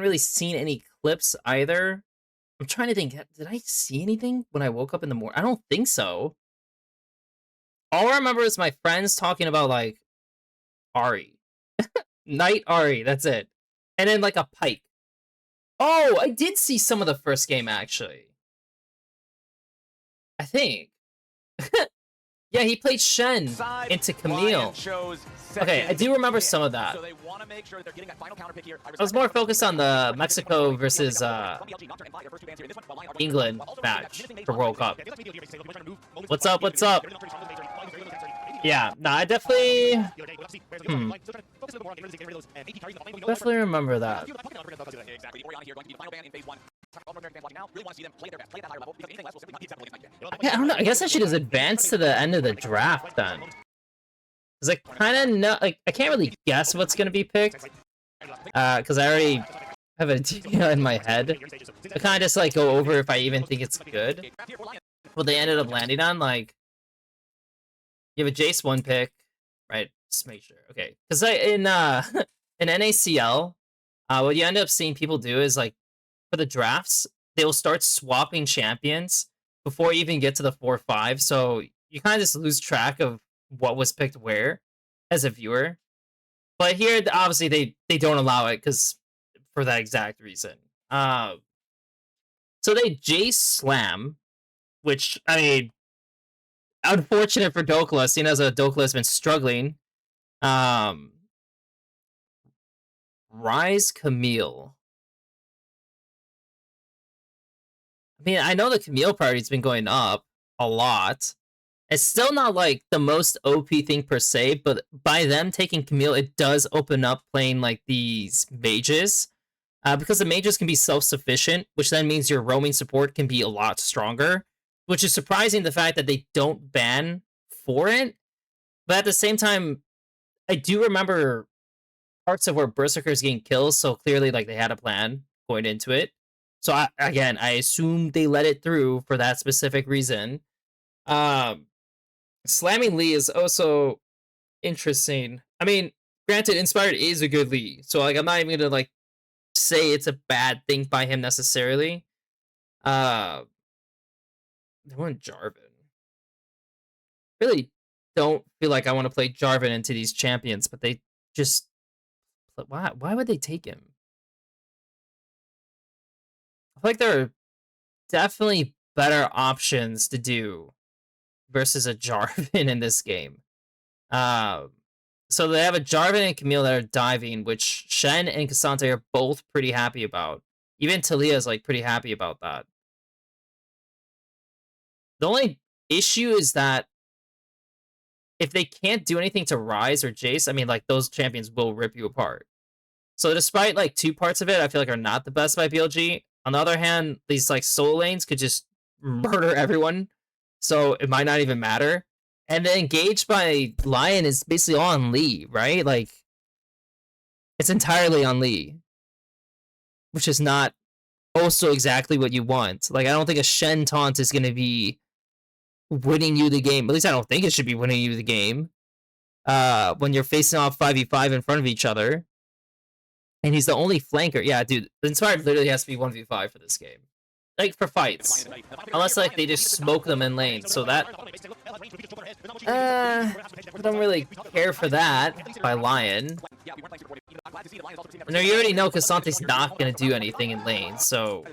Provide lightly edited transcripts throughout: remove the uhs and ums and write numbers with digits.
really seen any clips either. I'm trying to think. Did I see anything when I woke up in the morning? I don't think so. All I remember is my friends talking about like Ari, Knight Ari. That's it, and then like a Pike. Oh, I did see some of the first game actually. I think. Yeah, he played Shen into Camille. Okay, I do remember some of that. I was more focused on the Mexico versus England match for World Cup. What's up? What's up? Yeah, nah, I definitely... Definitely remember that. Yeah, I don't know. I guess I should just advance to the end of the draft then. Because I kind of know... Like, I can't really guess what's going to be picked. Because I already have an idea in my head. I kind of just, like, go over if I even think it's good. What they ended up landing on, like... You have a Jace 1 pick, right? Just make sure. Okay. Because in NACL, what you end up seeing people do is, like, for the drafts, they'll start swapping champions before you even get to the 4-5. So you kind of just lose track of what was picked where as a viewer. But here, obviously, they don't allow it because for that exact reason. So they Jace Slam, which, I mean, unfortunate for Dokla, seeing as Dokla has been struggling. Rise Camille. I mean, I know the Camille party's been going up a lot. It's still not like the most OP thing per se, but by them taking Camille, it does open up playing like these mages. Because the mages can be self-sufficient, which then means your roaming support can be a lot stronger. Which is surprising, the fact that they don't ban for it. But at the same time, I do remember parts of where Berserker's getting kills, so clearly like they had a plan going into it. So I assume they let it through for that specific reason. Slamming Lee is also interesting. I mean, granted, Inspired is a good Lee, so like I'm not even gonna like say it's a bad thing by him necessarily. They want Jarvan. Really don't feel like I want to play Jarvan into these champions, but they just... Why would they take him? I feel like there are definitely better options to do versus a Jarvan in this game. So they have a Jarvan and Camille that are diving, which Shen and Cassante are both pretty happy about. Even Talia is like pretty happy about that. The only issue is that if they can't do anything to Rise or Jace, I mean, like, those champions will rip you apart. So despite, like, 2 parts of it I feel like are not the best by BLG, on the other hand, these, like, solo lanes could just murder everyone, so it might not even matter. And the engage by Lyon is basically all on Lee, right? Like, it's entirely on Lee. Which is not also exactly what you want. Like, I don't think a Shen taunt is going to be winning you the game. At least I don't think it should be winning you the game. When you're facing off 5v5 in front of each other. And he's the only flanker. Yeah, dude, Inspired literally has to be 1v5 for this game. Like, for fights. Unless, like, they just smoke them in lane. So that... I don't really care for that by Lyon. No, you already know Cassante's not going to do anything in lane, so...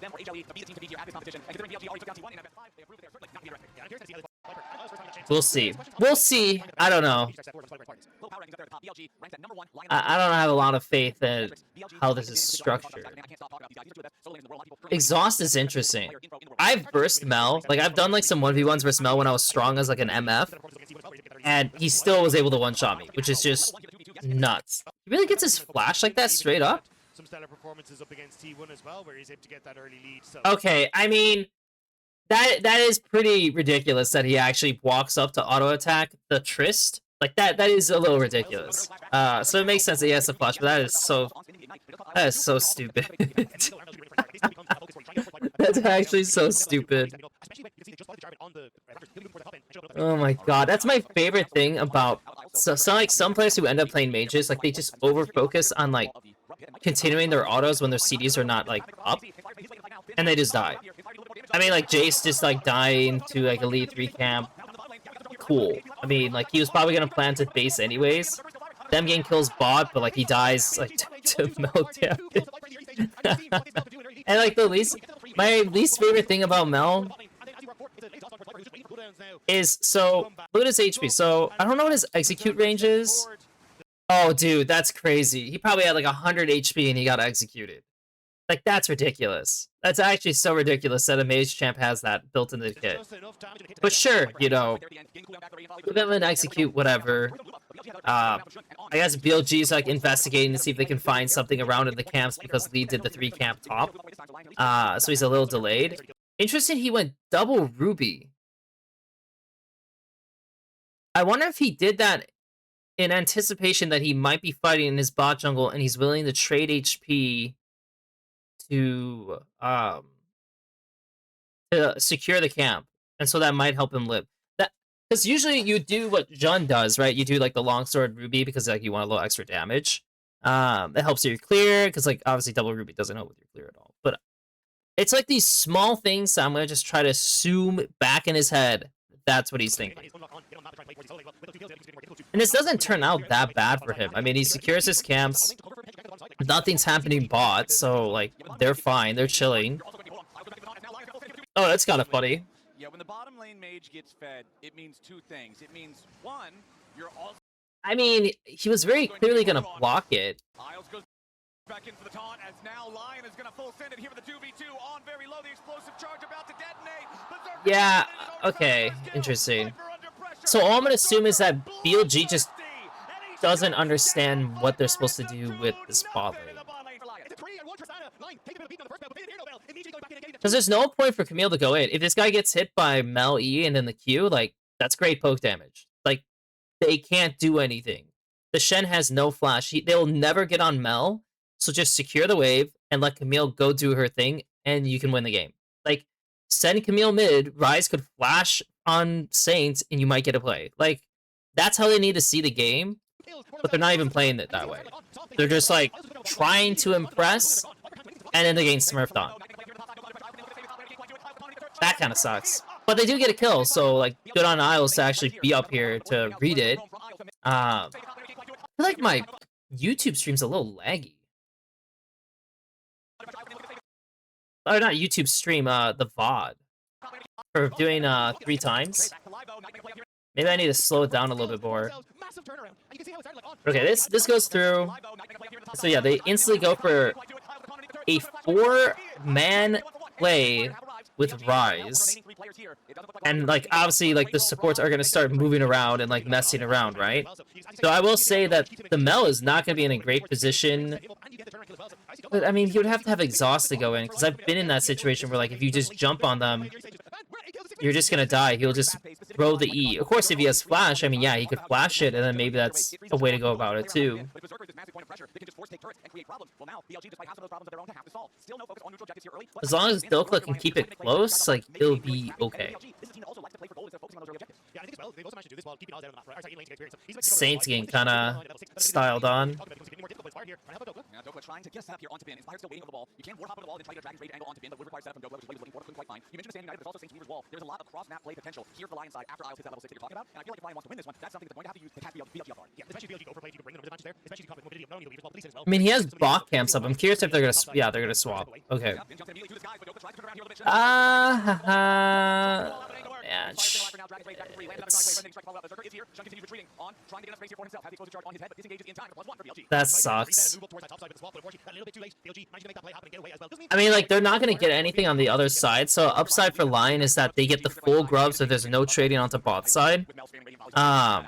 We'll see. We'll see. I don't know. I don't have a lot of faith in how this is structured. Exhaust is interesting. I've burst Mel. Like, I've done, like, some 1v1s versus Mel when I was strong as, like, an MF. And he still was able to one-shot me, which is just nuts. He really gets his flash like that straight up? Some stellar performances up against T1 as well, where he's able to get that early lead. So. Okay, I mean... That is pretty ridiculous that he actually walks up to auto attack the Trist. Like that is a little ridiculous. So it makes sense that he has to flash, but that is so stupid. That's actually so stupid. Oh my god, that's my favorite thing about like some players who end up playing mages. Like they just over focus on like continuing their autos when their CDs are not like up, and they just die. I mean, like Jace just like dying to like Elite 3 camp. Cool. I mean, like he was probably gonna plan to base anyways. Them getting kills bot, but like he dies like to Mel damage. And like my least favorite thing about Mel is, so look at his HP. So I don't know what his execute range is. Oh, dude, that's crazy. He probably had like 100 HP and he got executed. Like, that's ridiculous. That's actually so ridiculous that a mage champ has that built into the kit. But sure, you know, give him an execute, whatever. I guess BLG is like investigating to see if they can find something around in the camps because Lee did the 3 camp top. So he's a little delayed. Interesting, he went double Ruby. I wonder if he did that in anticipation that he might be fighting in his bot jungle and he's willing to trade HP to secure the camp, and so that might help him live. That, because usually you do what Jun does, right? You do like the longsword Ruby because like you want a little extra damage. It helps you clear because like obviously double Ruby doesn't help with your clear at all. But it's like these small things that I'm gonna just try to assume back in his head. That's what he's thinking. And this doesn't turn out that bad for him. I mean, he secures his camps. Nothing's happening bot, so, like, they're fine. They're chilling. Oh, that's kind of funny. Yeah, when the bottom lane mage gets fed, it means 2 things. It means, 1, you're also... I mean, he was very clearly going to block it. Isles goes back in for the taunt, as now Lyon is going to full send it here with the 2v2 on very low. The explosive charge about to detonate. Yeah, okay, interesting. So all I'm going to assume is that BLG just doesn't understand what they're supposed to do with this bot lane. Because there's no point for Camille to go in. If this guy gets hit by Mel E and then the Q, like, that's great poke damage. Like, they can't do anything. The Shen has no flash. They'll never get on Mel, so just secure the wave and let Camille go do her thing, and you can win the game. Like, send Camille mid, Ryze could flash on Saints, and you might get a play. Like, that's how they need to see the game, but they're not even playing it that way. They're just, like, trying to impress, and then they're getting smurfed on. That kind of sucks. But they do get a kill, so, like, good on Isles to actually be up here to read it. I feel like my YouTube stream's a little laggy. Or not YouTube stream, the VOD. For doing 3 times. Maybe I need to slow it down a little bit more. Okay, this goes through. So yeah, they instantly go for a 4-man play with Ryze. And like obviously like the supports are gonna start moving around and like messing around, right? So I will say that the Mel is not gonna be in a great position. But I mean, you would have to have exhaust to go in, because I've been in that situation where like if you just jump on them, you're just gonna die. He'll just throw the E. Of course, if he has flash, I mean, yeah, he could flash it, and then maybe that's a way to go about it too. As long as Dokla can keep it close, like, it'll be okay. Saints getting kind of styled on. Trying to get set up here onto bin. Inspired still waiting on the ball. You can warp hop on the wall and try to get a drag and trade angle onto bin, but would require setup from Dokla, which was looking quite fine. You mentioned the Sand United, but there's also Saints Weaver's wall. There's a lot of cross-map play potential here for Lion side after Isles hits that level 6 that you're talking about. And I feel like if Lion wants to win this one, that's something that they're going to have to use to catch BLG off guard. Yeah, especially BLG overplayed, you can bring them to the matches there. Especially the mobility of no, you'll well, as well. I mean, he has bot camps up. I'm curious if they're gonna, yeah, they're gonna swap. Okay. Yeah. That sucks. I mean, like, they're not gonna get anything on the other side, so upside for Lion is that they get the full grub, so there's no trading onto bot side. And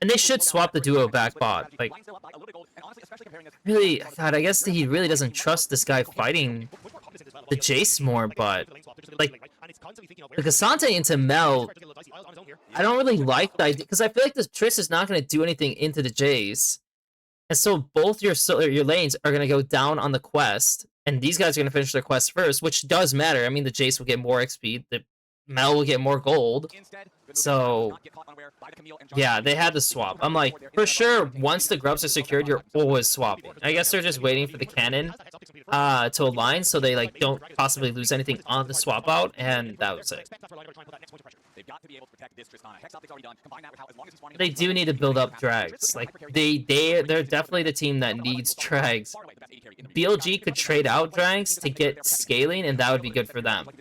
they should swap the duo back bot. Like, really, God, I guess he really doesn't trust this guy fighting the Jace more, but like the Cassante into Mel, I don't really like the idea, because I feel like the Triss is not going to do anything into the Jace, and so both your lanes are going to go down on the quest, and these guys are going to finish their quest first, which does matter. I mean, the Jace will get more XP, the Mel will get more gold, So, yeah, they had to swap. I'm like, for sure, once the grubs are secured, you're always swapping. I guess they're just waiting for the cannon to align so they like don't possibly lose anything on the swap out, and that was it. They do need to build up drags. Like they're definitely the team that needs drags. BLG could trade out drags to get scaling, and that would be good for them. But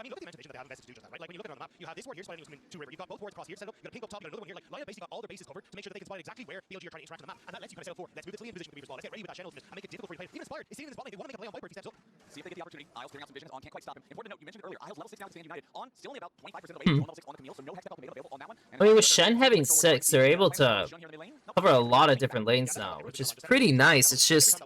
I mean, look at the dimension that they have invested to do just that, right? Like when you look at it on the map, you have this ward here splitting between two rivers. You've got both wards across here to settle. You've got a pink up top, you've got another one here. Like Lyon basically got all their bases covered to make sure that they can spot exactly where BLG are trying to interact on the map, and that lets you kind of settle forward. Let's move this Lyon position with Beaver's ball. Let's get ready with that Shen ultimate and make it difficult for you to play. Even Inspired is sitting in the spot lane. They want to make a play on Viper if he steps up. See if they get the opportunity. Isles clearing out some visions. On can't quite stop him. Important to note, you mentioned earlier, Isles level 6 now to stand United. On still only about 25% of the way. Level 6 on the Camille, so no hex ultimate available on that one. I mean, with Shen having 6, they're able to cover a lot of different lanes now, which is pretty nice. It's just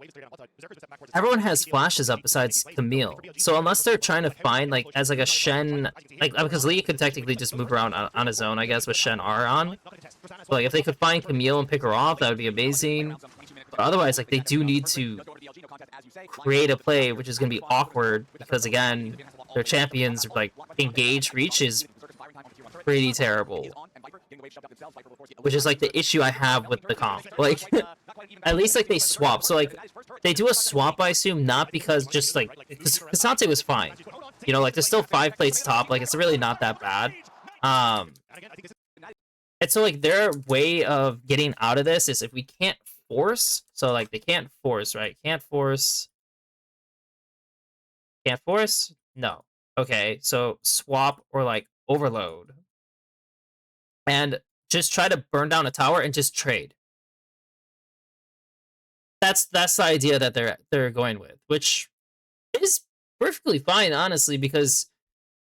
everyone has flashes up besides Camille, so unless they're trying to find like as like a Shen, like because Lee could technically just move around on his own, I guess, with Shen R on. But like if they could find Camille and pick her off, that would be amazing. But otherwise, like they do need to create a play, which is going to be awkward because again, their champions like engage reach is pretty terrible, which is like the issue I have with the comp. Like at least like they swap, so like they do a swap, I assume, not because just like because Cassante was fine, you know, like there's still 5 plates top, like it's really not that bad. And so like their way of getting out of this is if we can't force, so like they can't force, right? Can't force, no. Okay, so swap or like overload and just try to burn down a tower and just trade. That's the idea that they're going with, which is perfectly fine, honestly, because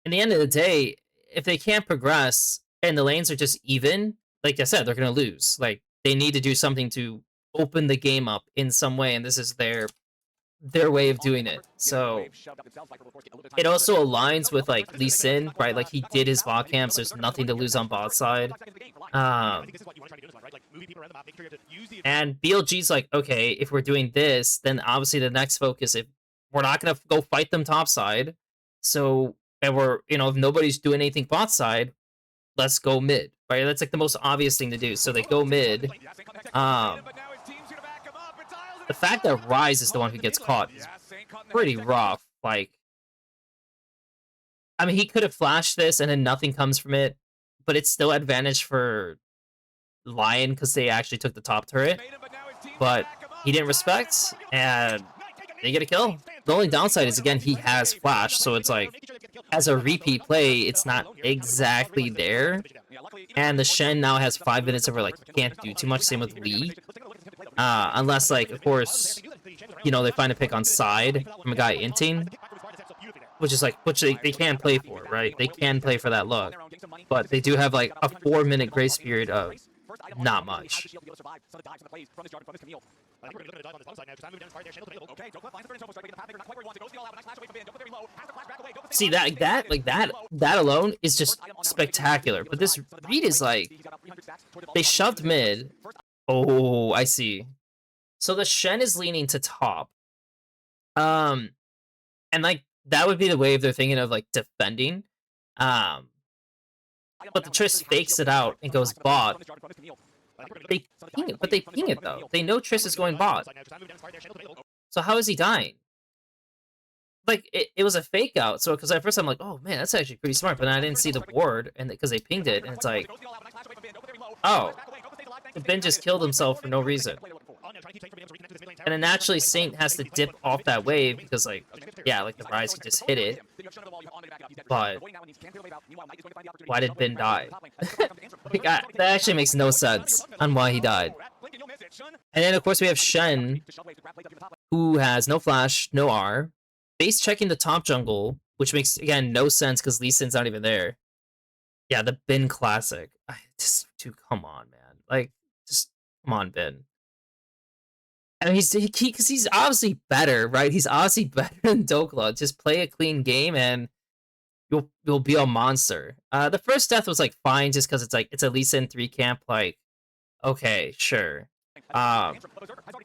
in the end of the day, if they can't progress and the lanes are just even, like I said, they're gonna lose. Like they need to do something to open the game up in some way, and this is their way of doing it. So it also aligns with like Lee Sin, right? Like he did his bot camps. There's nothing to lose on bot side. And BLG's like, okay, if we're doing this, then obviously the next focus, if we're not gonna go fight them top side, so and we're, you know, if nobody's doing anything bot side, let's go mid, right? That's like the most obvious thing to do. So they go mid. The fact that Rise is the one who gets caught is pretty rough. Like, I mean, he could have flashed this and then nothing comes from it, but it's still advantage for Lyon because they actually took the top turret. But he didn't respect, and they get a kill. The only downside is, again, he has flash, so it's like, as a repeat play, it's not exactly there. And the Shen now has 5 minutes over, like, can't do too much, same with Lee. Unless, like, of course, you know, they find a pick on side from a guy inting, which is, like, which they can play for, right? They can play for that look. But they do have, like, a 4-minute grace period of not much. See, that alone is just spectacular. But this read is like, they shoved mid. Oh, I see. So the Shen is leaning to top. And like that would be the wave they're thinking of, like defending. But the Triss fakes it out and goes bot. They ping it, but they ping it though. They know Triss is going bot. So how is he dying? Like it was a fake out. So because at first I'm like, oh man, that's actually pretty smart. But then I didn't see the ward, and because they pinged it, and it's like, oh, Ben just killed himself for no reason. And then naturally Saint has to dip off that wave because, like, yeah, like the Rise could just hit it. But why did Ben die? Like, that actually makes no sense on why he died. And then of course we have Shen, who has no flash, no R, base checking the top jungle, which makes again no sense because Lee Sin's not even there. Yeah, the Ben classic. Just, dude, come on, man. Like, just come on, Ben. I mean, because he's obviously better, right? He's obviously better than Dokla. Just play a clean game and you'll be a monster. The first death was like fine, just because it's like it's a Lee Sin 3 camp. Like, okay, sure. But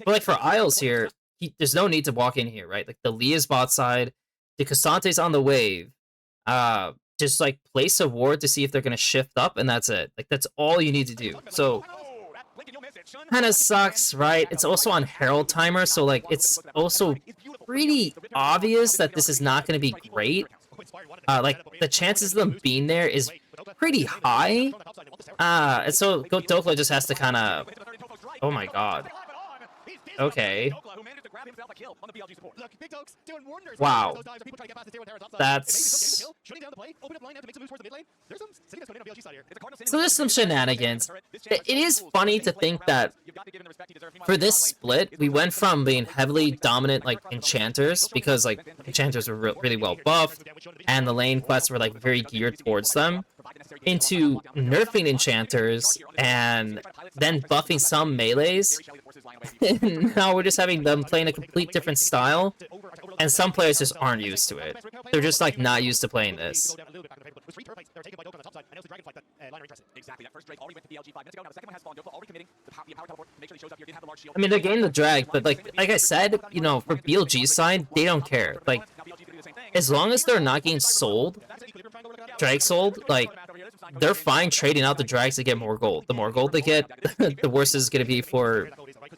like for Isles here, there's no need to walk in here, right? Like the Lee is bot side, the Cassante's on the wave. Just like place a ward to see if they're gonna shift up, and that's it. Like that's all you need to do. So kind of sucks, right? It's also on Herald timer, so like it's also pretty obvious that this is not gonna be great. Like the chances of them being there is pretty high. And so Dokla just has to kind of. Oh my god. Okay. Wow. That's... So there's some shenanigans. It is funny to think that for this split, we went from being heavily dominant like enchanters, because like enchanters were really well buffed, and the lane quests were like very geared towards them, into nerfing enchanters and then buffing some melees. And now we're just having them playing a complete different style, and some players just aren't used to it. They're just like not used to playing this. Exactly. That first Drake already went to BLG 5 minutes ago. Now the second one has spawned. Dokla already committing the power teleport to make sure he shows up here. Didn't have the large shield. I mean, they're getting the drag, but like I said, you know, for BLG's side, they don't care. Like, as long as they're not getting sold, drag sold, like, they're fine trading out the drags to get more gold. The more gold they get, the worse it's gonna be for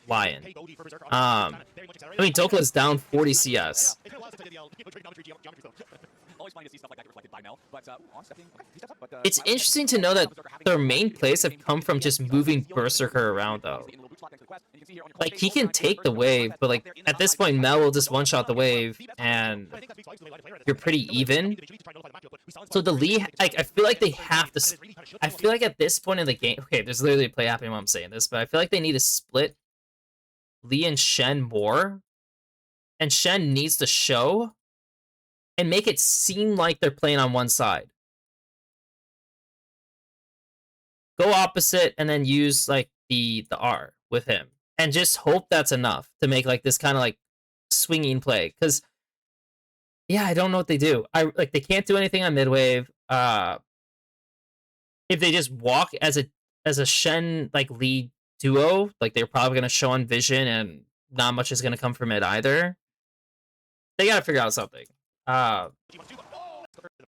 Lyon. I mean, Dokla's down 40 CS. It's interesting to know that their main plays have come from just moving Berserker around, though. Like, he can take the wave, but, like, at this point, Mel will just one-shot the wave, and you're pretty even. So the Lee, like, I feel like they have to... I feel like at this point in the game... Okay, there's literally a play happening while I'm saying this, but I feel like they need to split Lee and Shen more, and Shen needs to show and make it seem like they're playing on one side. Go opposite and then use like the R with him, and just hope that's enough to make like this kind of like swinging play. Because yeah, I don't know what they do. They can't do anything on mid wave. If they just walk as a Shen like Lee duo, like they're probably gonna show on vision, and not much is gonna come from it either. They gotta figure out something.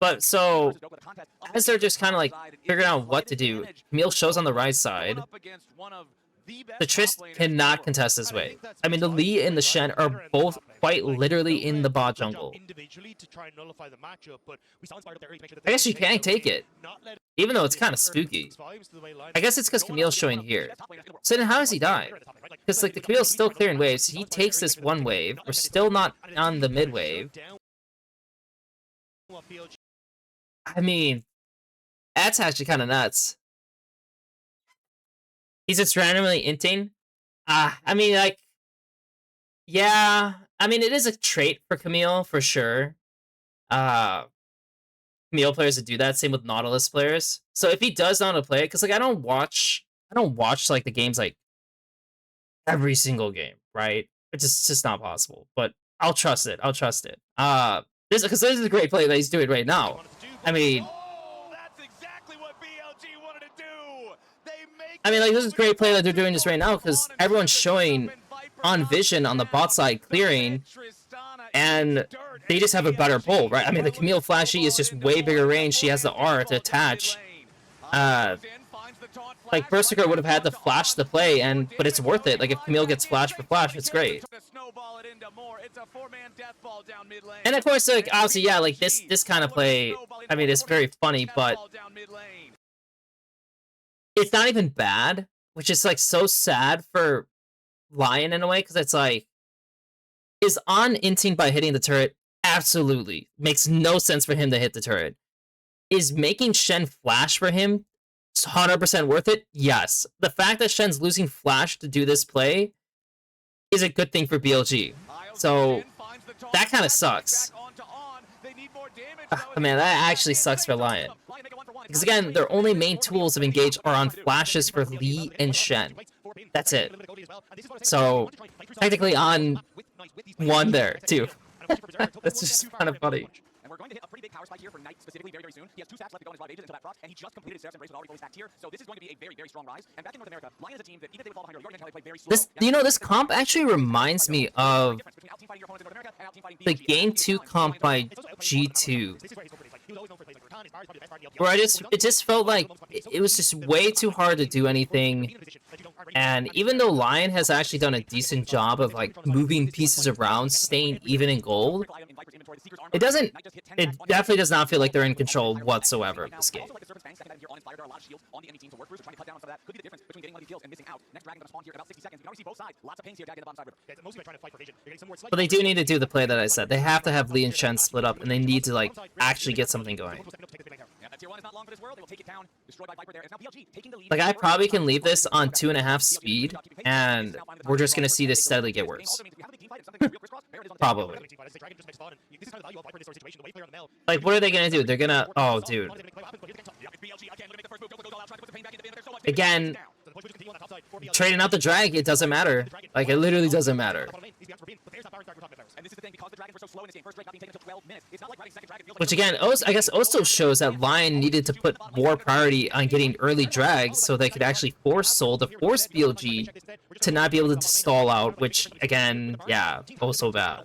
But so, as they're just kind of like figuring out what to do, Camille shows on the right side. The Trist cannot contest this wave. I mean, the Lee and the Shen are both quite literally in the bot jungle. I guess you can't take it, even though it's kind of spooky. I guess it's because Camille's showing here. So then how does he die? Because like the Camille's still clearing waves. He takes this one wave. We're still not on the mid wave. I mean, that's actually kind of nuts. He's just randomly inting. I mean, like, yeah. I mean, it is a trait for Camille for sure. Camille players that do that. Same with Nautilus players. So if he does know how to play it, because like I don't watch like the games like every single game, right? It's just not possible. But I'll trust it. I'll trust it. This is a great play that he's doing right now. I mean, like, this is a great play that they're doing this right now, because everyone's showing on vision on the bot side clearing, and they just have a better pull, right? I mean, the Camille Flashy is just way bigger range. She has the R to attach. Like, Berserker would have had to flash the play, but it's worth it. Like, if Camille gets flash for flash, it's great. And of course, like, obviously, yeah, like, this kind of play, I mean, it's very funny, but it's not even bad, which is, like, so sad for Lyon in a way, because it's like, is on inting by hitting the turret? Absolutely. Makes no sense for him to hit the turret. Is making Shen flash for him 100% worth it? Yes. The fact that Shen's losing flash to do this play is a good thing for BLG. So, that kind of sucks. Man, that actually sucks for Lyon. Because again, their only main tools of engage are on flashes for Lee and Shen. That's it. So, technically on one there, too. That's just kind of funny. And we're going to hit a pretty big power spike here for Knight specifically very, very soon. He has 2 stacks left to go on his live agent until that procs, and he just completed his Seraph's Embrace with already fully stacked here. So this is going to be a very, very strong rise. And back in North America, Lyon is a team that even if they would fall behind early, they play very slow. This comp actually reminds me of the Game 2 comp by G2. where it just felt like it was just way too hard to do anything. And even though Lyon has actually done a decent job of like moving pieces around, staying even in gold, it definitely does not feel like they're in control whatsoever of this game. But they do need to do the play that I said. They have to have Lee and Shen split up, and they need to like actually get something going. Like, I probably can leave this on 2.5 speed, and we're just gonna see this steadily get worse. Probably. Like, what are they gonna do? They're gonna... Oh, dude. Again, trading out the drag, it doesn't matter. Like, it literally doesn't matter. Which again, I guess also shows that Lyon needed to put more priority on getting early drags so they could actually force Soul to force BLG to not be able to stall out, which again, yeah, also bad.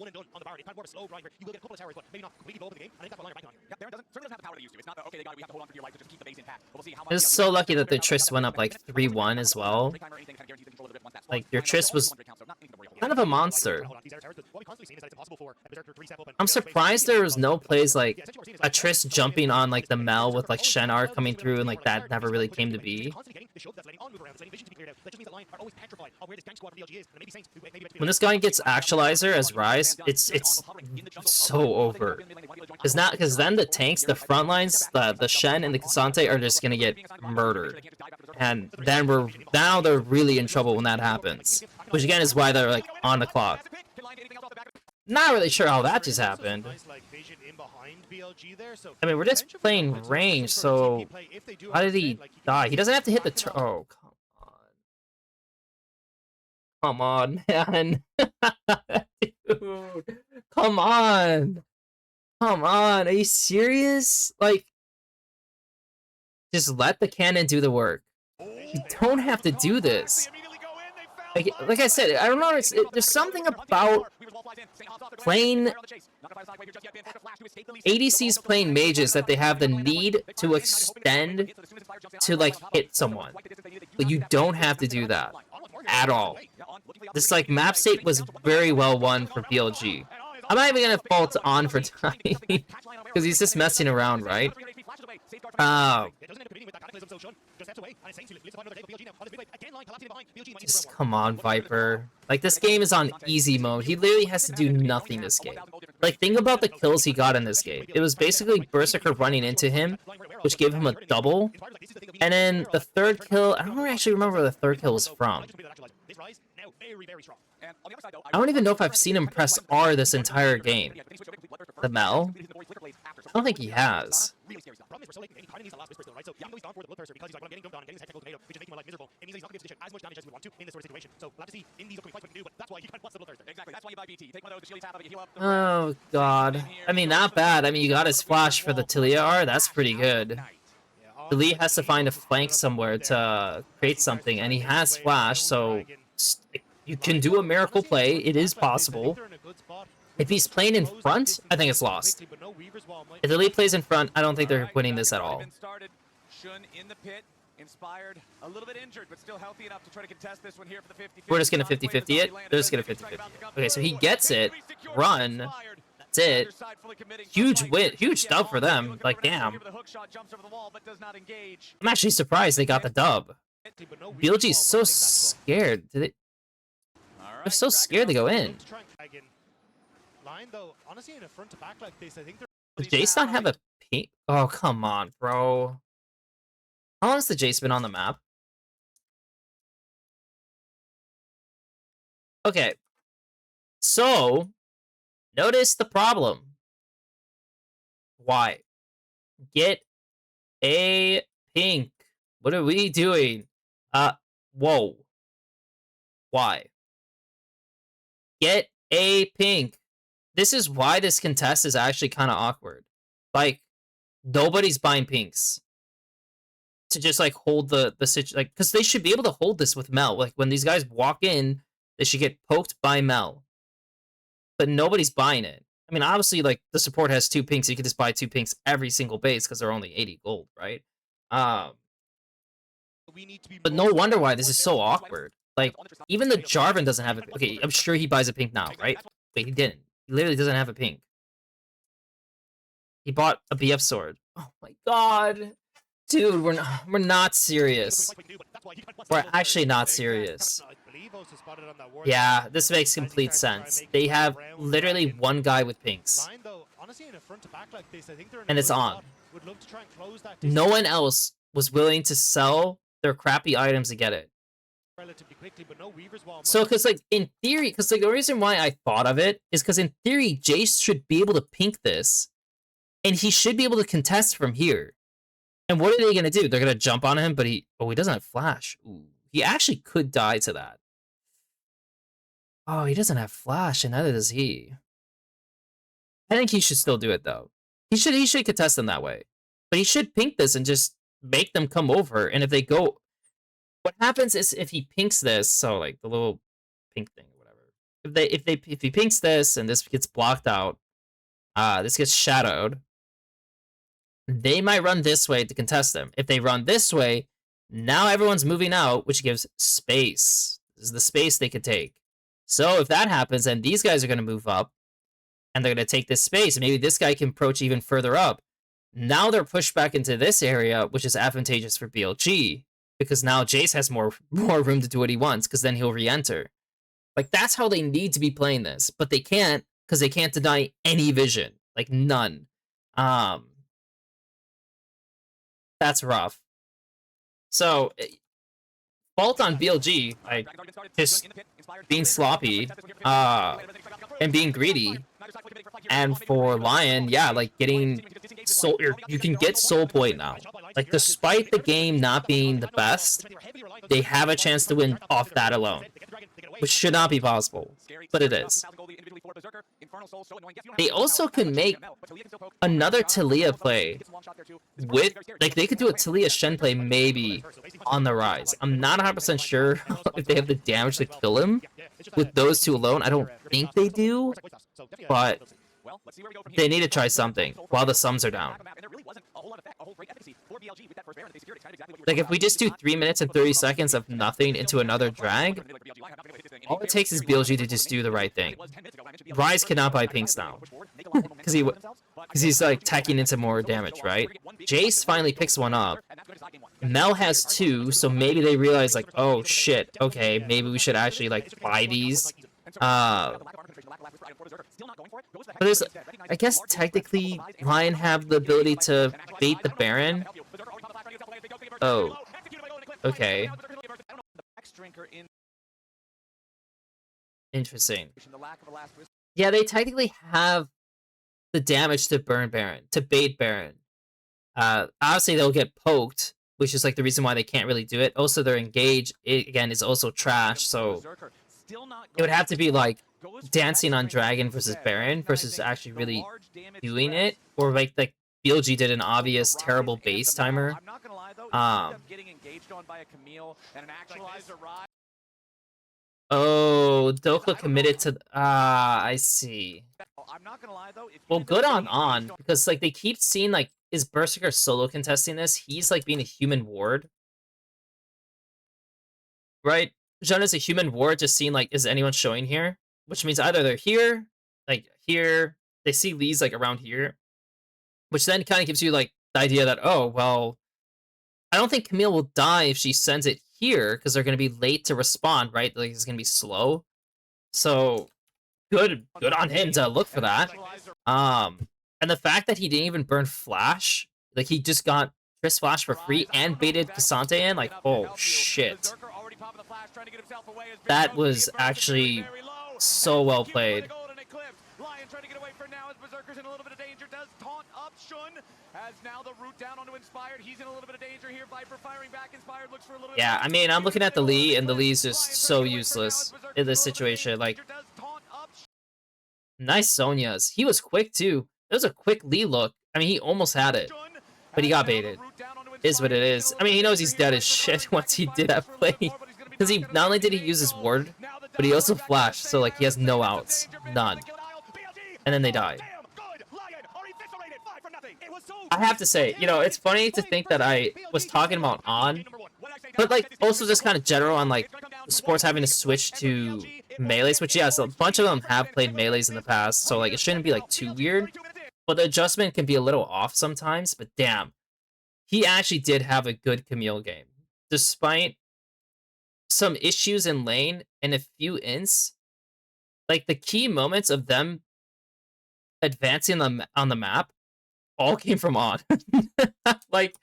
It's so lucky that their Triss went up like 3-1 as well. Like, your Triss was kind of a monster. I'm surprised there was no plays like a Triss jumping on like the Mel with like Shenar coming through, and like that never really came to be. When this guy gets Actualizer as Rise, it's so over. Because then the tanks, the front lines, the Shen and the Cassante are just gonna get murdered. And then now they're really in trouble when that happens. Which again is why they're like on the clock. Not really sure how that just happened. I mean, we're just playing range, so how did he die? He doesn't have to hit the oh, come on, man. Dude, come on. Come on, are you serious? Like, just let the cannon do the work. You don't have to do this. Like I said, I don't know, there's something about playing ADCs playing mages that they have the need to extend to like hit someone. But you don't have to do that at all. This like map state was very well won for BLG. I'm not even gonna fault On for dying because he's just messing around, right? Just come on, Viper. Like, this game is on easy mode. He literally has to do nothing this game. Like, think about the kills he got in this game. It was basically Berserker running into him, which gave him a double. And then the third kill, I don't actually remember where the third kill was from. I don't even know if I've seen him press R this entire game. The Mel? I don't think he has. Oh god. I mean, not bad. I mean, you got his flash for the Talia R. That's pretty good. Talia has to find a flank somewhere to create something, and he has flash, so you can do a miracle play. It is possible. If he's playing in front, I think it's lost. If the lead plays in front, I don't think they're winning this at all. We're just gonna 50-50 it. They're just gonna 50-50 it. Okay, so he gets it. Run. That's it. Huge win. Huge dub for them. Like, damn. I'm actually surprised they got the dub. BLG's so scared. They're so scared to go in. Does Jace not have a pink? Oh, come on, bro. How long has the Jace been on the map? Okay. So, notice the problem. Why? Get a pink. What are we doing? Whoa. Why? Get a pink. This is why this contest is actually kind of awkward. Like, nobody's buying pinks to just like hold the situation, like, because they should be able to hold this with Mel. Like, when these guys walk in, they should get poked by Mel, but nobody's buying it. I mean, obviously, like, the support has 2 pinks. You can just buy 2 pinks every single base because they're only 80 gold, right? Um, We need to be but no wonder why this is so awkward. Like, even the Jarvan doesn't have a... Okay, I'm sure he buys a pink now, right? Wait, he didn't. He literally doesn't have a pink. He bought a BF sword. Oh my god. Dude, we're not serious. We're actually not serious. Yeah, this makes complete sense. They have literally one guy with pinks. And it's on. No one else was willing to sell their crappy items to get it. So, because, like, in theory, because, like, the reason why I thought of it is because, in theory, Jace should be able to pink this, and he should be able to contest from here. And what are they going to do? They're going to jump on him, but he doesn't have flash. Ooh, he actually could die to that. Oh, he doesn't have flash, and neither does he. I think he should still do it, though. He should contest them that way. But he should pink this and just make them come over, and if they go... What happens is if he pinks this, so like the little pink thing or whatever. If he pinks this and this gets blocked out, this gets shadowed, they might run this way to contest them. If they run this way, now everyone's moving out, which gives space. This is the space they could take. So if that happens, then these guys are going to move up, and they're going to take this space. Maybe this guy can approach even further up. Now they're pushed back into this area, which is advantageous for BLG. Because now Jace has more room to do what he wants, because then he'll re-enter. Like, that's how they need to be playing this. But they can't, because they can't deny any vision. Like, none. That's rough. So, fault on BLG, like, just being sloppy, and being greedy. And for Lyon, yeah, like, getting soul... You can get soul point now. Like, despite the game not being the best, they have a chance to win off that alone. Which should not be possible, but it is. They also can make another Talia play with... Like, they could do a Talia Shen play maybe on the rise. I'm not 100% sure if they have the damage to kill him with those two alone. I don't think they do, but they need to try something while the sums are down. Like, if we just do 3 minutes and 30 seconds of nothing into another drag, all it takes is BLG to just do the right thing. Rise cannot buy pinks now. Because he's, like, tacking into more damage, right? Jace finally picks one up. Mel has 2, so maybe they realize, like, oh, shit, okay, maybe we should actually, like, buy these. But there's, I guess technically Lyon have the ability to bait the Baron. Oh, okay. Interesting. Yeah, they technically have the damage to burn Baron, to bait Baron. Obviously they'll get poked, which is like the reason why they can't really do it. Also, their engage, again, is also trash, so it would have to be like dancing on Dragon versus Baron versus actually really doing it, or like BLG did an obvious terrible base timer. Oh, Doka committed to... I see. Well, good on, because like they keep seeing like, is Berserker solo contesting this? He's like being a human ward. Right? Jean is a human ward, just seeing like, is anyone showing here? Which means either they're here, like here, they see Lee's like around here, which then kind of gives you like the idea that, oh, well, I don't think Camille will die if she sends it here, because they're going to be late to respond, right? Like, it's going to be slow. So, good on him to look for that. And the fact that he didn't even burn Flash, like, he just got Triss Flash for free and baited Cassante in, like, oh, shit. That was actually so well played. Lyon trying to get away for now as Berserker's in a little bit of danger. Does taunt up Shun as now the route down onto Inspired. He's in a little bit of danger here. Viper firing back. Inspired looks for a little bit. Yeah, I mean, I'm looking at the Lee, and the Lee's just so useless in this situation. Like, nice Sonya's. He was quick too. It was a quick Lee look. I mean, he almost had it, but he got baited. Is what it is. I mean, he knows he's dead as shit once he did that play. Because he not only did he use his ward, but he also flashed, so like he has no outs. None. and then they die. Damn, good. Lyon are eviscerated. 5-0. It was so I have to say, you know, it's funny to think that I was talking about on, but like also just kind of general on like sports having to switch to melees, which yes, a bunch of them have played melees in the past, so like it shouldn't be like too weird. But the adjustment can be a little off sometimes. But damn, he actually did have a good Camille game, despite some issues in lane and a few ints. Like the key moments of them advancing on the map all came from on. Like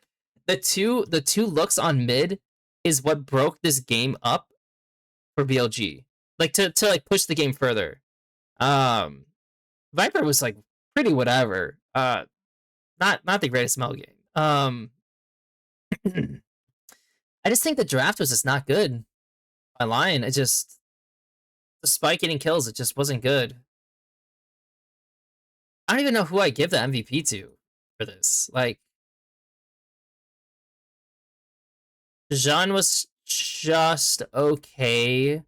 the two looks on mid is what broke this game up for BLG. Like to like push the game further. Viper was like pretty whatever. Not the greatest Mel game. I just think the draft was just not good. By Lyon, it just, despite getting kills, it just wasn't good. I don't even know who I give the MVP to for this. Like, Jean was just okay.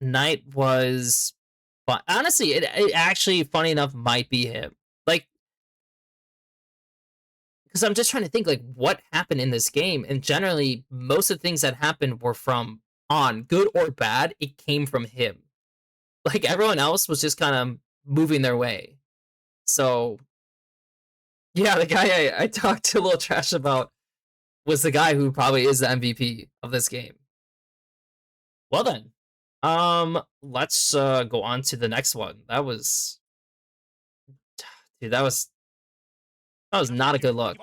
Knight was fun. Honestly, it actually, funny enough, might be him. Like, because I'm just trying to think, like, what happened in this game. And generally, most of the things that happened were from on, good or bad, it came from him. Like, everyone else was just kind of moving their way. So, yeah, the guy I talked a little trash about was the guy who probably is the MVP of this game. Well then, let's go on to the next one. That was, dude, that was not a good look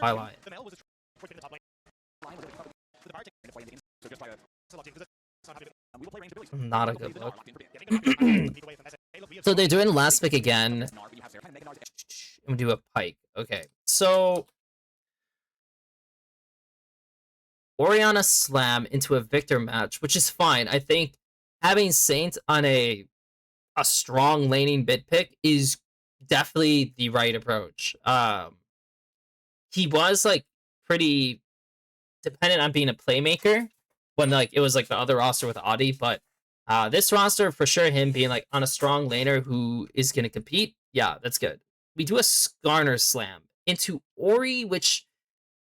by Lyon. Not a good look. So they're doing last pick again. I'm gonna do a Pike. Okay, so Orianna Slam into a Victor match, which is fine. I think having Saint on a strong laning bid pick is definitely the right approach. He was like pretty dependent on being a playmaker when like it was like the other roster with Audi, but this roster for sure, him being like on a strong laner who is gonna compete, yeah, that's good. We do a Skarner Slam into Ori, which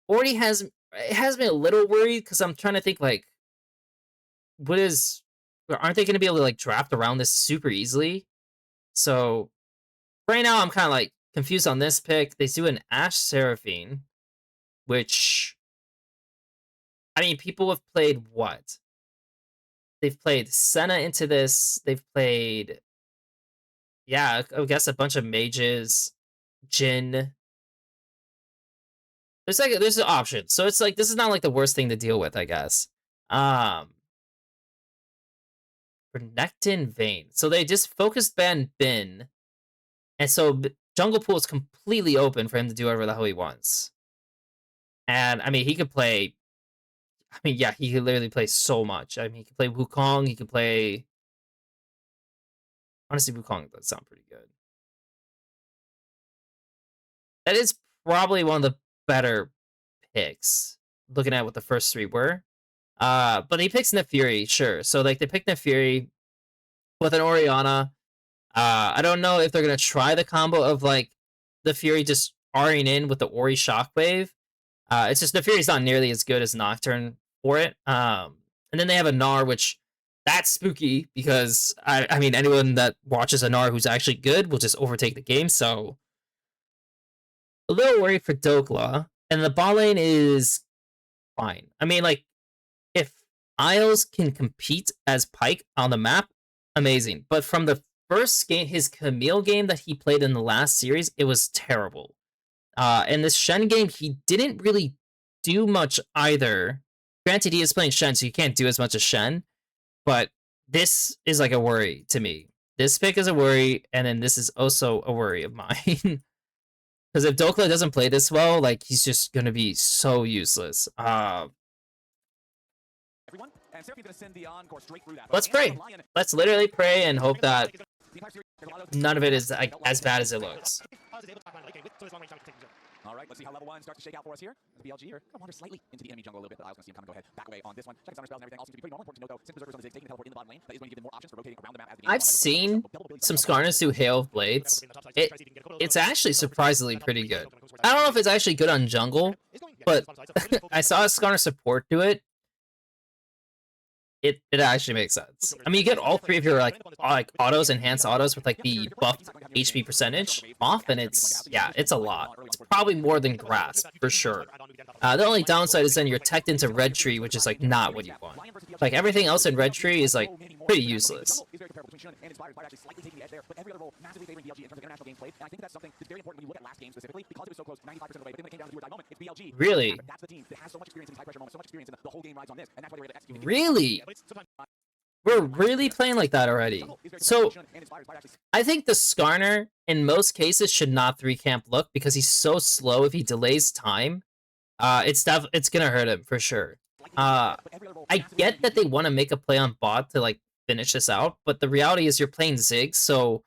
Ori has me a little worried because I'm trying to think like, aren't they gonna be able to like draft around this super easily? So right now I'm kind of like confused on this pick. They do an Ashe Seraphine, which, I mean, people have played what? They've played Senna into this. They've played, yeah, I guess a bunch of mages, Jhin. There's an option. So it's like, this is not like the worst thing to deal with, I guess. Renekton Vayne. So they just focused ban Bin. And so Jungle Pool is completely open for him to do whatever the hell he wants. And I mean, he could play, I mean, yeah, he could literally play so much. I mean, he could play Wukong, he could play, honestly, Wukong does sound pretty good. That is probably one of the better picks, looking at what the first three were. But he picks Furia, sure. So like they picked Furia with an Orianna. I don't know if they're gonna try the combo of like the Fury just R'ing in with the Ori Shockwave. It's just the Fury's not nearly as good as Nocturne for it. And then they have a Gnar, which that's spooky because I mean anyone that watches a Gnar who's actually good will just overtake the game. So a little worried for Dokla. And the bot lane is fine. I mean, like, if Isles can compete as Pike on the map, amazing. But from the first game, his Camille game that he played in the last series, it was terrible. In this Shen game, he didn't really do much either. Granted, he is playing Shen, so you can't do as much as Shen. But this is like a worry to me. This pick is a worry, and then this is also a worry of mine. Because if Dokla doesn't play this well, like, he's just going to be so useless. Let's pray. Let's literally pray and hope that none of it is like, as bad as it looks. All right, let's see how level 1 starts to shake out for us here. The BLG here gonna wander slightly into the enemy jungle a little bit, but I was gonna see him come and go ahead back away on this one. Checking counter spells and everything. Also seems to be pretty normal. Important to note though, since Berserker's on the zig, taking the teleport in the bottom lane, that is going to give them more options for rotating around the map as the game I've seen some Skarners do Hail of Blades. It's actually surprisingly pretty good. I don't know if it's actually good on jungle, but I saw a Skarner support do it. It actually makes sense. I mean, you get all three of your like autos, enhanced autos with like the buffed HP percentage off, and it's a lot. It's probably more than Grasp for sure. The only downside is then you're teched into Red Tree, which is like not what you want. Like everything else in Red Tree is like pretty useless. Really? Really? We're really playing like that already. So, I think the Skarner, in most cases, should not 3-camp look, because he's so slow. If he delays time, it's gonna hurt him, for sure. I get that they want to make a play on bot to, like, finish this out, but the reality is you're playing Ziggs, so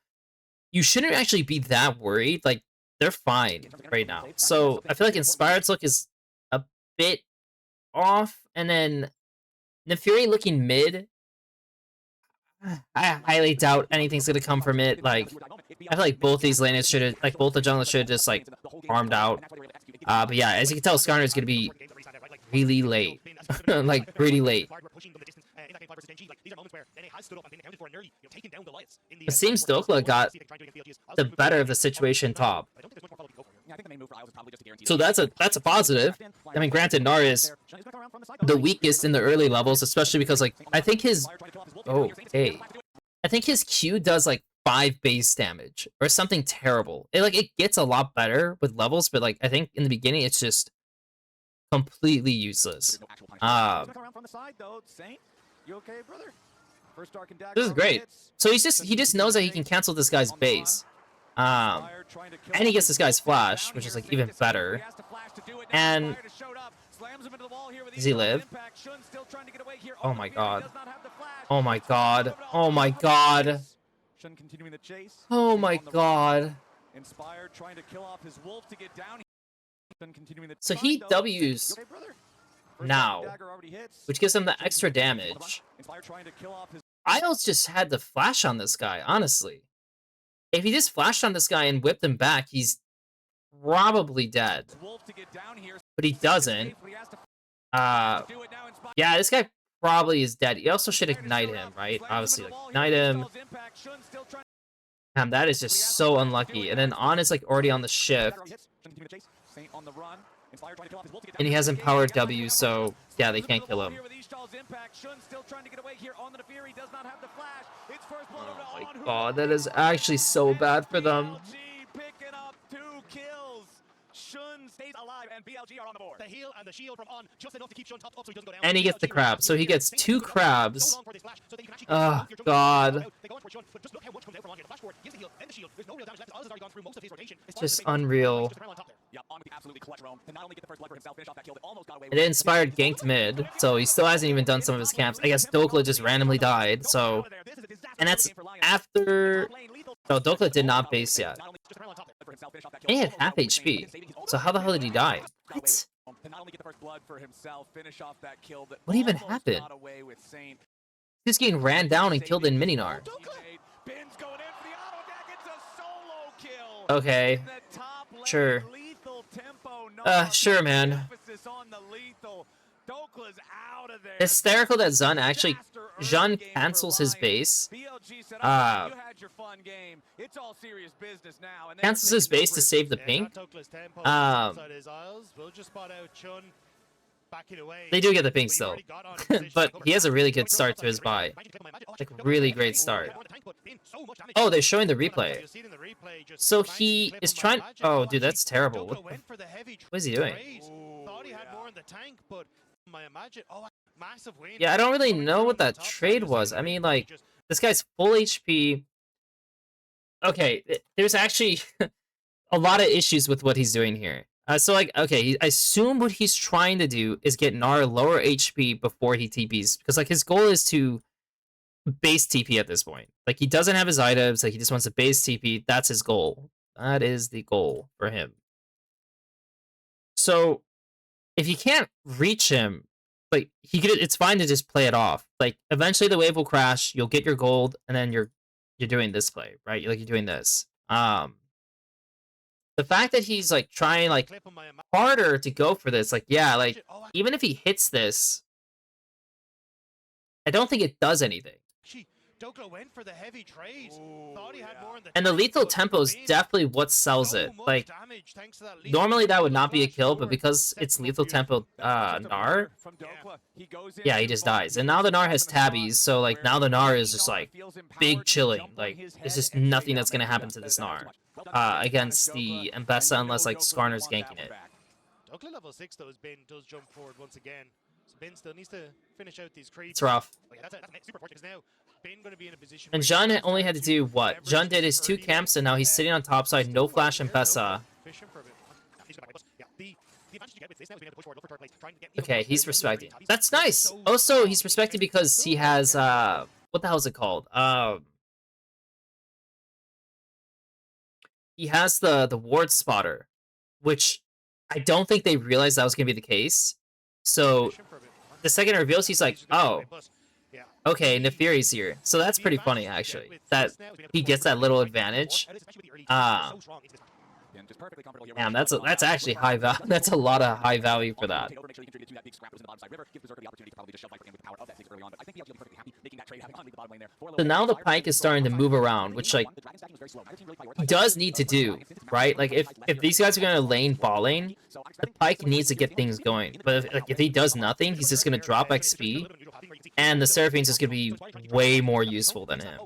you shouldn't actually be that worried. Like, they're fine right now. So, I feel like Inspired's look is a bit off, and then Fury looking mid, I highly doubt anything's gonna come from it. Like, I feel like both these laners should have, like, both the junglers should have just, like, farmed out. But yeah, as you can tell, Skarner is gonna be really late. Like, pretty late. It seems Dokla got the better of the situation top. So that's a positive. I mean, granted, Nar is the weakest in the early levels, especially because, like, I think his I think his Q does like 5 base damage or something terrible. It gets a lot better with levels, but like I think in the beginning it's just completely useless. This is great. So he just knows that he can cancel this guy's base. And he gets this guy's flash, which is like even better. And does he live? Oh my god. Oh my god. Oh my god. Oh my god. So he W's now, which gives him the extra damage. Isles just had the flash on this guy, honestly. If he just flashed on this guy and whipped him back, he's probably dead. But he doesn't. Yeah, this guy probably is dead. He also should ignite him, right? Obviously, like, ignite him. Damn, that is just so unlucky. And then On is like already on the shift. And he has empowered W, so yeah, they can't kill him. Oh my god, that is actually so bad for them. And he gets the crab, so he gets 2 crabs. Oh god. Just unreal. And then Inspired ganked mid, so he still hasn't even done some of his camps. I guess Dokla just randomly died, so... And that's after... No, Dokla did not base yet. And he had half HP, so how the hell did he die? What? What even happened? He's getting ran down and killed in Mininar. Okay. Sure. Sure, man. Hysterical that Zun Jun cancels his base. Cancels his base to save the pink. They do get the pink still. But he has a really good start to his buy. Like, really great start. Oh, they're showing the replay. So he is trying... Oh, dude, that's terrible. What is he doing? Yeah, I don't really know what that trade was. I mean, like, this guy's full HP. Okay, there's actually a lot of issues with what he's doing here. So, like, okay, I assume what he's trying to do is get Nar lower HP before he TPs. Because, like, his goal is to base TP at this point. Like, he doesn't have his items. Like, he just wants to base TP. That's his goal. That is the goal for him. So if you can't reach him, like he could, it's fine to just play it off. Like eventually the wave will crash, you'll get your gold, and then you're doing this play, right? Like you're doing this. The fact that he's like trying like Clip on my map. harder to go for this, like yeah, like Oh, even if he hits this, I don't think it does anything. actually, Dokla went for the heavy trade. Thought he had more in the And the tank, lethal but tempo is Finn, definitely what sells so it. much Like damage thanks to that lethal normally that would tempo not be a flash kill, but forward. because it's lethal tempo Gnar, yeah, he just dies. And now the Gnar has tabbies, so like now the Gnar is just like big chilling. Like there's just nothing that's gonna happen to this Gnar against the Mbessa unless like Skarner's ganking it. Dokla level 6 though, Ben does jump forward once again. So Ben still needs to finish out these creeps. It's rough. Like, that's super fortunate because now Ben going to be in a position. And where Jun he has only time had to do what? leverage Jun did his this 2 early camps game. and now he's sitting on top side, no flash and Mbessa. Fishing for a bit. He's got back, but yeah, the advantage you get with this now is being able to push forward, look for third place, try and get Okay, he's respecting. That's nice. Also, he's respecting because he has what the hell is it called? He has the ward spotter, which I don't think they realized that was gonna be the case. So the second it reveals, he's like, oh, okay, Neferi's here. So that's pretty funny actually. That he gets that little advantage. Damn, that's actually high value. That's a lot of high value for that. So now the Pyke is starting to move around, which like he does need to do, right? Like if these guys are gonna lane ball lane, the Pyke needs to get things going. But if he does nothing, he's just gonna drop XP, and the Seraphine's just gonna be way more useful than him.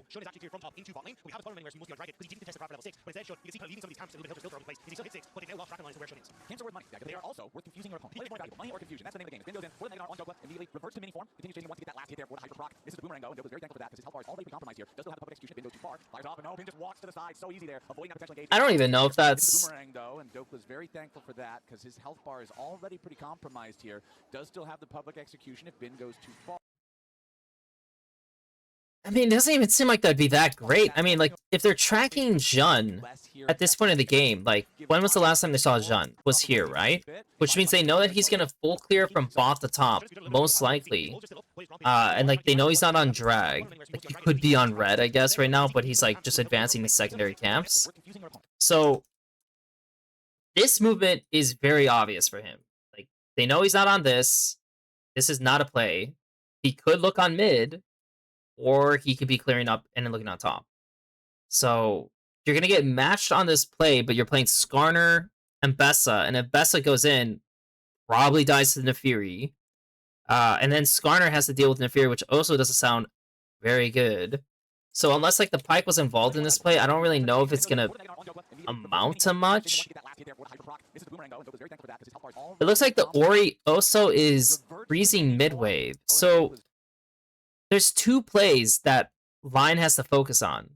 They are also worth confusing your opponent. Play more valuable. Money or confusion. That's the name of the game. Spin goes in, put a negative on Dokla, immediately reverts to mini form, continues chasing once to get that last hit there for the hyper proc. This is the boomerang though, and Dokla's very thankful for that because his health bar is already compromised here. Does still have the public execution if Bin goes too far. Fires off, and no, Bin just walks to the side. So easy there, avoiding that potential engagement. I don't even know if that's Boomerang though, and Dokla's very thankful for that because his health bar is already pretty compromised here. Does still have the public execution if Bin goes too far. I mean, it doesn't even seem like that'd be that great. I mean, like, if they're tracking Jun at this point in the game, like, when was the last time they saw Jun? Was here, right? Which means they know that he's gonna full clear from bot to top, most likely. And, like, they know he's not on drag. Like, he could be on red, I guess, right now, but he's, like, just advancing the secondary camps. So, this movement is very obvious for him. Like, they know he's not on this. This is not a play. He could look on mid, or he could be clearing up and then looking on top. So you're going to get matched on this play, but you're playing Skarner and Bessa, and if Bessa goes in, probably dies to Neferi. And then Skarner has to deal with Neferi, which also doesn't sound very good. So unless like the Pyke was involved in this play, I don't really know if it's going to amount to much. It looks like the Ori also is freezing mid-wave. So there's 2 plays that Lyon has to focus on.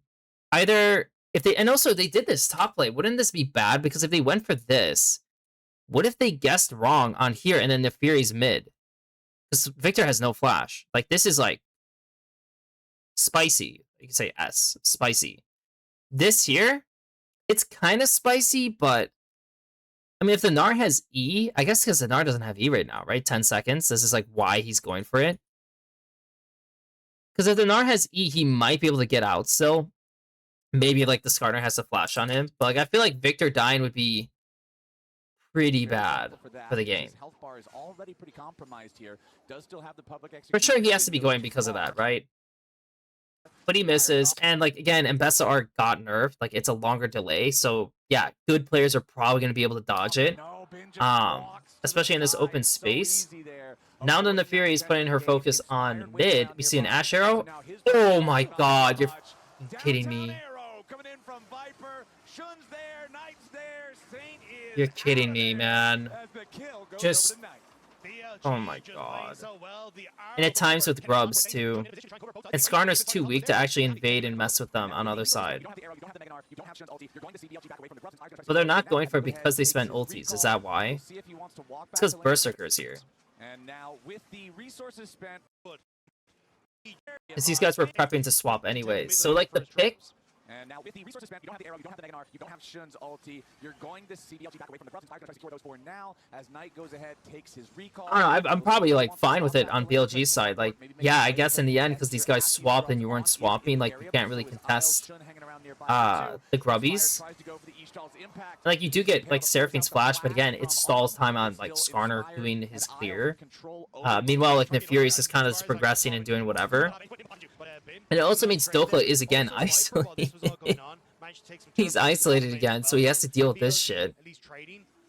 Either if they, and also they did this top play, wouldn't this be bad? Because if they went for this, what if they guessed wrong on here and then Neferi's mid? Because Victor has no flash. Like, this is like spicy. You can say S, spicy. This here, it's kind of spicy, but I mean, if the Gnar has E, I guess because the Gnar doesn't have E right now, right? 10 seconds. This is like why he's going for it. Because if the Gnar has E, he might be able to get out still. Maybe like the Skarner has to flash on him. But like I feel like Victor dying would be pretty bad for the game. For sure he has to be going because of that, right? But he misses. And like again, Mbessa R got nerfed. Like it's a longer delay. So yeah, good players are probably going to be able to dodge it. Especially in this open space. Now that Neferi is putting her focus on mid, we see an Ash Arrow. Oh my god, you're kidding me. You're kidding me, man. Just, oh my god. And at times with grubs too. And Skarner's too weak to actually invade and mess with them on the other side. But they're not going for it because they spent ultis, is that why? It's because Berserker's here. And now with the resources spent, Because these guys were prepping to swap anyways. So like the pick And now with the resources spent, you don't have the arrow, you don't have the Meganar, you don't have Shun's ulti. You're going to see BLG back away from the grubs. Inspire's going to try to secure those for now as Knight goes ahead, takes his recall. I don't know, I'm probably like fine with it on BLG's side. Like, yeah, I guess in the end, because these guys swapped and you weren't swapping, like you can't really contest the grubbies. Like you do get like Seraphine's flash, but again, it stalls time on like Skarner doing his clear. Meanwhile, like Nefurious is kind of just progressing and doing whatever. And it also means Dokla is again isolated. He's isolated again, so he has to deal with this shit.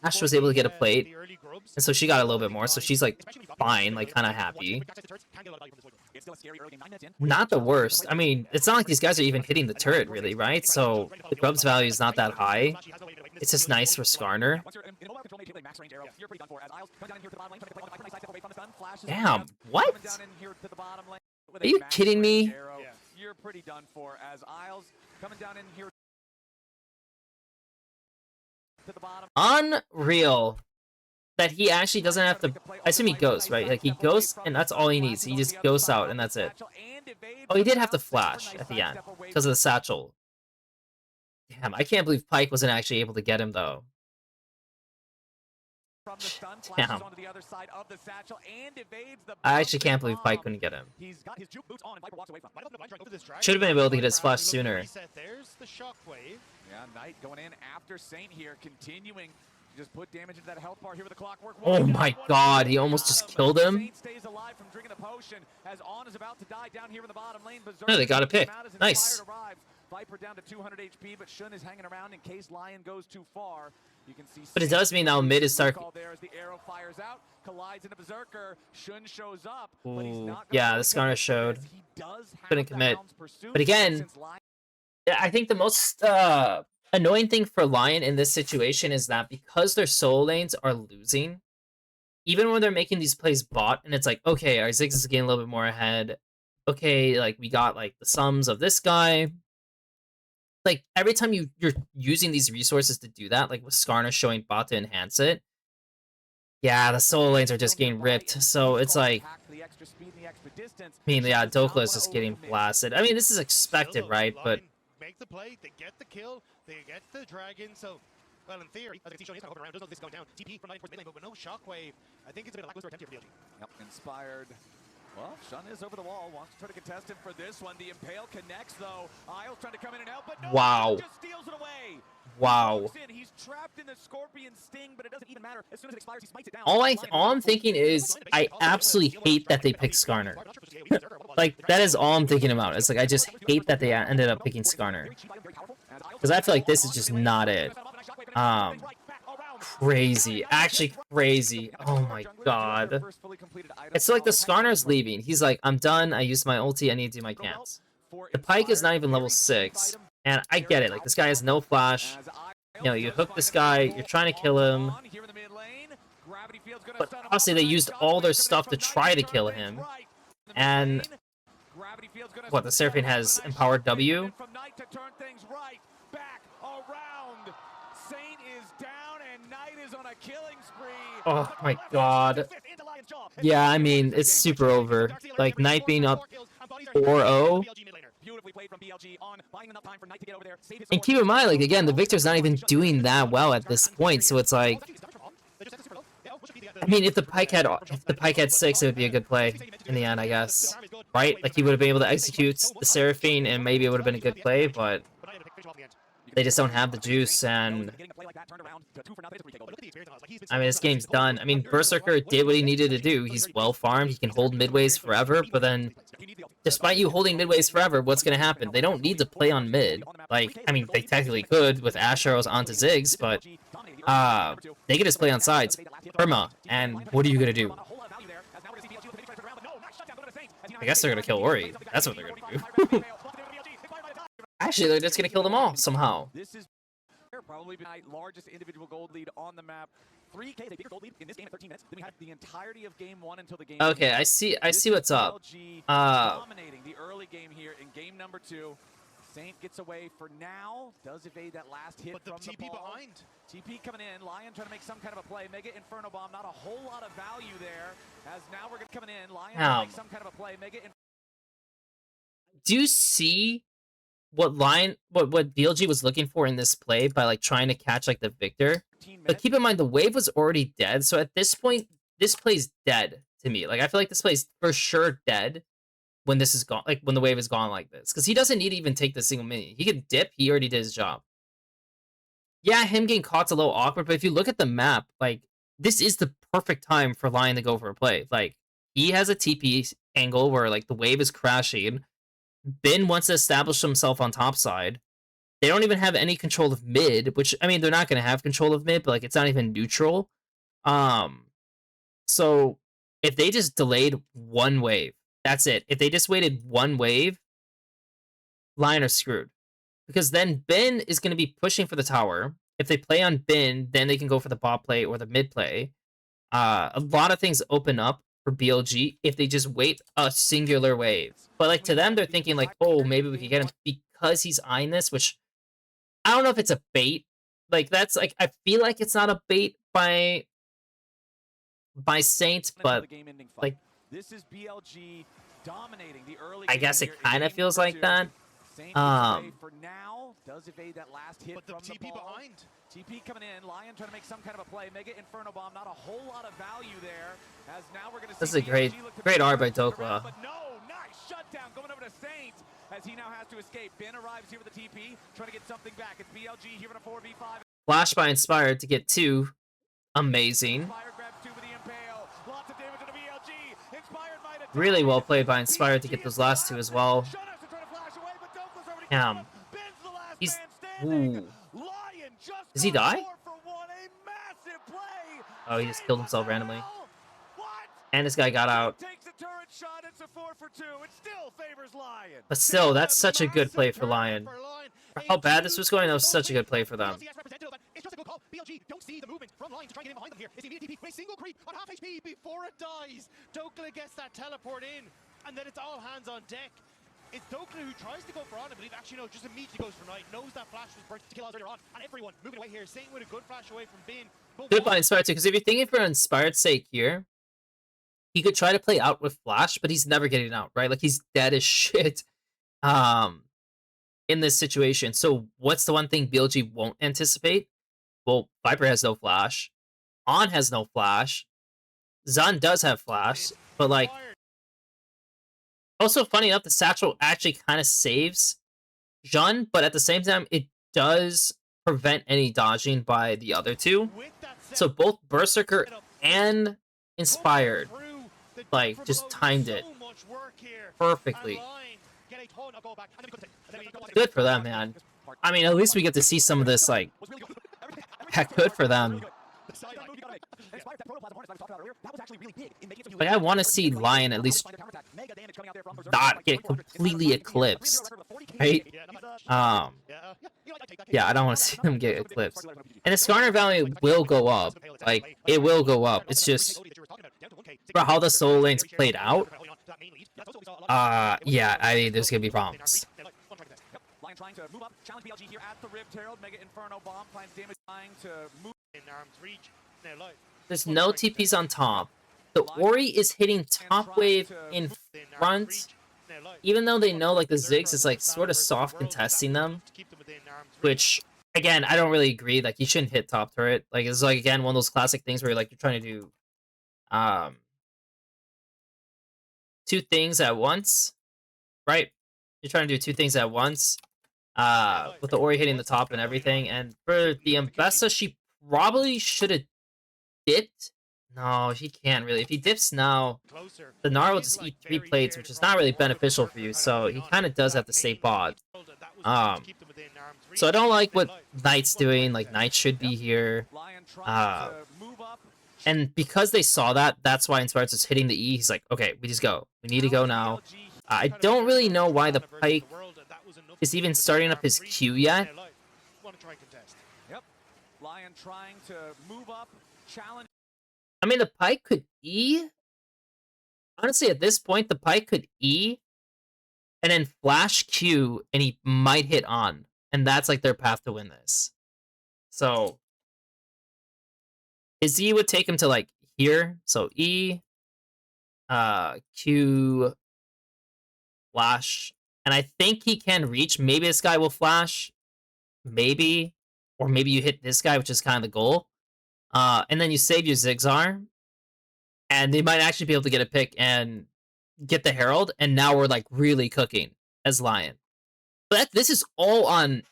Ash was able to get a plate, and so she got a little bit more, so she's like fine, like kind of happy. Not the worst. I mean, it's not like these guys are even hitting the turret really, right? So the grub's value is not that high. It's just nice for Skarner. Damn, what? Are you kidding me? You're pretty done for as Isles coming down in here to the bottom. Unreal that he actually doesn't have to. I assume he goes, right? Like he goes, and that's all he needs. He just goes out, and that's it. Oh, he did have to flash at the end because of the satchel. Damn, I can't believe Pyke wasn't actually able to get him though. Damn. I actually can't believe Pyke couldn't get him. Should have been able to get his flash sooner. Yeah, Knight going in after Saint here, continuing to just put damage into that health bar here with the clockwork. Oh my god, he almost just killed him. Saint stays alive from drinking the potion as On is about to die down here in the bottom lane. No, they got a pick. Nice. Viper down to 200 HP, but Shun is hanging around in case Lyon goes too far. You can see, but it does mean now mid is start. There as the arrow fires out, collides into Berserker. Shun shows up, ooh, but he's not yeah, the Skarner showed. Couldn't commit. But again, I think the most annoying thing for Lyon in this situation is that because their solo lanes are losing, even when they're making these plays bot, and it's like, okay, our Ziggs is getting a little bit more ahead. Okay, like we got like the sums of this guy. Like every time you're using these resources to do that, like with Skarner showing bot to enhance it, yeah, the solo lanes are just getting ripped. So it's like, I mean, yeah, Dokla is just getting blasted. I mean, this is expected, right? But make the play, they get the kill, they get the dragon. So, well, in theory, as I can see, Shun is kind of hopping around. Doesn't know if this is going down. TP from 9 towards mid lane, but with no shockwave, I think it's a bit of a lackluster attempt here for BLG. Yep, inspired. Well, Shun is over the wall, wants to try to contest him for this one. The Impale connects, though. Isles trying to come in and help, but no, wow. just steals it away. Wow. He's trapped in the Scorpion Sting, but it doesn't even matter. As soon as it expires, he smites it down. All I'm thinking is, I absolutely hate that they picked Skarner. Like, that is all I'm thinking about. It's like, I just hate that they ended up picking Skarner. Because I feel like this is just not it. Crazy. Actually crazy. Oh my god. It's like the Skarner's leaving. He's like, I'm done. I used my ulti. I need to do my camps. The Pyke is not even level 6. And I get it. Like, this guy has no flash. You know, you hook this guy. You're trying to kill him. But obviously, they used all their stuff to try to kill him. And what, the Seraphine has empowered W? Oh my god. Yeah, I mean, it's super over. Like, Knight being up 4-0. And keep in mind, like, again, the Victor's not even doing that well at this point, so it's like... I mean, if the Pyke had 6, it would be a good play in the end, I guess. Right? Like, he would have been able to execute the Seraphine, and maybe it would have been a good play, but... they just don't have the juice, and... I mean, this game's done. I mean, Berserker did what he needed to do. He's well-farmed, he can hold midways forever, but then... despite you holding midways forever, what's gonna happen? They don't need to play on mid. Like, I mean, they technically could with Ash Arrows onto Ziggs, but... they can just play on sides. Perma, and what are you gonna do? I guess they're gonna kill Ori. That's what they're gonna do. Actually, they're just gonna kill them all, somehow. This is probably my largest individual gold lead on the map. 3K, a bigger gold lead in this game at 13 minutes. Then we had the entirety of game 1 until the game. Okay, I see what's up. Dominating the early game here in game number 2. Saint gets away for now, does evade that last hit from the TP ball. Behind. TP coming in, Lyon trying to make some kind of a play. Mega Inferno Bomb, not a whole lot of value there. As now we're coming in, Lyon trying to make some kind of a play. Do you see what BLG was looking for in this play by like trying to catch like the Victor. But keep in mind the wave was already dead, so at this point, this play's dead to me. Like I feel like this play's for sure dead when this is gone, like when the wave is gone like this, because he doesn't need to even take the single minion. He can dip. He already did his job. Yeah, him getting caught's a little awkward, but if you look at the map, like this is the perfect time for Lyon to go for a play. Like he has a TP angle where like the wave is crashing. Bin wants to establish himself on top side. They don't even have any control of mid, which I mean they're not going to have control of mid, but like it's not even neutral. So if they just delayed one wave, that's it. If they just waited one wave, Lyon are screwed. Because then Bin is going to be pushing for the tower. If they play on Bin, then they can go for the bot play or the mid play. A lot of things open up for BLG if they just wait a singular wave. But like to them, they're thinking like, oh, maybe we could get him because he's eyeing this, which I don't know if it's a bait. Like that's like I feel like it's not a bait by Saint, but like this is BLG dominating the early. I guess it kind of feels like that. For now, does evade that last hit but the from the TP ball. behind. TP coming in, Lyon trying to make some kind of a play. Mega Inferno Bomb, not a whole lot of value there. As now we're going to see this is a great art by Dokla. But no, nice shutdown going over to Saint as he now has to escape. Ben arrives here with the TP, trying to get something back. It's BLG here in a 4v5. Flash by Inspired to get 2. Amazing. Inspired grabs 2 with the Impale. Lots of damage on the BLG. Inspired might have Really well played by Inspired to get those last 2 as well. Damn. He's... Ooh. Does he die? Oh, he just killed himself randomly. And this guy got out. But still, that's such a good play for Lyon. For how bad this was going, that was such a good play for them. It's just a good call. BLG don't see the movement from Lyon to try and get in behind them here. It's the immediate TP with a single creep on half HP before it dies. Dokla gets that teleport in, and then it's all hands on deck. It's Dokla who tries to go for on, I believe. Actually, no, just immediately goes for Knight. Knows that flash was burst to kill earlier on, and everyone moving away here. Same with a good flash away from Bin. Good by Inspired too, because if you're thinking for Inspired's sake here, he could try to play out with Flash, but he's never getting out, right? Like he's dead as shit. In this situation. So what's the one thing BLG won't anticipate? Well, Viper has no flash. On has no flash. Zun does have flash, but like also funny enough, the satchel actually kind of saves Jun, but at the same time, it does prevent any dodging by the other two. So both Berserker and Inspired like just timed it perfectly. Good for them, man. I mean, at least we get to see some of this, like, heck, good for them. Like, I want to see Lyon at least not get completely eclipsed, right? Yeah, I don't want to see them get eclipsed. And the Skarner value will go up. Like, it will go up. It's just, for how the solo lane's played out, yeah, I mean, there's gonna be problems. Lyon trying to move up, challenge BLG here at the Rift Herald. Mega Inferno Bomb finds damage, trying to move in arm's reach. There's no TPs on top. The Ori is hitting top wave in front, even though they know like the Ziggs is like sort of soft contesting them, which again I don't really agree. Like you shouldn't hit top turret. Like it's like again one of those classic things where like you're trying to do two things at once, right? You're trying to do two things at once. With the Ori hitting the top and everything, and for the Ambessa, she probably should have dipped. No, he can't really. If he dips now, the Gnar will just eat 3 plates, which is not really beneficial for you, so he kind of does have to stay bot. So I don't like what Knight's doing. Like, Knight should be here. And because they saw that, that's why Inspired's just hitting the E. He's like, okay, we just go. We need to go now. I don't really know why the Pike is even starting up his Q yet. Yep. Lyon trying to move up, challenge. I mean, the Pike could E. Honestly, at this point, the Pike could E and then flash Q, and he might hit on. And that's like their path to win this. So his E would take him to like here. So E, Q, flash, And I think he can reach. Maybe this guy will flash. Maybe. Or maybe you hit this guy, which is kind of the goal. And then you save your Zigzar. And they might actually be able to get a pick and get the Herald. And now we're like really cooking as Lyon. But this is all on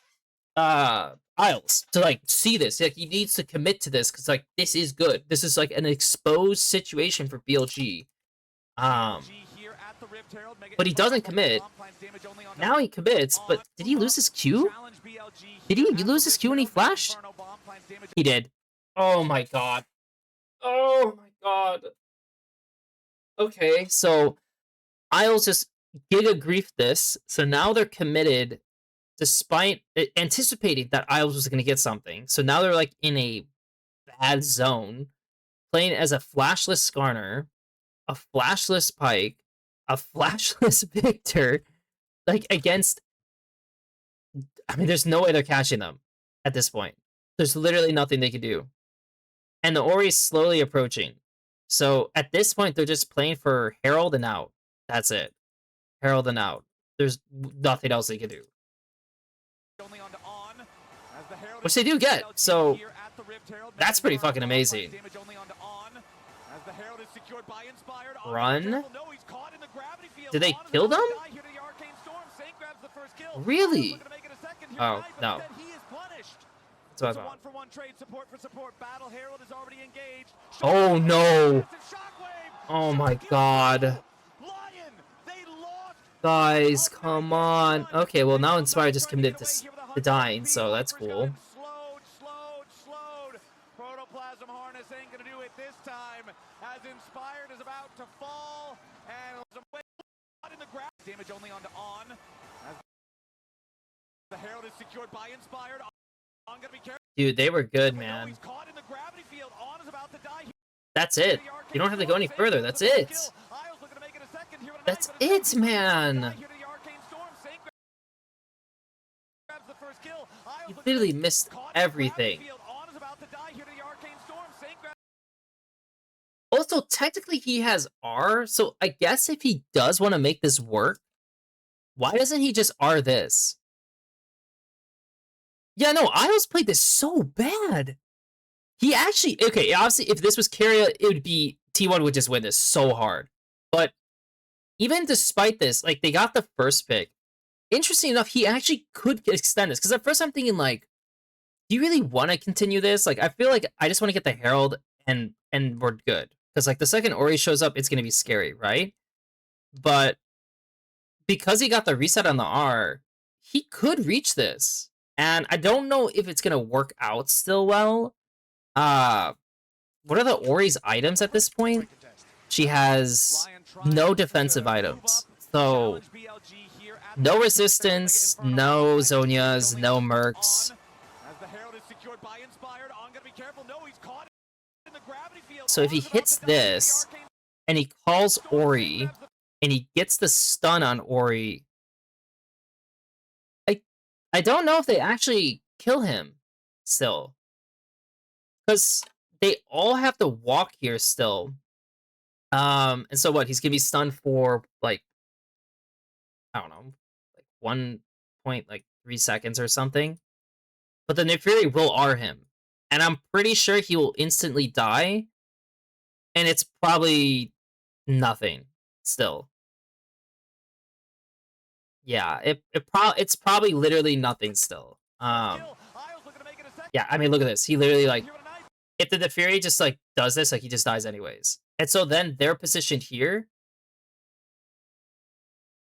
Isles to like see this. Like he needs to commit to this because like this is good. This is like an exposed situation for BLG. But he doesn't commit. Now he commits, but did he lose his Q? Did he lose his Q when he flashed? He did. Oh my god. Oh my god. Okay, so Isles just giga grief this. So now they're committed despite anticipating that Isles was going to get something. So now they're like in a bad zone, playing as a flashless Skarner, a flashless Pike, a flashless Victor, like against. I mean, there's no way they're catching them at this point. There's literally nothing they can do. And the Ori is slowly approaching. So at this point, they're just playing for Herald and out. That's it. Herald and out. There's nothing else they can do. Which they do get. So that's pretty fucking amazing. Run? Did they kill them? Really? Oh, no. That's what I thought. Oh, no. Oh, my God. Guys, come on. Okay, well, now Inspire just committed to dying, so that's cool. Protoplasm harness ain't gonna do it this time, as Inspired is about to fall, and in the ground. Damage only on. As the Herald is secured by Inspired. On gonna be careful. Dude, they were good, man. He's caught in the gravity field. On is about to die. That's it. You don't have to go any further. That's it. That's it, man. You literally missed everything. Also, technically he has R, so I guess if he does want to make this work, why doesn't he just R this? Yeah, no, Isles played this so bad. He actually, okay, obviously if this was Carrier, it would be, T1 would just win this so hard. But even despite this, like, they got the first pick. Interesting enough, he actually could extend this. Because at first I'm thinking, like, do you really want to continue this? Like, I feel like I just want to get the Herald and we're good. Because, like, the second Ori shows up, it's going to be scary, right? But because he got the reset on the R, he could reach this. And I don't know if it's going to work out still well. What are the Ori's items at this point? She has no defensive items. So, no resistance, no Zonias, no Mercs. So if he hits this, and he calls Ori, and he gets the stun on Ori, I don't know if they actually kill him still. Because they all have to walk here still. And so what? He's gonna be stunned for like, I don't know, like 1.3 seconds or something. But the Fury will R him. And I'm pretty sure he will instantly die. And it's probably nothing still. Yeah, it's probably literally nothing still. Yeah, I mean, look at this. He literally, like, if the Fury just, like, does this, like, he just dies anyways. And so then they're positioned here.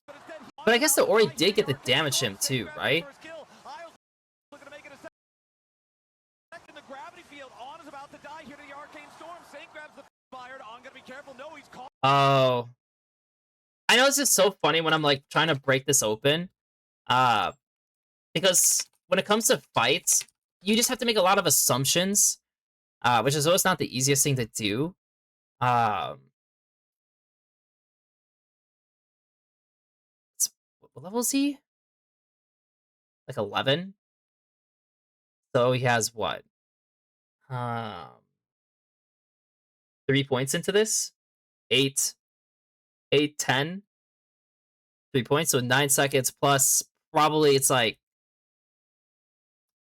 But I guess the Ori did get to damage him too, right? Oh. I know this is so funny when I'm, like, trying to break this open. Because when it comes to fights, you just have to make a lot of assumptions. Which is always not the easiest thing to do. What level is he? Like 11? So he has what? 3 points into this? 8, 10, 3 points, so 9 seconds plus probably it's like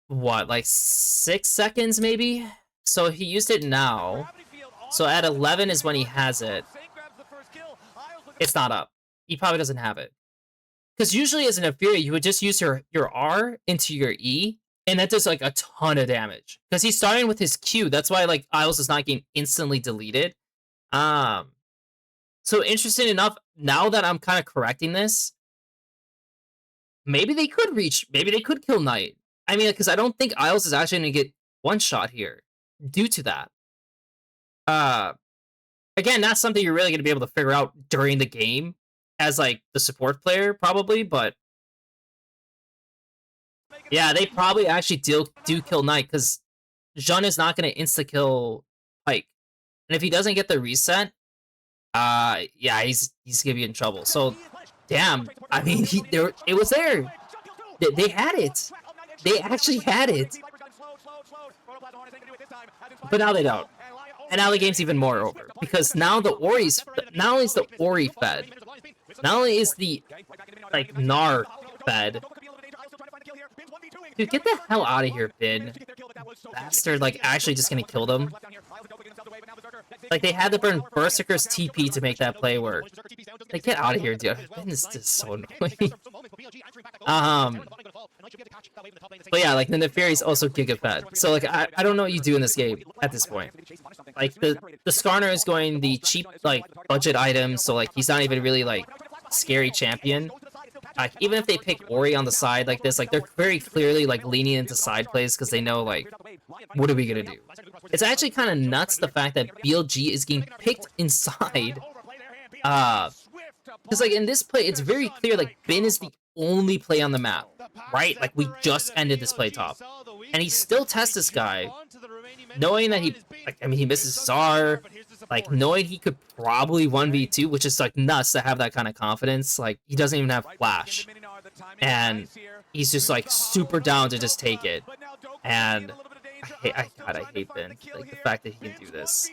what, like 6 seconds maybe? So he used it now. So at 11 is when he has it. It's not up. He probably doesn't have it. Because usually as an Furia, you would just use your R into your E, and that does like a ton of damage. Because he's starting with his Q. That's why like Isles is not getting instantly deleted. So interesting enough, now that I'm kind of correcting this, maybe they could kill Knight. I mean, because I don't think Isles is actually going to get one shot here due to that. Again, that's something you're really going to be able to figure out during the game as like the support player, probably. But yeah, they probably actually do kill Knight because Jean is not going to insta kill Pike, and if he doesn't get the reset, yeah, he's gonna be in trouble. So, damn, I mean, it was there. They had it. They actually had it. But now they don't. And now the game's even more over. Because now the Ori's, not only is the Ori fed, not only is the, like, Gnar fed. Dude, get the hell out of here, Bin. Bastard, like, actually just gonna kill them. Like, they had to burn Berserker's TP to make that play work. Like, get out of here, dude. Bin is just so annoying. But yeah, like, then the Fury's also Giga fed. So, like, I don't know what you do in this game at this point. Like, the Skarner is going the cheap, like, budget items, so, like, he's not even really, like, scary champion. Like, even if they pick Ori on the side like this, like, they're very clearly, like, leaning into side plays because they know, like, what are we gonna do? It's actually kind of nuts, the fact that BLG is getting picked inside. Because, like, in this play, it's very clear, like, Bin is the only play on the map, right? Like, we just ended this play top. And he still tests this guy, knowing that he, like, I mean, he misses Czar, like, knowing he could probably 1v2, which is, like, nuts to have that kind of confidence. Like, he doesn't even have flash. And he's just, like, super down to just take it. And I hate Ben. Like, the fact that he can do this.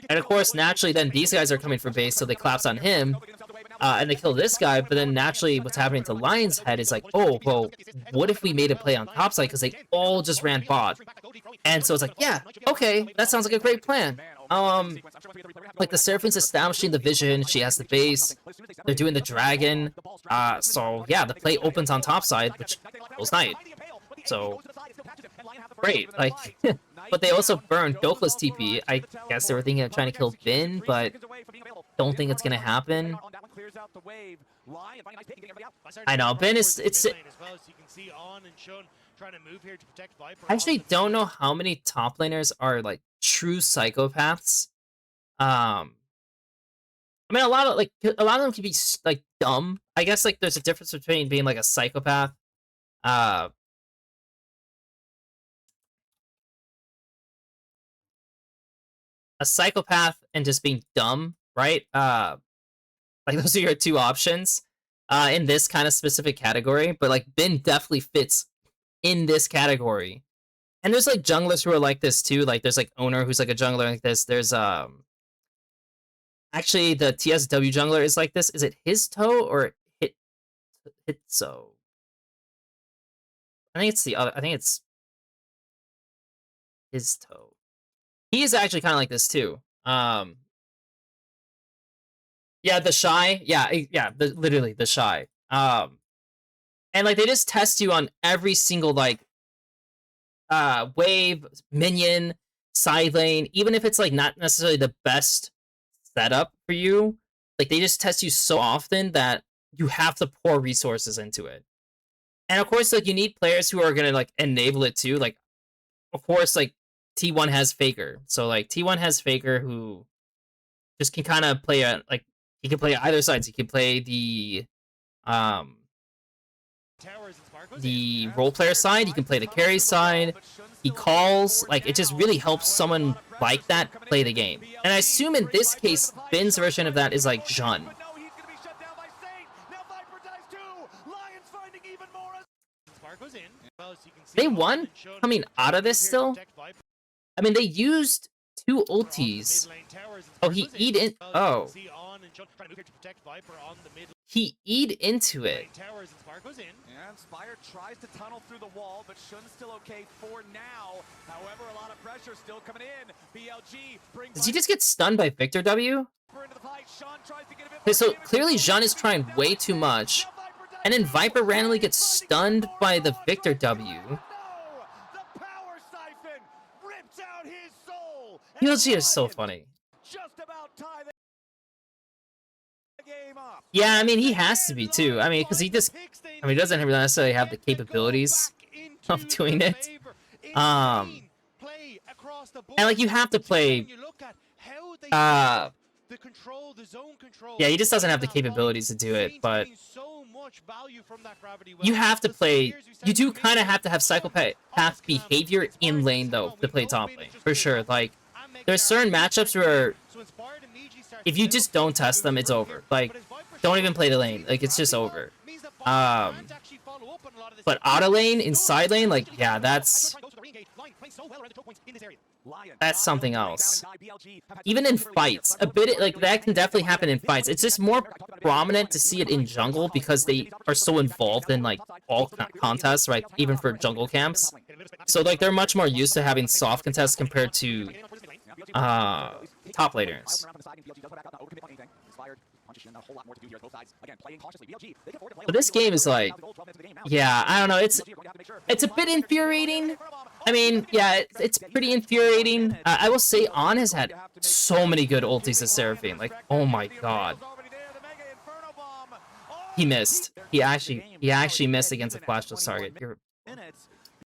And of course, naturally, then these guys are coming for base, so they collapse on him, and they kill this guy. But then naturally, what's happening to Lion's head is like, oh, well, what if we made a play on topside because they all just ran bot? And so it's like, yeah, okay, that sounds like a great plan. Like the Seraphim's establishing the vision, she has the base, they're doing the dragon. So yeah, the play opens on topside, which kills Knight. So great, like. But they also burned Dokla's TP. I guess they were thinking of trying to kill Bin, but don't think it's gonna happen. I know, Bin is, I actually don't know how many top laners are, like, true psychopaths. I mean, a lot of them can be, like, dumb. I guess, like, there's a difference between being, like, a psychopath, and just being dumb, right? Like, those are your two options in this kind of specific category. But, like, Bin definitely fits in this category. And there's, like, junglers who are like this too. Like, there's, like, Owner who's, like, a jungler like this. There's actually the TSW jungler is like this. Is it his toe or Hitso? I think it's the other. I think it's his toe. He is actually kind of like this too. Yeah, the Shy. Yeah, literally the Shy. And, like, they just test you on every single, like, wave, minion, side lane, even if it's, like, not necessarily the best setup for you. Like, they just test you so often that you have to pour resources into it. And of course, like, you need players who are gonna, like, enable it too. Like, of course, like, T1 has Faker. So, like, T1 has Faker who just can kind of play like, he can play either sides. He can play the role player side. He can play the carry side. He calls. Like, it just really helps someone like that play the game. And I assume in this case, Bin's version of that is like Jean. They won coming out of this still. I mean, they used 2 ultis. Oh, he E'd in. Oh. He E'd into it. And Spire tries to tunnel through the wall, but Shun's still okay for now. However, a lot of pressure still coming in. BLG brings. Does he just get stunned by Victor W? Okay, so clearly Jean is trying way too much. And then Viper randomly gets stunned by the Victor W. BLG is so funny. Yeah, I mean, he has to be too. I mean, because he just, I mean, he doesn't necessarily have the capabilities of doing it. And like, you have to play, yeah, he just doesn't have the capabilities to do it, but you have to play, you do kind of have to have psychopath behavior in lane, though, to play top lane, for sure. Like, there's certain matchups where if you just don't test them, it's over. Like, don't even play the lane. Like, it's just over. But auto lane, inside lane, like, yeah, that's something else. Even in fights, a bit, like, that can definitely happen in fights. It's just more prominent to see it in jungle because they are so involved in, like, all contests, right? Even for jungle camps. So, like, they're much more used to having soft contests compared to top laners. But this game is like, yeah, I don't know, it's a bit infuriating. I mean, yeah, it's pretty infuriating. I will say On has had so many good ultis as Seraphine. Like, oh my god. He missed. He actually missed against a flashless target.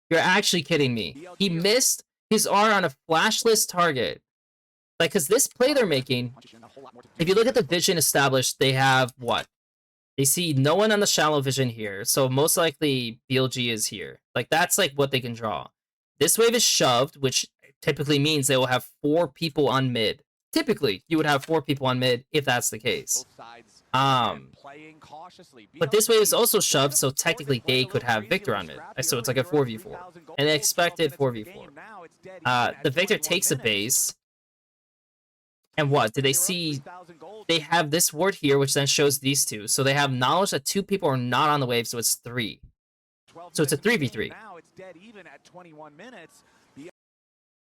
You're actually kidding me. He missed his R on a flashless target. Like, because this play they're making, if you look at the vision established, they have what? They see no one on the shallow vision here, so most likely BLG is here. Like, that's like what they can draw. This wave is shoved, which typically means they will have 4 people on mid. Typically, you would have 4 people on mid if that's the case. But this wave is also shoved, so technically they could have Victor on mid. So it's like a 4v4. An expected 4v4. The Victor takes a base. And what? Did they see? They have this ward here, which then shows these two. So they have knowledge that 2 people are not on the wave, so it's 3. So it's a 3v3.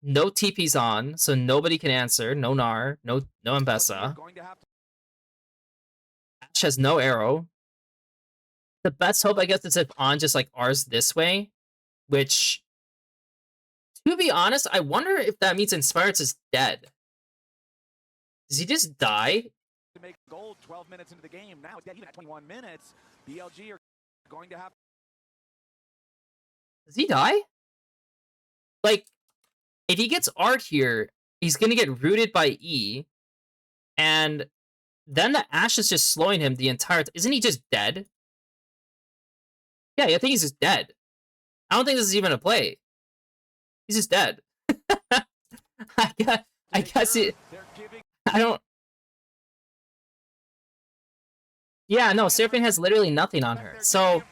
No TP's on, so nobody can answer. No Gnar, no Ambessa. Ash has no arrow. The best hope, I guess, is if On just like R's this way, which, to be honest, I wonder if that means Inspireds is dead. Does he just die? To make gold 12 minutes into the game. Now it's dead even at 21 minutes. BLG are going to have. Does he die? Like, if he gets art here, he's gonna get rooted by E, and then the Ashe is just slowing him the entire time. Isn't he just dead? Yeah, I think he's just dead. I don't think this is even a play. He's just dead. I guess it. I don't. Yeah, no, Seraphine has literally nothing on her. So,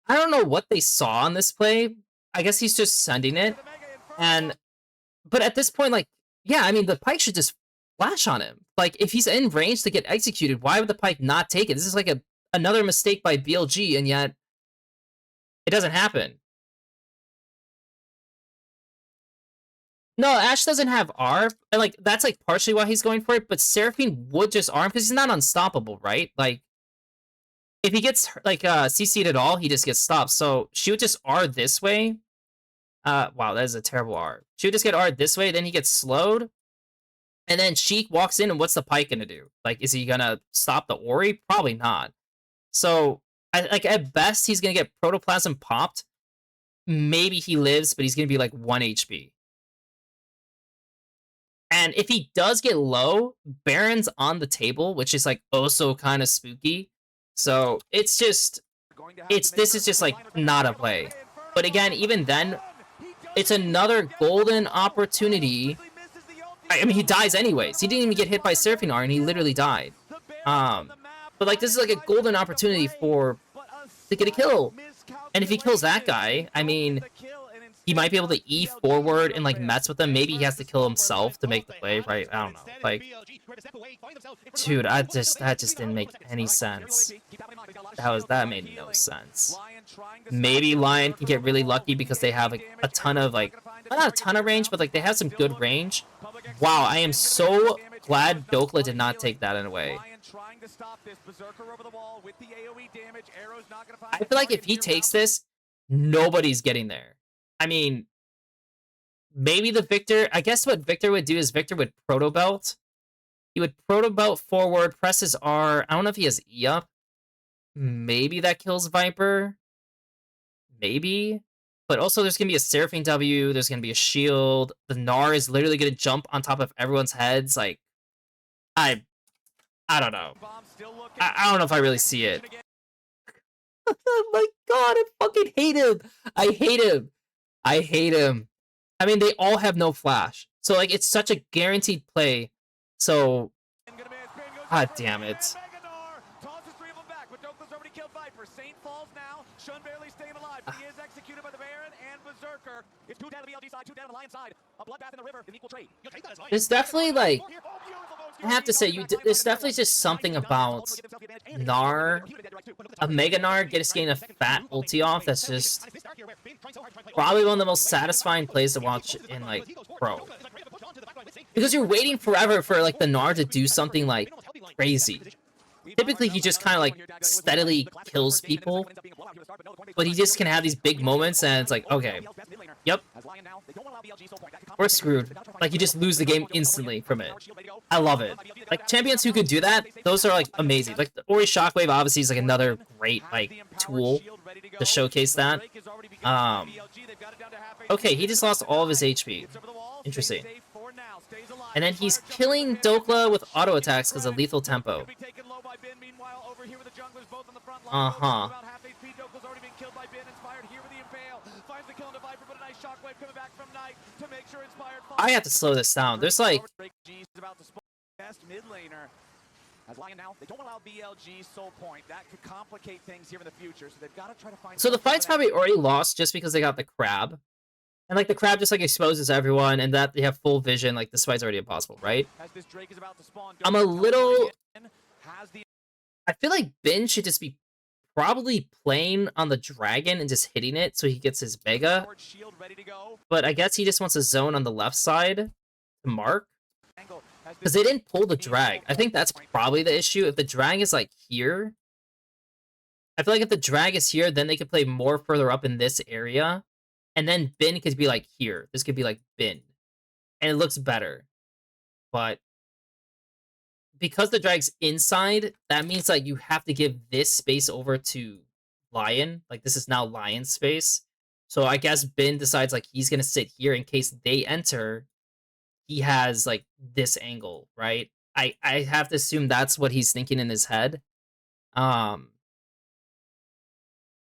I don't know what they saw on this play. I guess he's just sending it. But at this point, like, yeah, I mean, the Pyke should just flash on him. Like, if he's in range to get executed, why would the Pyke not take it? This is like another mistake by BLG, and yet it doesn't happen. No, Ashe doesn't have R, and like that's like partially why he's going for it, but Seraphine would just R him because he's not unstoppable, right? Like, if he gets like CC'd at all, he just gets stopped. So she would just R this way. Wow, that is a terrible R. She would just get R this way, then he gets slowed. And then Sheik walks in, and what's the Pyke gonna do? Like, is he gonna stop the Ori? Probably not. So, like, at best, he's gonna get Protoplasm popped. Maybe he lives, but he's gonna be like 1 HP. And if he does get low, Baron's on the table, which is like also kind of spooky. So it's just, this is just like not a play. But again, even then, it's another golden opportunity. I mean, he dies anyways. He didn't even get hit by Seraphine R, and he literally died. But like, this is like a golden opportunity to get a kill. And if he kills that guy, I mean, he might be able to E forward and like mess with them. Maybe he has to kill himself to make the play, right? I don't know. Like, dude, that just didn't make any sense. That made no sense. Maybe Lyon can get really lucky because they have like a ton of like, not a ton of range, but like they have some good range. Wow, I am so glad Dokla did not take that away. I feel like if he takes this, nobody's getting there. I mean, maybe the Victor, I guess what Victor would do is Victor would proto belt. He would proto belt forward, press his R. I don't know if he has E up. Maybe that kills Viper. Maybe. But also there's going to be a Seraphine W. There's going to be a shield. The Gnar is literally going to jump on top of everyone's heads. Like, I don't know. I don't know if I really see it. Oh my god, I fucking hate him. I hate him. I hate him. I mean, they all have no flash. So, like, it's such a guaranteed play. So, god damn it. He is executed by the Baron and Berserker. It's 2 down to the BLG side, 2 down to the Lion side. A bloodbath in the river, an equal trade. There's definitely, like, I have to say, there's definitely just something about Gnar, a Mega Gnar getting a fat ulti off that's just probably one of the most satisfying plays to watch in, like, Pro. Because you're waiting forever for, like, the Gnar to do something, like, crazy. Typically, he just kind of, like, steadily kills people, but he just can have these big moments, and it's like, okay, yep, we're screwed. Like, you just lose the game instantly from it. I love it. Like, champions who could do that, those are, like, amazing. Like, the Ori Shockwave, obviously, is, like, another great, like, tool to showcase that. Okay, he just lost all of his HP. Interesting. And then he's killing Dokla with auto attacks because of lethal tempo. Uh-huh. I have to slow this down. There's like... As Lyon now, they don't allow BLG soul point. That could complicate things here in the future, so they've got to try to find... So the fight's probably already lost just because they got the crab. And like the crab just like exposes everyone, and that they have full vision, like this fight's already impossible, right? I'm a little... I feel like Bin should just be probably playing on the dragon and just hitting it so he gets his mega. But I guess he just wants a zone on the left side to mark. Because they didn't pull the drag. I think that's probably the issue. If the drag is like here, I feel like if the drag is here, then they could play more further up in this area. And then Bin could be like here. This could be like Bin. And it looks better. But because the drag's inside, that means like you have to give this space over to Lyon. Like this is now Lyon's space. So I guess Bin decides like he's gonna sit here in case they enter. He has like this angle, right? I have to assume that's what he's thinking in his head.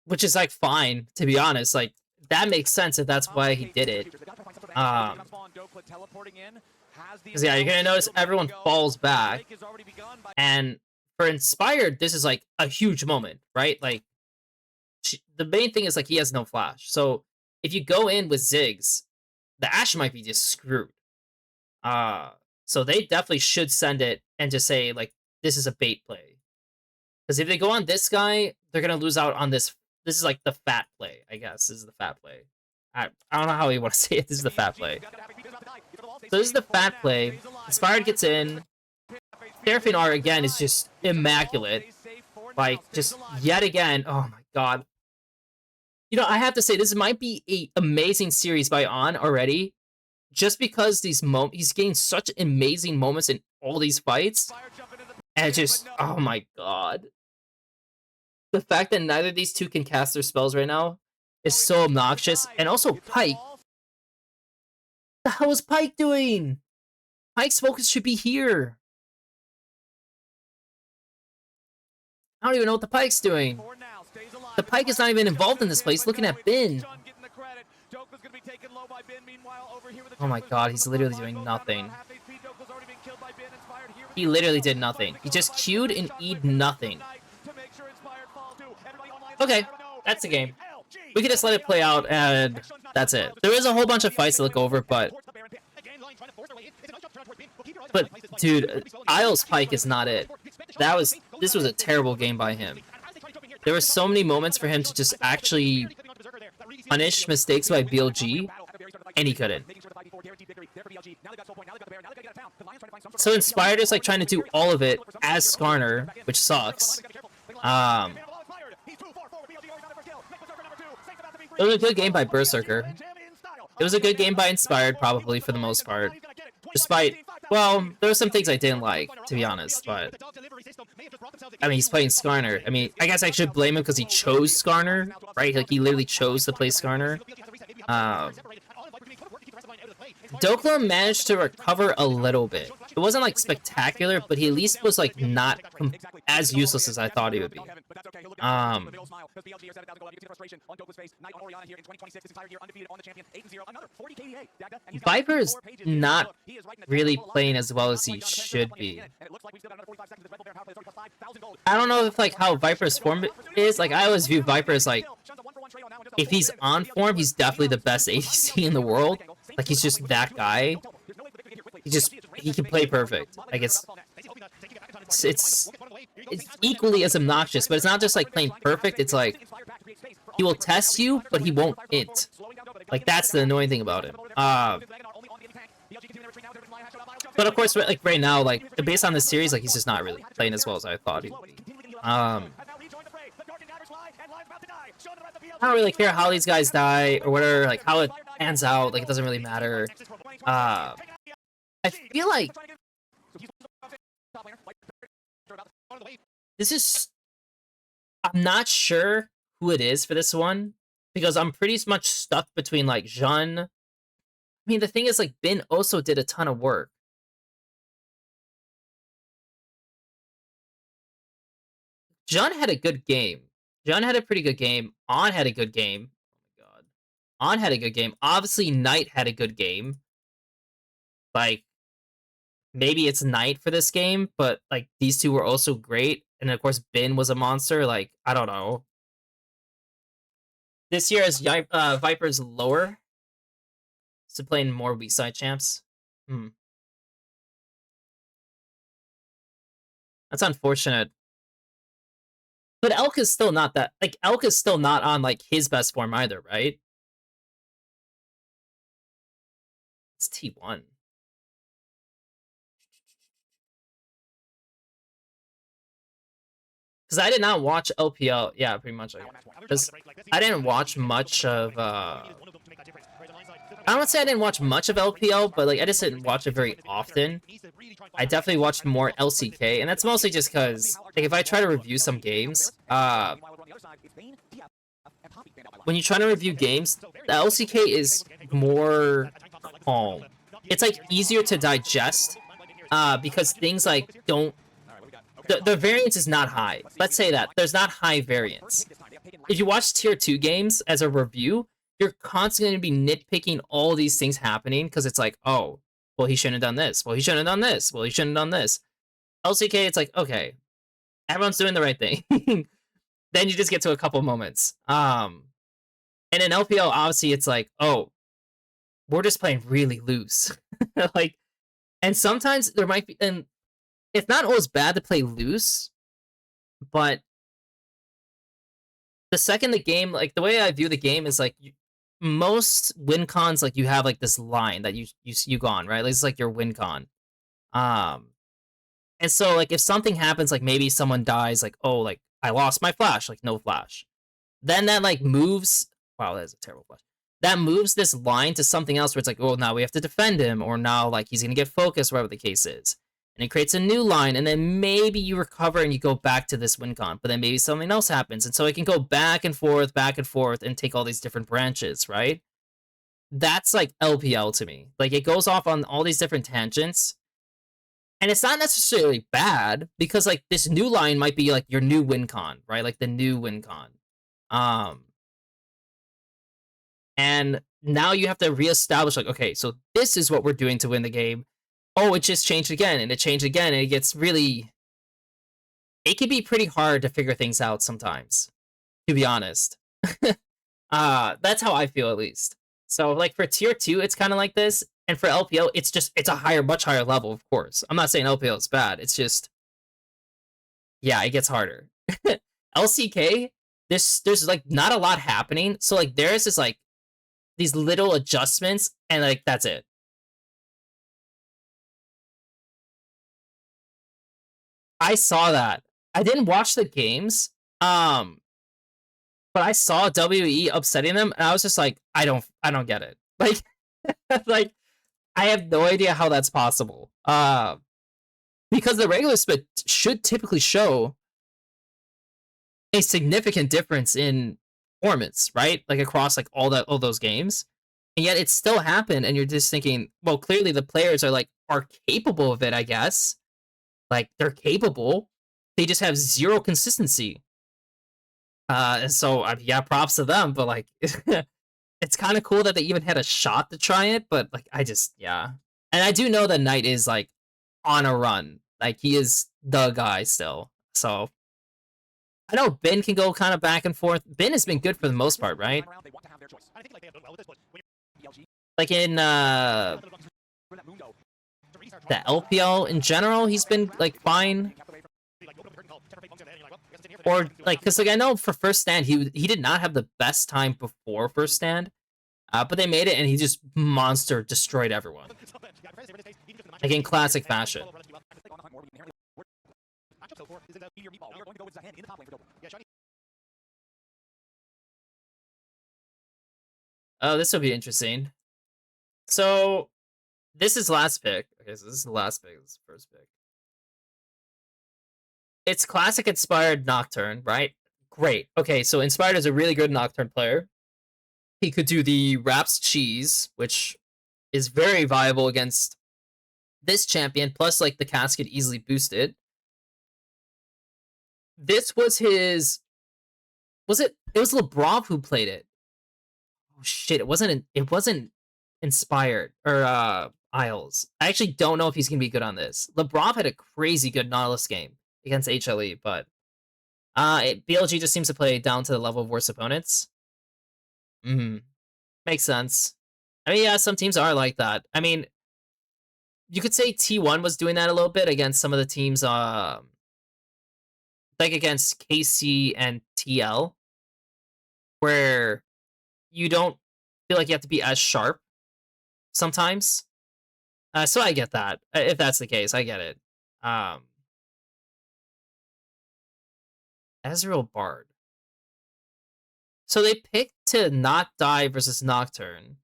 Which is like fine, to be honest. Like that makes sense if that's why he did it. Because yeah, you're gonna notice everyone falls back. And for Inspired, this is like a huge moment, right? Like the main thing is like he has no flash. So if you go in with Ziggs, the Ashe might be just screwed. So they definitely should send it and just say like this is a bait play. Because if they go on this guy, they're gonna lose out on this. This is like the fat play, I guess. This is the fat play. I don't know how you want to say it. This is the fat play. So this is the fat play. Inspired gets in. Seraphine R again is just immaculate. Like just yet again. Oh my god. You know, I have to say this might be an amazing series by On already. Just because he's getting such amazing moments in all these fights. And just, oh my god. The fact that neither of these two can cast their spells right now is so obnoxious. And also Pyke. What the hell is Pyke doing? Pyke's focus should be here. I don't even know what the Pyke's doing. The Pyke is not even involved in this play. He's looking at Bin. Oh my god, he's literally doing nothing. He literally did nothing. He just queued and E'd nothing. Okay, that's the game. we could just let it play out, and that's it. There is a whole bunch of fights to look over, but dude, Isles Pike is not it. This was a terrible game by him. There were so many moments for him to just actually punish mistakes by BLG, and he couldn't. So Inspired is like trying to do all of it as Skarner, which sucks. It was a good game by Berserker. It was a good game by Inspired, probably, for the most part. Despite, well, there were some things I didn't like, to be honest, but... I mean, he's playing Skarner. I mean, I guess I should blame him because he chose Skarner, right? Like, he literally chose to play Skarner. Doklam managed to recover a little bit. It wasn't, like, spectacular, but he at least was, like, not as useless as I thought he would be. Viper's not really playing as well as he should be. I don't know if, like, how Viper's form is. Like, I always view Viper as, like, if he's on form, he's definitely the best ADC in the world. Like, he's just that guy. He can play perfect. Like, it's equally as obnoxious, but it's not just, like, playing perfect. It's, like, he will test you, but he won't int. Like, that's the annoying thing about him. But, of course, like, right now, like, based on this series, like, he's just not really playing as well as I thought he would be. I don't really care how these guys die, or whatever, like, how it pans out. Like, it doesn't really matter. I feel like this is... I'm not sure who it is for this one, because I'm pretty much stuck between, like, Jun. I mean, the thing is, like, Bin also did a ton of work. Jun had a good game. Jun had a pretty good game. On had a good game. Oh my god. On had a good game. Obviously, Knight had a good game. Like, maybe it's Knight for this game, but, like, these two were also great. And, of course, Bin was a monster. Like, I don't know. This year is Viper's lower. So playing more weak side champs. That's unfortunate. But Elk is still not that... Like, Elk is still not on, like, his best form either, right? It's T1. Because I did not watch LPL. Yeah, pretty much. Because I didn't watch much of... I don't say I didn't watch much of LPL, but, like, I just didn't watch it very often. I definitely watched more LCK, and that's mostly just because, like, if I try to review some games, when you try to review games, the LCK is more calm. It's, like, easier to digest, because things, like, don't... The variance is not high. Let's say that. There's not high variance. If you watch Tier 2 games as a review, you're constantly going to be nitpicking all these things happening, because it's like, oh, well, he shouldn't have done this. Well, he shouldn't have done this. Well, he shouldn't have done this. LCK, it's like, okay, everyone's doing the right thing. Then you just get to a couple moments. And in LPL, obviously, it's like, oh, we're just playing really loose. Like, and sometimes there might be, and it's not always bad to play loose, but the second the game, like, the way I view the game is, like, most win cons, like, you have, like, this line that you go on, right? Like, it's like your win con. And so, like, if something happens, like, maybe someone dies, like, oh, like, I lost my flash, like, no flash. Then that, like, moves... Wow, that is a terrible flash. That moves this line to something else where it's like, oh, now we have to defend him, or now, like, he's gonna get focused, whatever the case is. And it creates a new line, and then maybe you recover and you go back to this win con, but then maybe something else happens, and so it can go back and forth, and take all these different branches, right? That's, like, LPL to me. Like, it goes off on all these different tangents, and it's not necessarily bad, because, like, this new line might be, like, your new win con, right? Like, the new win con. And now you have to reestablish, like, okay, so this is what we're doing to win the game. Oh, it just changed again, and it changed again, and it gets really... It can be pretty hard to figure things out sometimes, to be honest. That's how I feel, at least. So, like, for tier 2, it's kind of like this. And for LPO, it's a higher, much higher level, of course. I'm not saying LPO is bad. It's just, yeah, it gets harder. LCK, there's like not a lot happening. So like theirs is like these little adjustments, and like that's it. I saw that. I didn't watch the games, but I saw WE upsetting them, and I was just like, I don't get it. Like, like I have no idea how that's possible. Because the regular split should typically show a significant difference in performance, right? Like across like all those games. And yet it still happened, and you're just thinking, well, clearly the players are capable of it, I guess. Like they're capable. They just have zero consistency. And so yeah, props to them, but like it's kind of cool that they even had a shot to try it, but like I just yeah. And I do know that Knight is like on a run. Like he is the guy still. So I know Ben can go kind of back and forth. Ben has been good for the most part, right? They want to have their choice. I think like they have done well with this, but when BLG, Like in Mundo, the LPL in general, he's been like fine. you're like, open up the curtain call, 10 for fake monks, and then you're like, well, I guess it's in here, Or like, cause like I know for first stand he did not have the best time before first stand, but they made it and he just monster destroyed everyone. Like in classic fashion. Oh, this will be interesting. So this is last pick. Okay, so this is the last pick. This is the first pick. It's classic inspired Nocturne, right? Great. Okay, so Inspired is a really good Nocturne player. He could do the Raps Cheese, which is very viable against this champion, plus like the cast could easily boost it. This was his. Was it? It was Lebrov who played it. Oh shit! It wasn't Inspired or Isles. I actually don't know if he's gonna be good on this. Lebrov had a crazy good Nautilus game against HLE, but BLG just seems to play down to the level of worst opponents. Makes sense. I mean, yeah, some teams are like that. I mean, you could say T1 was doing that a little bit against some of the teams, like against KC and TL, where you don't feel like you have to be as sharp sometimes. So I get that. If that's the case, I get it. Ezreal Bard. So they picked to not die versus Nocturne.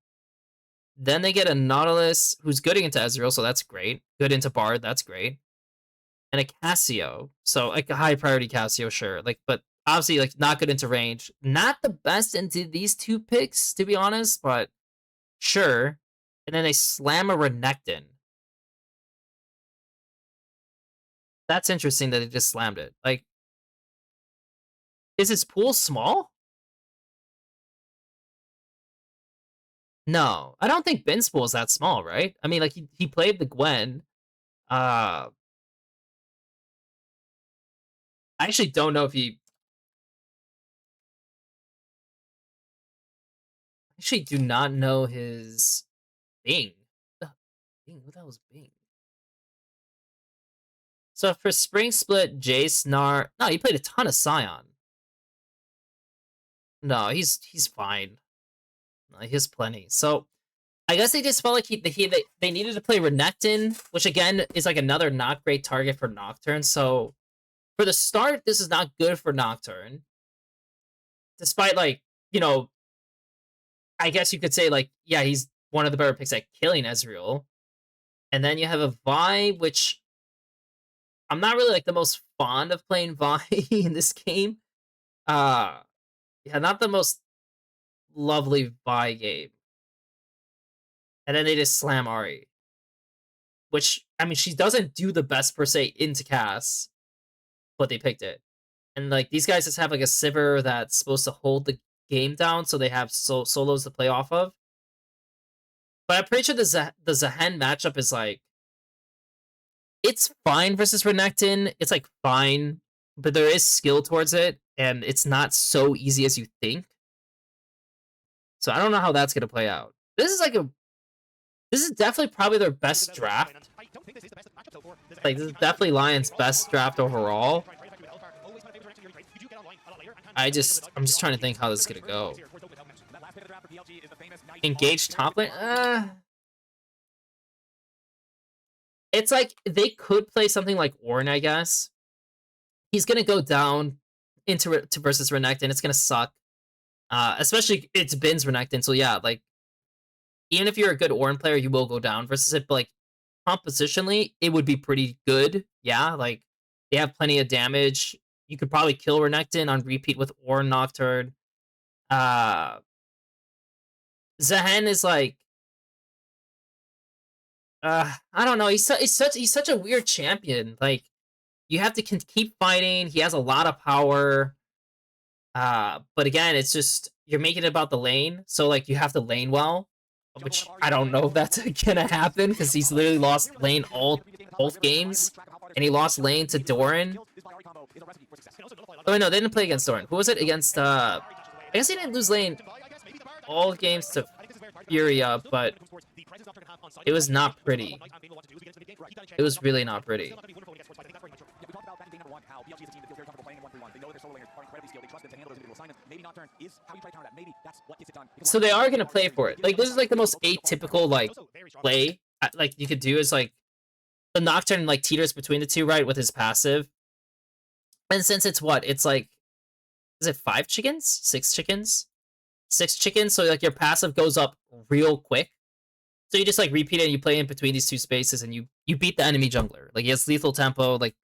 Then they get a Nautilus who's good into Ezreal, so that's great. Good into Bard, that's great. And a Cassio. So like a high priority Cassio, sure. Like, but obviously like not good into range. Not the best into these two picks, to be honest, but sure. And then they slam a Renekton. That's interesting that they just slammed it. Like, is his pool small? No, I don't think Ben's pool is that small, right? I mean, like he played the Gwen. I actually don't know if he. I actually do not know his Bing. Bing, who the hell is Bing? So for Spring Split, Jace, Gnar. No, he played a ton of Scion. No, he's fine. No, he has plenty. So I guess they just felt like they needed to play Renekton, which again is like another not great target for Nocturne. So for the start, this is not good for Nocturne. Despite like, you know, I guess you could say like, yeah, he's one of the better picks at killing Ezreal. And then you have a Vi, which I'm not really like the most fond of playing Vi in this game. Yeah, not the most lovely Vi game. And then they just slam Ari. Which, I mean, she doesn't do the best per se into Cass, but they picked it. And like these guys just have like a Sivir that's supposed to hold the game down, so they have solos to play off of. But I'm pretty sure the Zahen matchup is like, it's fine versus Renekton. It's like fine, but there is skill towards it, and it's not so easy as you think. So I don't know how that's gonna play out. This is definitely probably their best draft. Like, this is definitely Lion's best draft overall. I'm just trying to think how this is gonna go. Engage top lane? It's like, they could play something like Ornn, I guess. He's gonna go down to versus Renekton. It's gonna suck. Especially it's Bin's Renekton, so yeah, like, even if you're a good Ornn player, you will go down versus it, but like, compositionally, it would be pretty good. Yeah, like, they have plenty of damage. You could probably kill Renekton on repeat with Ornn Nocturne. Zahen is like, I don't know. He's such a weird champion. Like, you have to keep fighting. He has a lot of power. But again, it's just, you're making it about the lane, so like, you have to lane well, which I don't know if that's gonna happen because he's literally lost lane both games, and he lost lane to Doran. Oh no, they didn't play against Doran. Who was it against? I guess he didn't lose lane all games to Furia, but it was not pretty. It was really not pretty. So they are gonna play for it. Like, this is like the most atypical like play like you could do, is like the Nocturne like teeters between the two, right, with his passive. And since it's what? It's like, is it 5 chickens? 6 chickens? 6 chickens, so like your passive goes up real quick. So you just like repeat it and you play in between these two spaces and you beat the enemy jungler. Like, he has lethal tempo, like,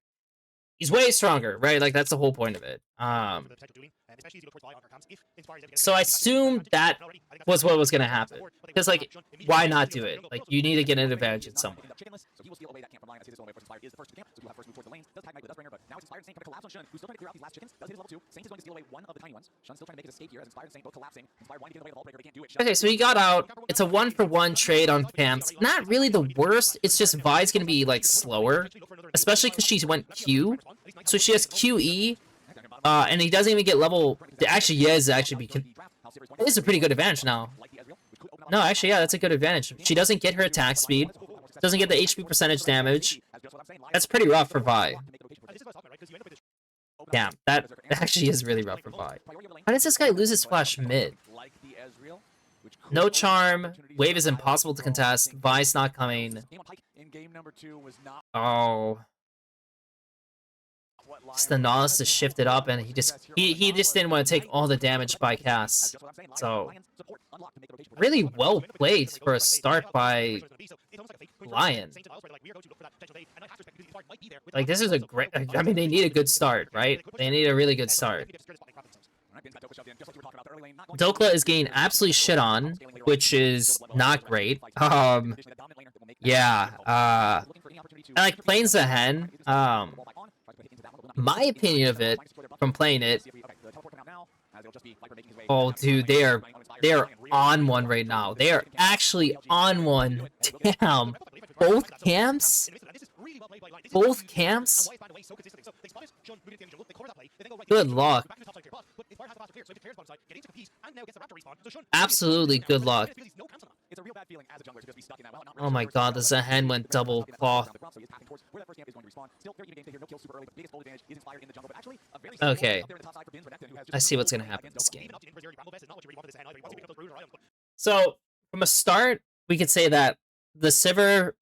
he's way stronger, right? Like, that's the whole point of it. So I assumed that was what was gonna happen. Because, like, why not do it? Like, you need to get an advantage in some way. Okay, so he got out. It's a 1-for-1 trade on camps. Not really the worst. It's just Vi's gonna be like slower, especially because she went Q. So she has QE, and he doesn't even get level. Actually, yes, it is a pretty good advantage now. No, actually, yeah, that's a good advantage. She doesn't get her attack speed, doesn't get the HP percentage damage. That's pretty rough for Vi. Yeah, that actually is really rough for Vi. How does this guy lose his flash mid? No charm. Wave is impossible to contest. Vi's not coming. Oh. The Nautilus just shifted up, and he just didn't want to take all the damage by cast. So really well played for a start by Lyon. Like, this is a great. I mean, they need a good start, right? They need a really good start. Dokla is getting absolutely shit on, which is not great. Yeah. I like playing Zahen. My opinion of it, from playing it, oh dude, they are on one right now. They are actually on one. Damn. Both camps? Both camps? Good luck. Absolutely good luck. Oh my god, the Zahen went double cloth. Okay. I see what's gonna happen in this game. So, from a start, we could say that the Sivir,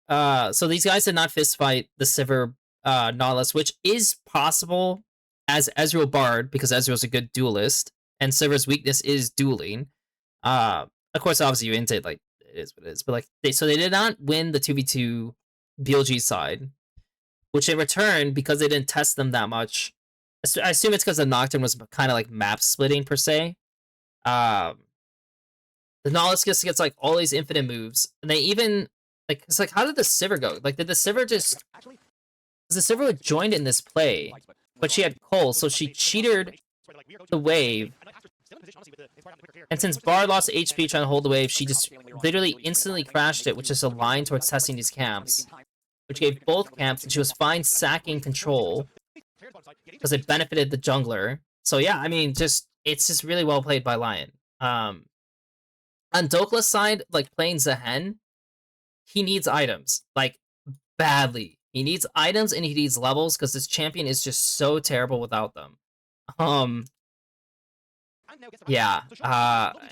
so these guys did not fist fight the Sivir Nautilus, which is possible as Ezreal Bard, because Ezreal's a good duelist, and Sivir's weakness is dueling. Of course, obviously, you int it, like, it is what it is, but like, they did not win the 2v2 BLG side, which in return, because they didn't test them that much, I assume it's because the Nocturne was kind of like map splitting per se. The Nautilus gets like all these infinite moves, and they even like, it's like, how did the Sivir go? Like, did the Sivir just? Because the Sivir joined in this play, but she had Cole, so she cheated the wave. And since Bard lost HP trying to hold the wave, she just literally instantly crashed it, which is a line towards testing these camps, which gave both camps, and she was fine sacking control because it benefited the jungler. So yeah, I mean, it's just really well played by Lyon. On Dokla's side, like playing Zehen, he needs items, like badly. He needs items and he needs levels because this champion is just so terrible without them. Yeah.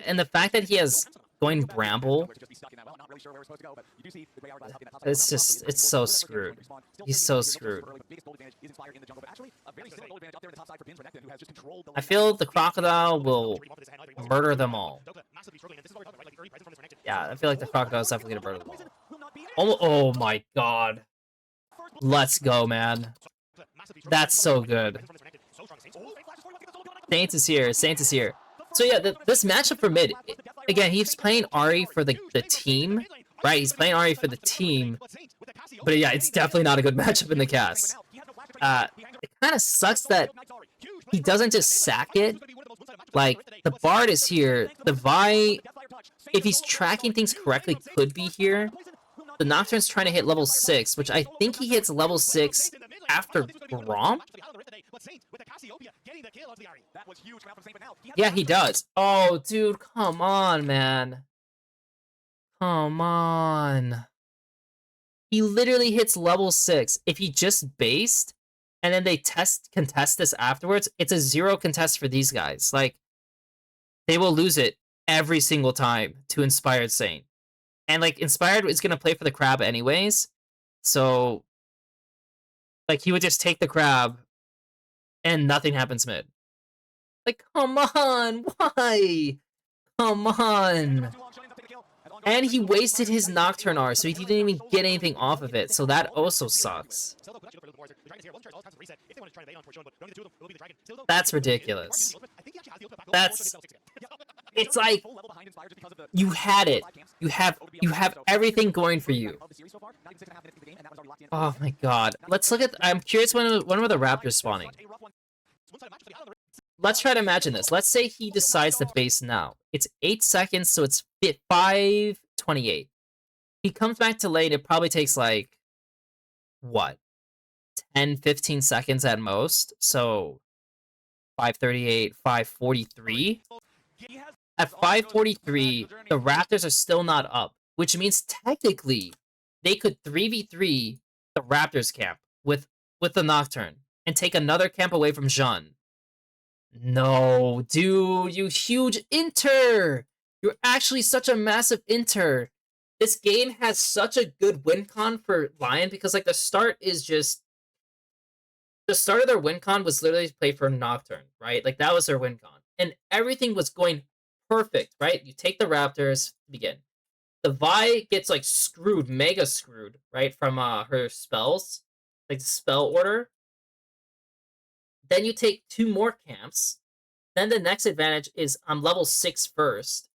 And the fact that he has going Bramble, it's so screwed. He's so screwed. I feel the Crocodile will murder them all. Yeah, I feel like the Crocodile is definitely gonna murder them all. Oh my god. Let's go, man. That's so good. Saint is here. Saint is here. So yeah, this matchup for mid, again, he's playing Ahri for the team, right? He's playing Ahri for the team. But yeah, it's definitely not a good matchup in the cast. It kind of sucks that he doesn't just sack it. Like, the Bard is here. The Vi, if he's tracking things correctly, could be here. The Nocturne's trying to hit level 6, which I think he hits level 6 after Grom? Yeah, he does. Oh, dude, come on, man. Come on. He literally hits level 6. If he just based, and then they contest this afterwards, it's a 0 contest for these guys. Like, they will lose it every single time to Inspired Saint. And, like, Inspired is going to play for the crab anyways. So, like, he would just take the crab, and nothing happens mid. Like, come on! Why? Come on! And he wasted his Nocturne R, so he didn't even get anything off of it. So that also sucks. That's ridiculous. It's like, you had it. You have everything going for you. Oh my god. Let's look at, I'm curious when were the Raptors spawning? Let's try to imagine this. Let's say he decides to base now. It's 8 seconds, so it's 5:28. He comes back to lane, it probably takes like, what? 10, 15 seconds at most. So 5:38, 5:43. At 5:43, the Raptors are still not up, which means technically they could 3v3 the Raptors camp with the Nocturne and take another camp away from Jean. No, dude, you huge Inter! You're actually such a massive Inter. This game has such a good win con for Lyon because, like, the start of their win con was literally play for Nocturne, right? Like, that was their win con. And everything was going perfect, right? You take the Raptors, begin. The Vi gets, like, screwed, mega screwed, right? From her spells, like the spell order. Then you take 2 more camps. Then the next advantage is I'm level 6 first.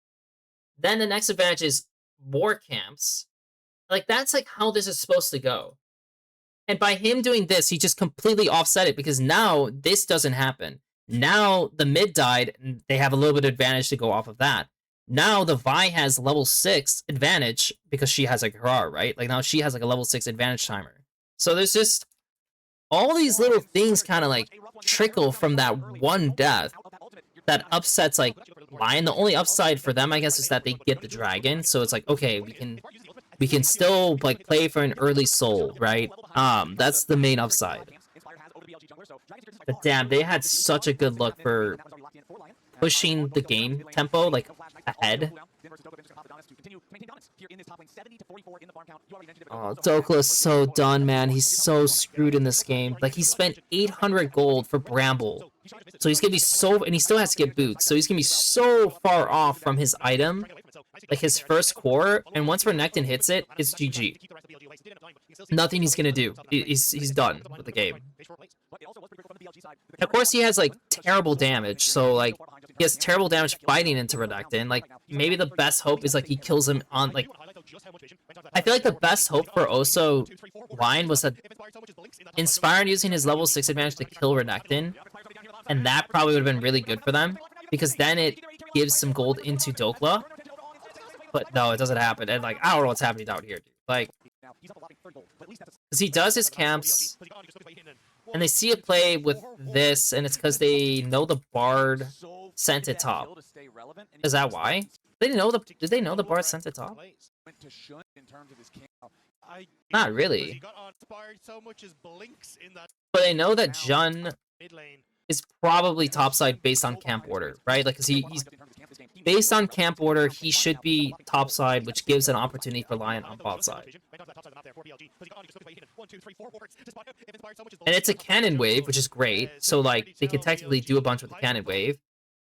Then the next advantage is more camps. Like, that's like how this is supposed to go. And by him doing this, he just completely offset it because now this doesn't happen. Now the mid died, and they have a little bit of advantage to go off of that. Now the Vi has level 6 advantage because she has like her, right? Like, now she has like a level 6 advantage timer. So there's just all these little things kind of like trickle from that one death that upsets like Lyon. The only upside for them, I guess, is that they get the dragon. So it's like, okay, we can still like play for an early soul, right? That's the main upside. But damn, they had such a good look for pushing the game tempo like ahead. Oh, Dokla's so done, man. He's so screwed in this game. Like, he spent 800 gold for Bramble. So he's gonna be so, and he still has to get boots. So he's gonna be so far off from his item, like his first core. And once Renekton hits it, it's GG. Nothing he's gonna do. He's done with the game. Of course, he has like terrible damage. So like, he has terrible damage fighting into Renekton. Like, maybe the best hope is like he kills him on like. I feel like the best hope for Oso Lyon was that Inspired using his level 6 advantage to kill Renekton, and that probably would have been really good for them because then it gives some gold into Dokla. But no, it doesn't happen, and like, I don't know what's happening out here, dude. Like, because he does his camps, and they see a play with this, and it's because they know the Bard sent it top. Is that why? They didn't know the. Did they know the bar sent it top? Went to Shun in terms of his camp. Not He really. got inspired so much as blinks in that But they know that Jun mid lane. is probably topside based on camp order, right? Like, cause he's based on camp order, he should be topside, which gives an opportunity for Lyon on bot side. And it's a cannon wave, which is great. So like they could technically do a bunch with the cannon wave.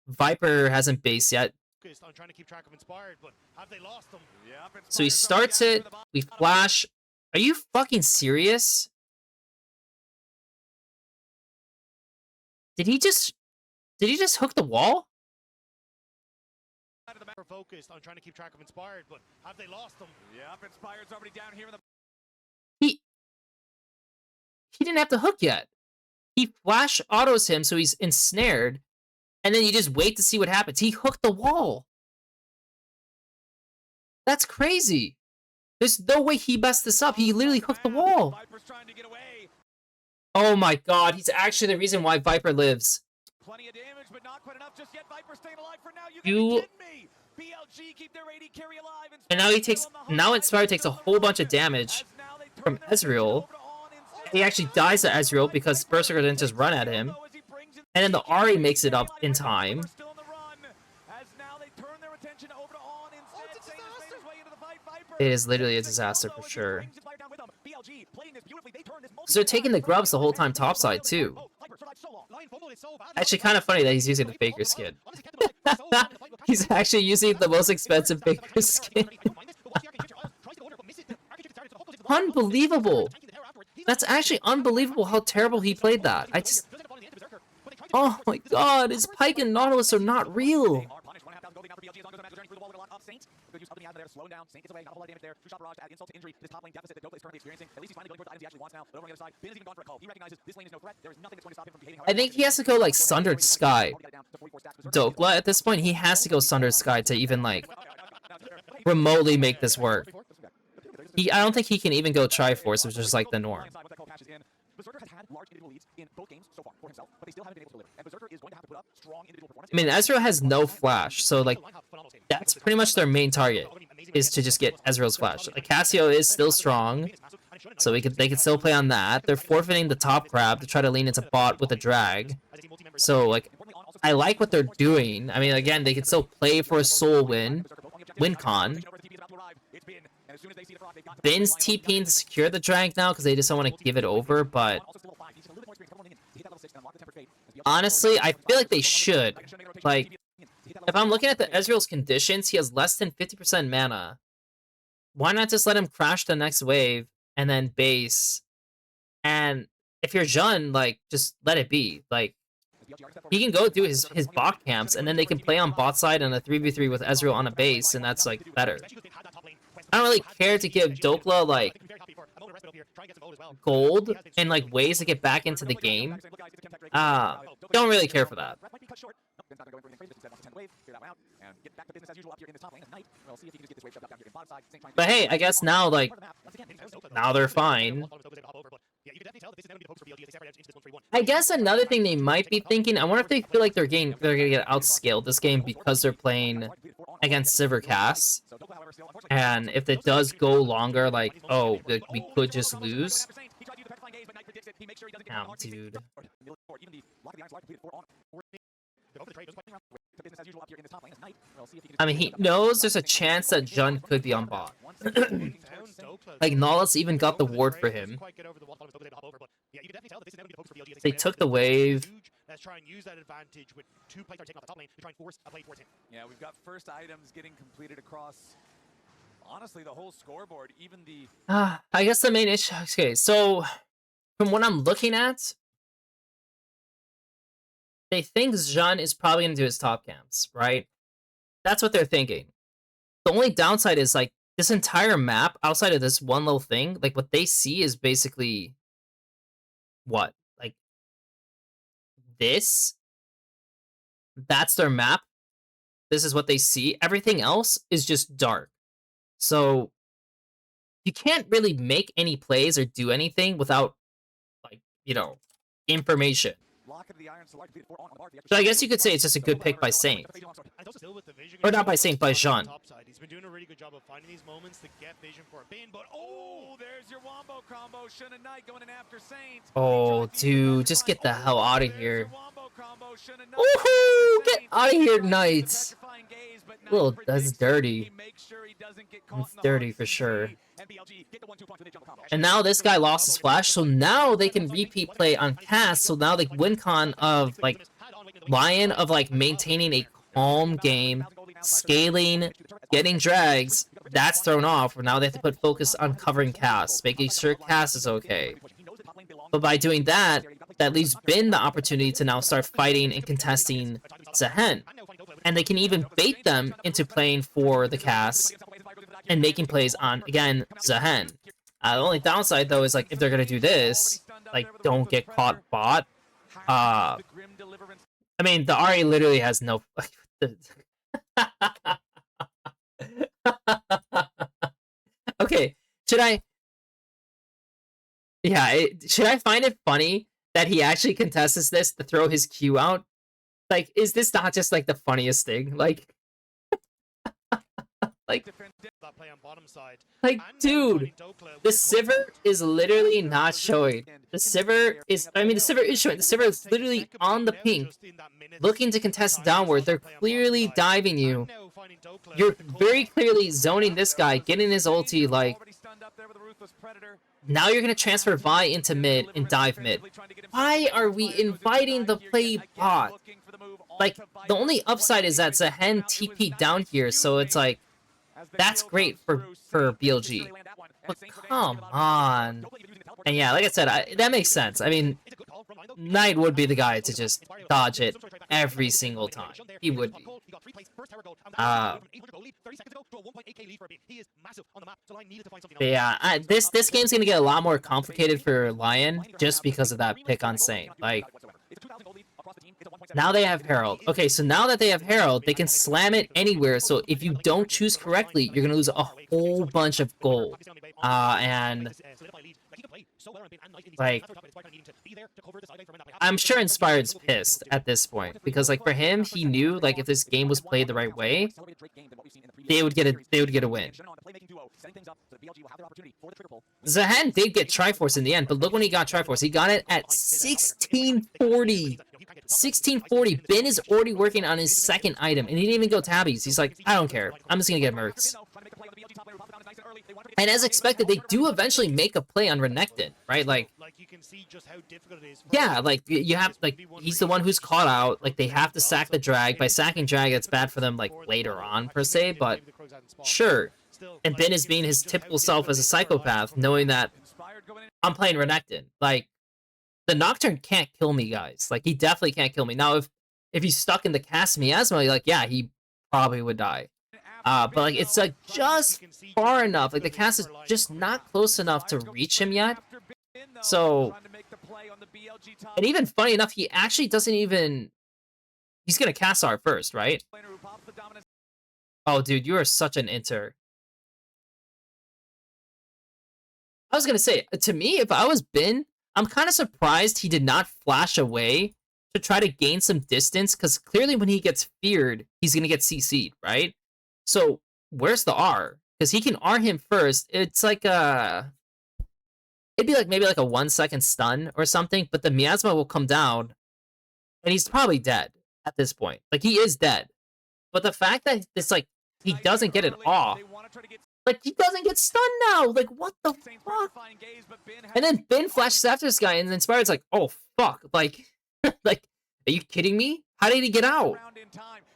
Viper hasn't based yet, On trying to keep track of inspired, but have they lost them? so he starts it. We flash. Are you fucking serious? Did he just hook the wall? We're focused on trying to keep track of inspired, but have they lost them? Yep, Inspired's already down here in the He didn't have to hook yet. He flash autos him, so he's ensnared, and then you just wait to see what happens. He hooked the wall. That's crazy. There's no way he messed this up. He literally hooked the wall. Viper's trying to get away. Oh my god, he's actually the reason why Viper lives. Plenty of damage, but not quite enough just yet. Viper's staying alive for now. You- Kidding me? BLG keep their AD carry alive. And now he takes. Now Inspired takes a whole bunch of damage from Ezreal. He actually dies to Ezreal because Berserker didn't just run at him. And then the Ahri makes it up in time. It is literally a disaster for sure. So they're taking the grubs the whole time topside too. Actually, kind of funny that he's using the Faker skin. He's actually using the most expensive Faker skin. Unbelievable. That's actually unbelievable how terrible he played that. I just... Oh my god, his Pike and Nautilus are not real. I think he has to go like Sundered Sky. Dokla at this point, he has to go Sundered Sky to even like remotely make this work. I don't think he can even go Triforce, which is like the norm. Berserker has had large individual leads in both games so far for himself, but they still haven't been able to deliver. And Berserker is going to have to put up strong individual performance. I mean, Ezreal has no flash, so like that's pretty much their main target, is to just get Ezreal's flash. Like Cassio is still strong, so they could still play on that. They're forfeiting the top grab to try to lean into bot with a drag. So like, I like what they're doing. I mean, again, they could still play for a soul win con. Bin's TPing to secure the drag now because they just don't want to give it over, but honestly, I feel like they should. Like, if I'm looking at the Ezreal's conditions, he has less than 50% mana. Why not just let him crash the next wave and then base? And if you're Jun, like, just let it be. Like, he can go do his bot camps, and then they can play on bot side in a 3v3 with Ezreal on a base, and that's, like, better. I don't really care to give Dokla, like, gold and, like, ways to get back into the game. Don't really care for that. But hey, I guess now, like, now they're fine. I guess another thing they might be thinking, I wonder if they feel like they're gonna get outscaled this game because they're playing against Silvercast. And if it does go longer, like, oh, we could just lose. Ow, dude. I mean, he knows there's a chance that Jun could be on bot. Like, Nautilus even got the ward for him. They took the wave. Yeah, we've got first items getting completed across, honestly, the whole scoreboard, even the... I guess the main issue... Okay, so, from what I'm looking at, they think Jun is probably going to do his top camps, right? That's what they're thinking. The only downside is, like, this entire map, outside of this one little thing, like, what they see is basically... What? Like, this? That's their map? This is what they see? Everything else is just dark. So, you can't really make any plays or do anything without, like, you know, information. So I guess you could say it's just a good pick by Saint. Or not by Saint, by Jean. He's been doing a really good job of finding these moments to get vision for a bin, but Oh, there's your wombo combo. Shun and Knight going in after Saint. Oh, dude, just get the hell out of here. Wombo combo. Shun and Knight Woohoo! Get Saint. out of here, Tries Knight. the petrifying gaze, but Knight Well, that's predicts it. dirty. He makes sure he doesn't get caught It's in the dirty hard for sure. CC. And BLG get the 1-2 punch with the jungle combo. And now this guy lost his flash, so now they can repeat play on cast, so now the win con of, like, Lyon of, like, maintaining a calm game, scaling, getting drags, that's thrown off, where now they have to put focus on covering cast, making sure cast is okay. But by doing that, that leaves Bin the opportunity to now start fighting and contesting Zehen. And they can even bait them into playing for the cast and making plays on, again, Zehen. The only downside, though, is, like, if they're gonna do this, like, don't get caught bot. I mean, the Ahri literally has no... Okay, should I... Yeah, should I find it funny that he actually contests this to throw his Q out? Like, is this not just, like, the funniest thing? Like... Like, dude, the Sivir is literally not showing. The Sivir is, I mean, the Sivir is showing. The Sivir is literally on the pink, looking to contest downward. They're clearly diving you. You're very clearly zoning this guy, getting his ulti, like, now you're going to transfer Vi into mid and dive mid. Why are we inviting the play bot? Like, the only upside is that Zehen TP down here, so it's like, that's great for BLG. But come on. And yeah, like I said, that makes sense. I mean, Knight would be the guy to just dodge it every single time. He would be. But yeah, this game's gonna get a lot more complicated for Lyon just because of that pick on Saint. Like, now they have Herald. Okay, so now that they have Herald, they can slam it anywhere. So if you don't choose correctly, you're gonna lose a whole bunch of gold. And like, I'm sure Inspired's pissed at this point because, like, for him, he knew, like, if this game was played the right way, they would get a win. Zehen did get Triforce in the end, but look when he got Triforce. He got it at 1640. 1640. Bin is already working on his second item, and he didn't even go tabbies. He's like, I don't care. I'm just gonna get Mercs. And as expected, they do eventually make a play on Renekton, right? Like, yeah, like, you have, like, he's the one who's caught out. Like, they have to sack the drag. By sacking drag, it's bad for them, like, later on, per se, but sure. And Bin is being his typical self as a psychopath, knowing that I'm playing Renekton. Like, the Nocturne can't kill me, guys. Like, he definitely can't kill me. Now, if he's stuck in the cast miasma, like, yeah, he probably would die. But, like, it's, like, just far enough. Like, the cast is just not close enough to reach him yet. So, and even funny enough, he actually doesn't even... He's gonna cast our first, right? Oh, dude, you are such an inter. I was gonna say, to me, if I was Bin, I'm kind of surprised he did not flash away to try to gain some distance, because clearly when he gets feared, he's gonna get CC'd, right? So, where's the R? Because he can R him first. It's like a... It'd be like maybe like a 1 second stun or something, but the miasma will come down, and he's probably dead at this point. Like, he is dead. But the fact that it's like, he doesn't get it off. Like, he doesn't get stunned now! Like, what the fuck? And then Bin flashes after this guy, and then Inspired's like, oh, fuck. Like, like, are you kidding me? How did he get out?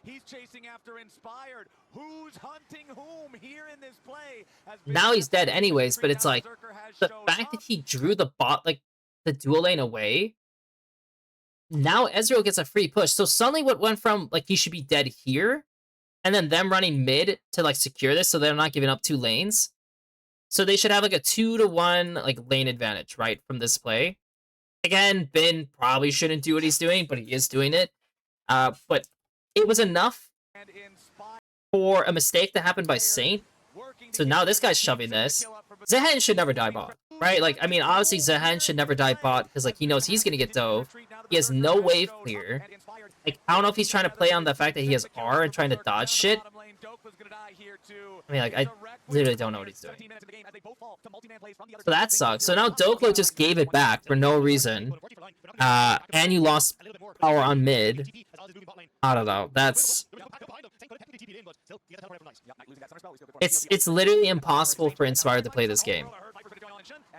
He's chasing after Inspired. Who's hunting whom here in this play? Now he's dead anyways, but it's like, the fact that he drew the bot, like, the dual lane away, now Ezreal gets a free push. So suddenly what went from, like, he should be dead here, and then them running mid to, like, secure this so they're not giving up 2 lanes. So they should have, like, a 2-to-1, like, lane advantage, right, from this play. Again, Bin probably shouldn't do what he's doing, but he is doing it. But it was enough for a mistake that happened by Saint. So now this guy's shoving this. Zehen should never die bot, right? Like, I mean, obviously Zehen should never die bot because, like, he knows he's gonna get dove. He has no wave clear. Like, I don't know if he's trying to play on the fact that he has R and trying to dodge shit, I mean, like, I literally don't know what he's doing. So that sucks. So now Doklo just gave it back for no reason. And you lost power on mid. I don't know. That's... It's literally impossible for Inspired to play this game.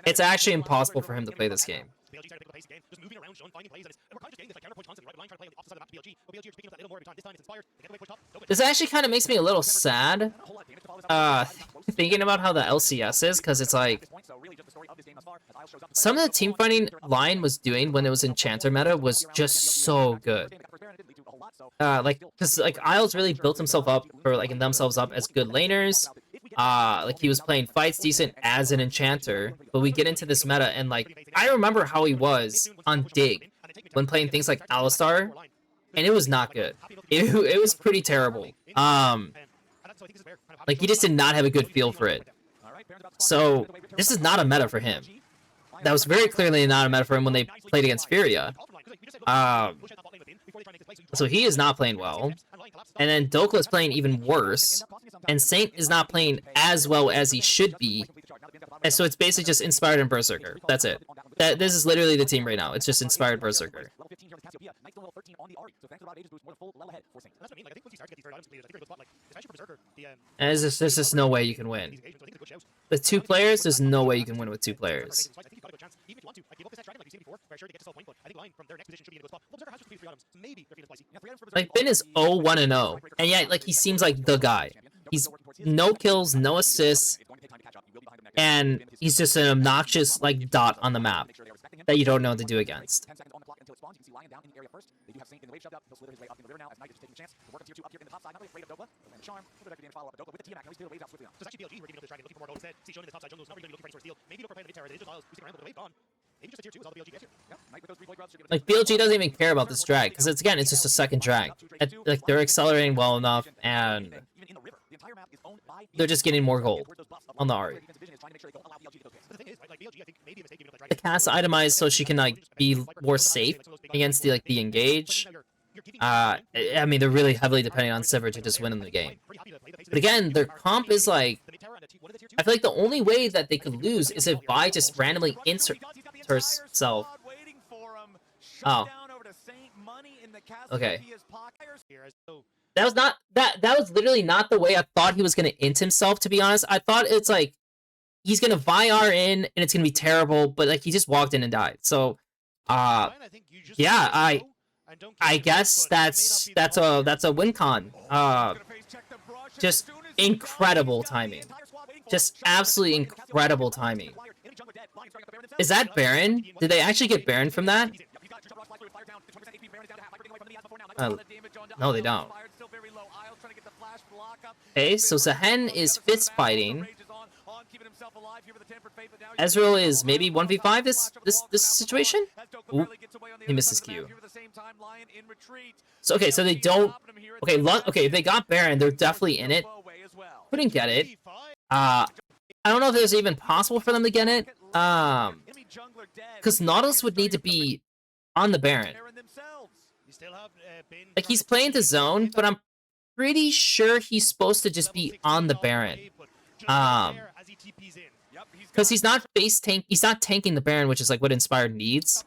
It's actually impossible for him to play this game. BLG trying to pick up the pace again, just moving around, showing, finding plays, and we're kind of just getting this like counterpunch constantly, right? Lyon trying to play on the opposite side of the map to BLG, but BLG are just picking up that little more every time. This time it's Inspired, they get away, push top. This actually kind of makes me a little sad, thinking about how the LCS is, because it's like, some of the team fighting Lyon was doing when it was Enchanter meta was just so good. Like, because like Isles really built himself up for like themselves up as good laners. Like he was playing fights decent as an Enchanter, but we get into this meta and like I remember how he was on Dig when playing things like Alistar, and it was not good. It was pretty terrible. Like he just did not have a good feel for it. So this is not a meta for him. That was very clearly not a meta for him when they played against Furia. So he is not playing well. And then Dokla is playing even worse. And Saint is not playing as well as he should be. And so it's basically just Inspired and Berserker. That's it. This is literally the team right now. It's just Inspired Berserker. And there's just no way you can win. With two players, there's no way you can win with two players. Like, Bin is 0-1-0, and yet, like, he seems like the guy. He's no kills, no assists, and he's just an obnoxious, like, dot on the map that you don't know what to do against. Like, BLG doesn't even care about this drag, because again, it's just a second drag. Like, they're accelerating well enough, and they're just getting more gold on the Ahri. The cast itemized so she can like be more safe against the the engage. I mean, they're really heavily depending on Sivir to just win in the game. But again, their comp is like, I feel like the only way that they could lose is if Vi just randomly inserts herself. Oh. Okay. That was not that was literally not the way I thought he was gonna int himself, to be honest. I thought it's like he's gonna VIR in and it's gonna be terrible, but like he just walked in and died. So yeah, I guess that's a win con. Just incredible timing. Just absolutely incredible timing. Is that Baron? Did they actually get Baron from that? No, they don't. Okay, so Zahen is fist fighting. Ezreal is maybe 1v5 this situation? Ooh, he missed his Q. So okay, so they don't. Okay, okay, if they got Baron, they're definitely in it. Couldn't get it. I don't know if it's even possible for them to get it. Because Nautilus would need to be on the Baron. Like, he's playing the zone, but I'm pretty sure he's supposed to just be on the Baron. Because he's not he's not tanking the Baron, which is like what Inspired needs.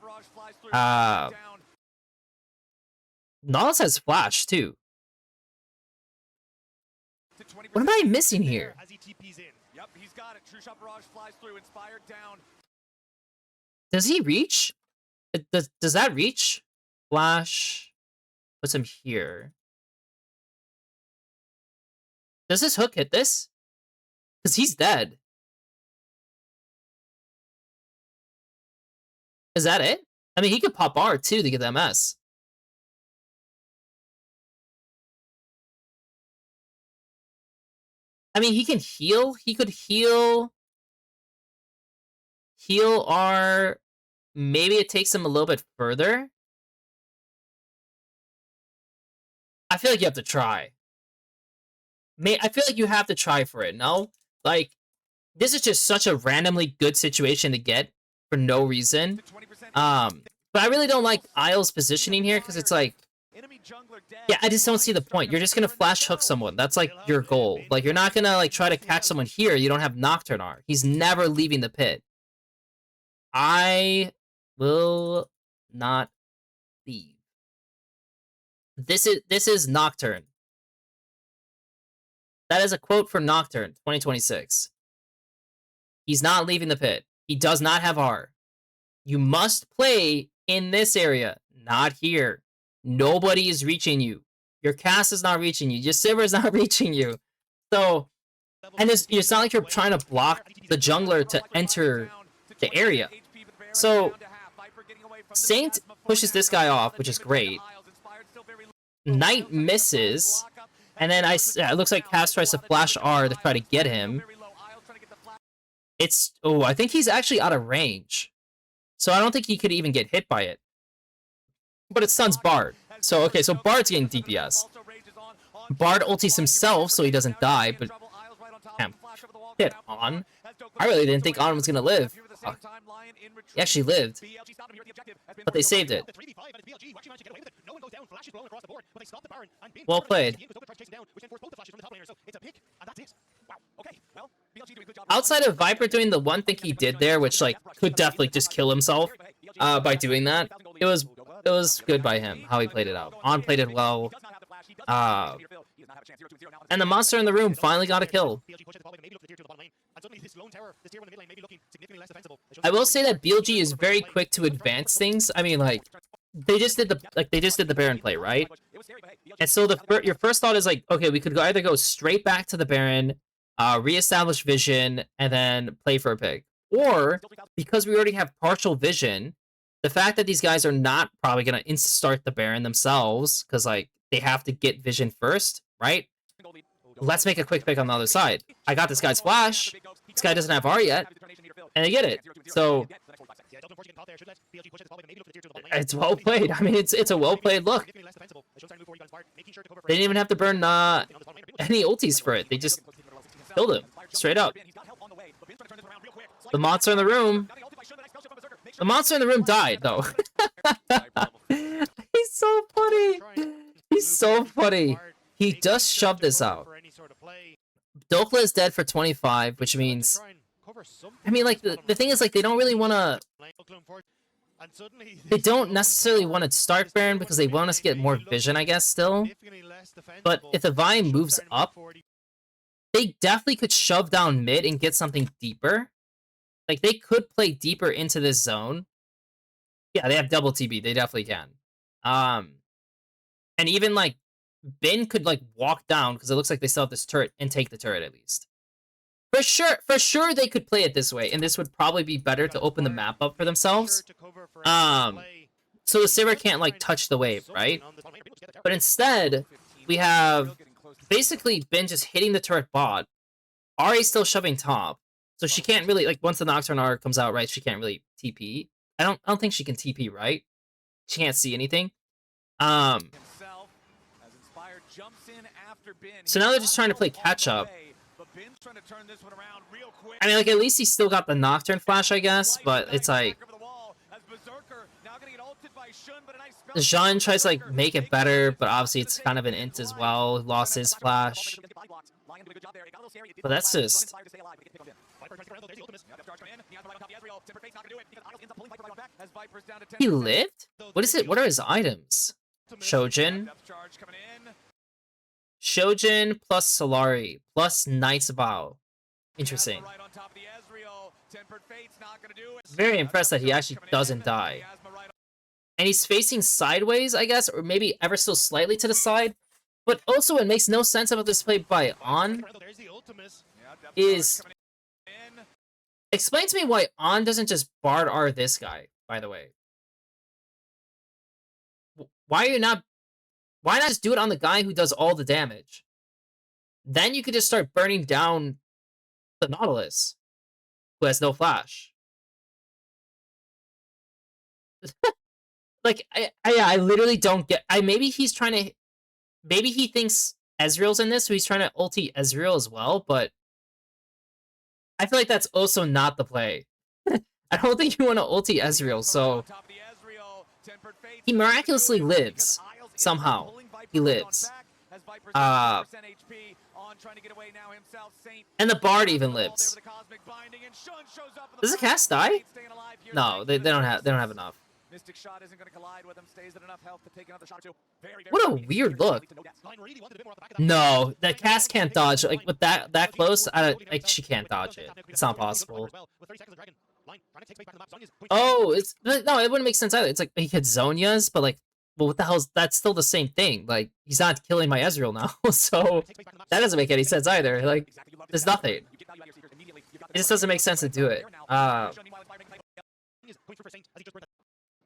Nautilus has Flash too. What am I missing here? Does he reach? Does that reach? Flash puts him here. Does this hook hit this? Because he's dead. Is that it? I mean, he could pop R too to get the MS. I mean, he can heal. He could heal R. Maybe it takes him a little bit further. I feel like you have to try. I feel like you have to try for it, no? Like, this is just such a randomly good situation to get for no reason. But I really don't like Isle's positioning here, because it's like, Enemy jungler dead. Yeah, I just don't see the point. You're just gonna flash hook someone. That's like your goal. Like you're not gonna like try to catch someone here. You don't have Nocturne R. He's never leaving the pit. I will not leave. This is Nocturne. That is a quote from Nocturne, 2026. He's not leaving the pit. He does not have R. You must play in this area, not here. Nobody is reaching you. Your cast is not reaching you. Your Sivir is not reaching you. So, and it's not like you're trying to block the jungler to enter the area. So, Saint pushes this guy off, which is great. Knight misses, and then it looks like Cass tries to flash R to try to get him. I think he's actually out of range. So I don't think he could even get hit by it. But it stuns Bard. So, okay, so Bard's getting DPS. Bard ultis himself so he doesn't die, but damn, hit On. I really didn't think On was gonna live. He actually lived, but they saved it. Well played. Outside of Viper doing the one thing he did there, which like could definitely just kill himself by doing that, it was good by him how he played it out. On played it well. And the monster in the room finally got a kill. I will say that BLG is very quick to advance things. I mean, like they just did the Baron play, right? And so your first thought is like, okay, we could either go straight back to the Baron, reestablish vision, and then play for a pick, or because we already have partial vision, the fact that these guys are not probably gonna insta-start the Baron themselves because like they have to get vision first, right? Let's make a quick pick on the other side. I got this guy's flash. This guy doesn't have R yet, and they get it. So it's well played. I mean, it's a well played look. They didn't even have to burn any ultis for it. They just killed him straight up. The monster in the room. The monster in the room died though. He's so funny. He's so funny. He just shoved this out. Dokla is dead for 25, which means, I mean, like, the thing is, like, they don't really want to, they don't necessarily want to start Baron because they want us to get more vision, I guess, still. But if the Vine moves up, they definitely could shove down mid and get something deeper. Like, they could play deeper into this zone. Yeah, they have double TB. They definitely can. And even, like, Bin could, like, walk down, because it looks like they still have this turret, and take the turret, at least. For sure they could play it this way, and this would probably be better to open the map up for themselves. So the Sivir can't, like, touch the wave, right? But instead, we have basically Bin just hitting the turret bot. Ari's still shoving top, so she can't really, like, once the Nocturne R comes out, right, she can't really TP. I don't think she can TP, right? She can't see anything. So now they're just trying to play catch up. I mean, like, at least he still got the Nocturne flash, I guess, but it's like Jean tries to, like, make it better, but obviously it's kind of an int as well. Lost his flash. But that's just... He lived? What is it? What are his items? Shojin. Shojin plus Solari plus Knight's Vow. Interesting. Very impressed that he actually doesn't die. And he's facing sideways, I guess, or maybe ever so slightly to the side. But also, it makes no sense about this play by On. Explain to me why On doesn't just Bard R this guy, by the way. Why not just do it on the guy who does all the damage? Then you could just start burning down the Nautilus, who has no flash. Like, I literally don't get... maybe he's trying to... Maybe he thinks Ezreal's in this, so he's trying to ulti Ezreal as well, but... I feel like that's also not the play. I don't think you want to ulti Ezreal, so... He miraculously lives. Somehow. He lives. And the Bard even lives. Does the cast die? No, they don't have enough. Mystic shot isn't going to collide with him. Stays at enough health to take another shot or two. What a weird look. No, the cast can't dodge. Like with that close, like she can't dodge it. It's not possible. Oh, it's no, it wouldn't make sense either. It's like he hit Zonia's, but like, well, what the hell? That's still the same thing. Like he's not killing my Ezreal now, so that doesn't make any sense either. Like there's nothing. It just doesn't make sense to do it.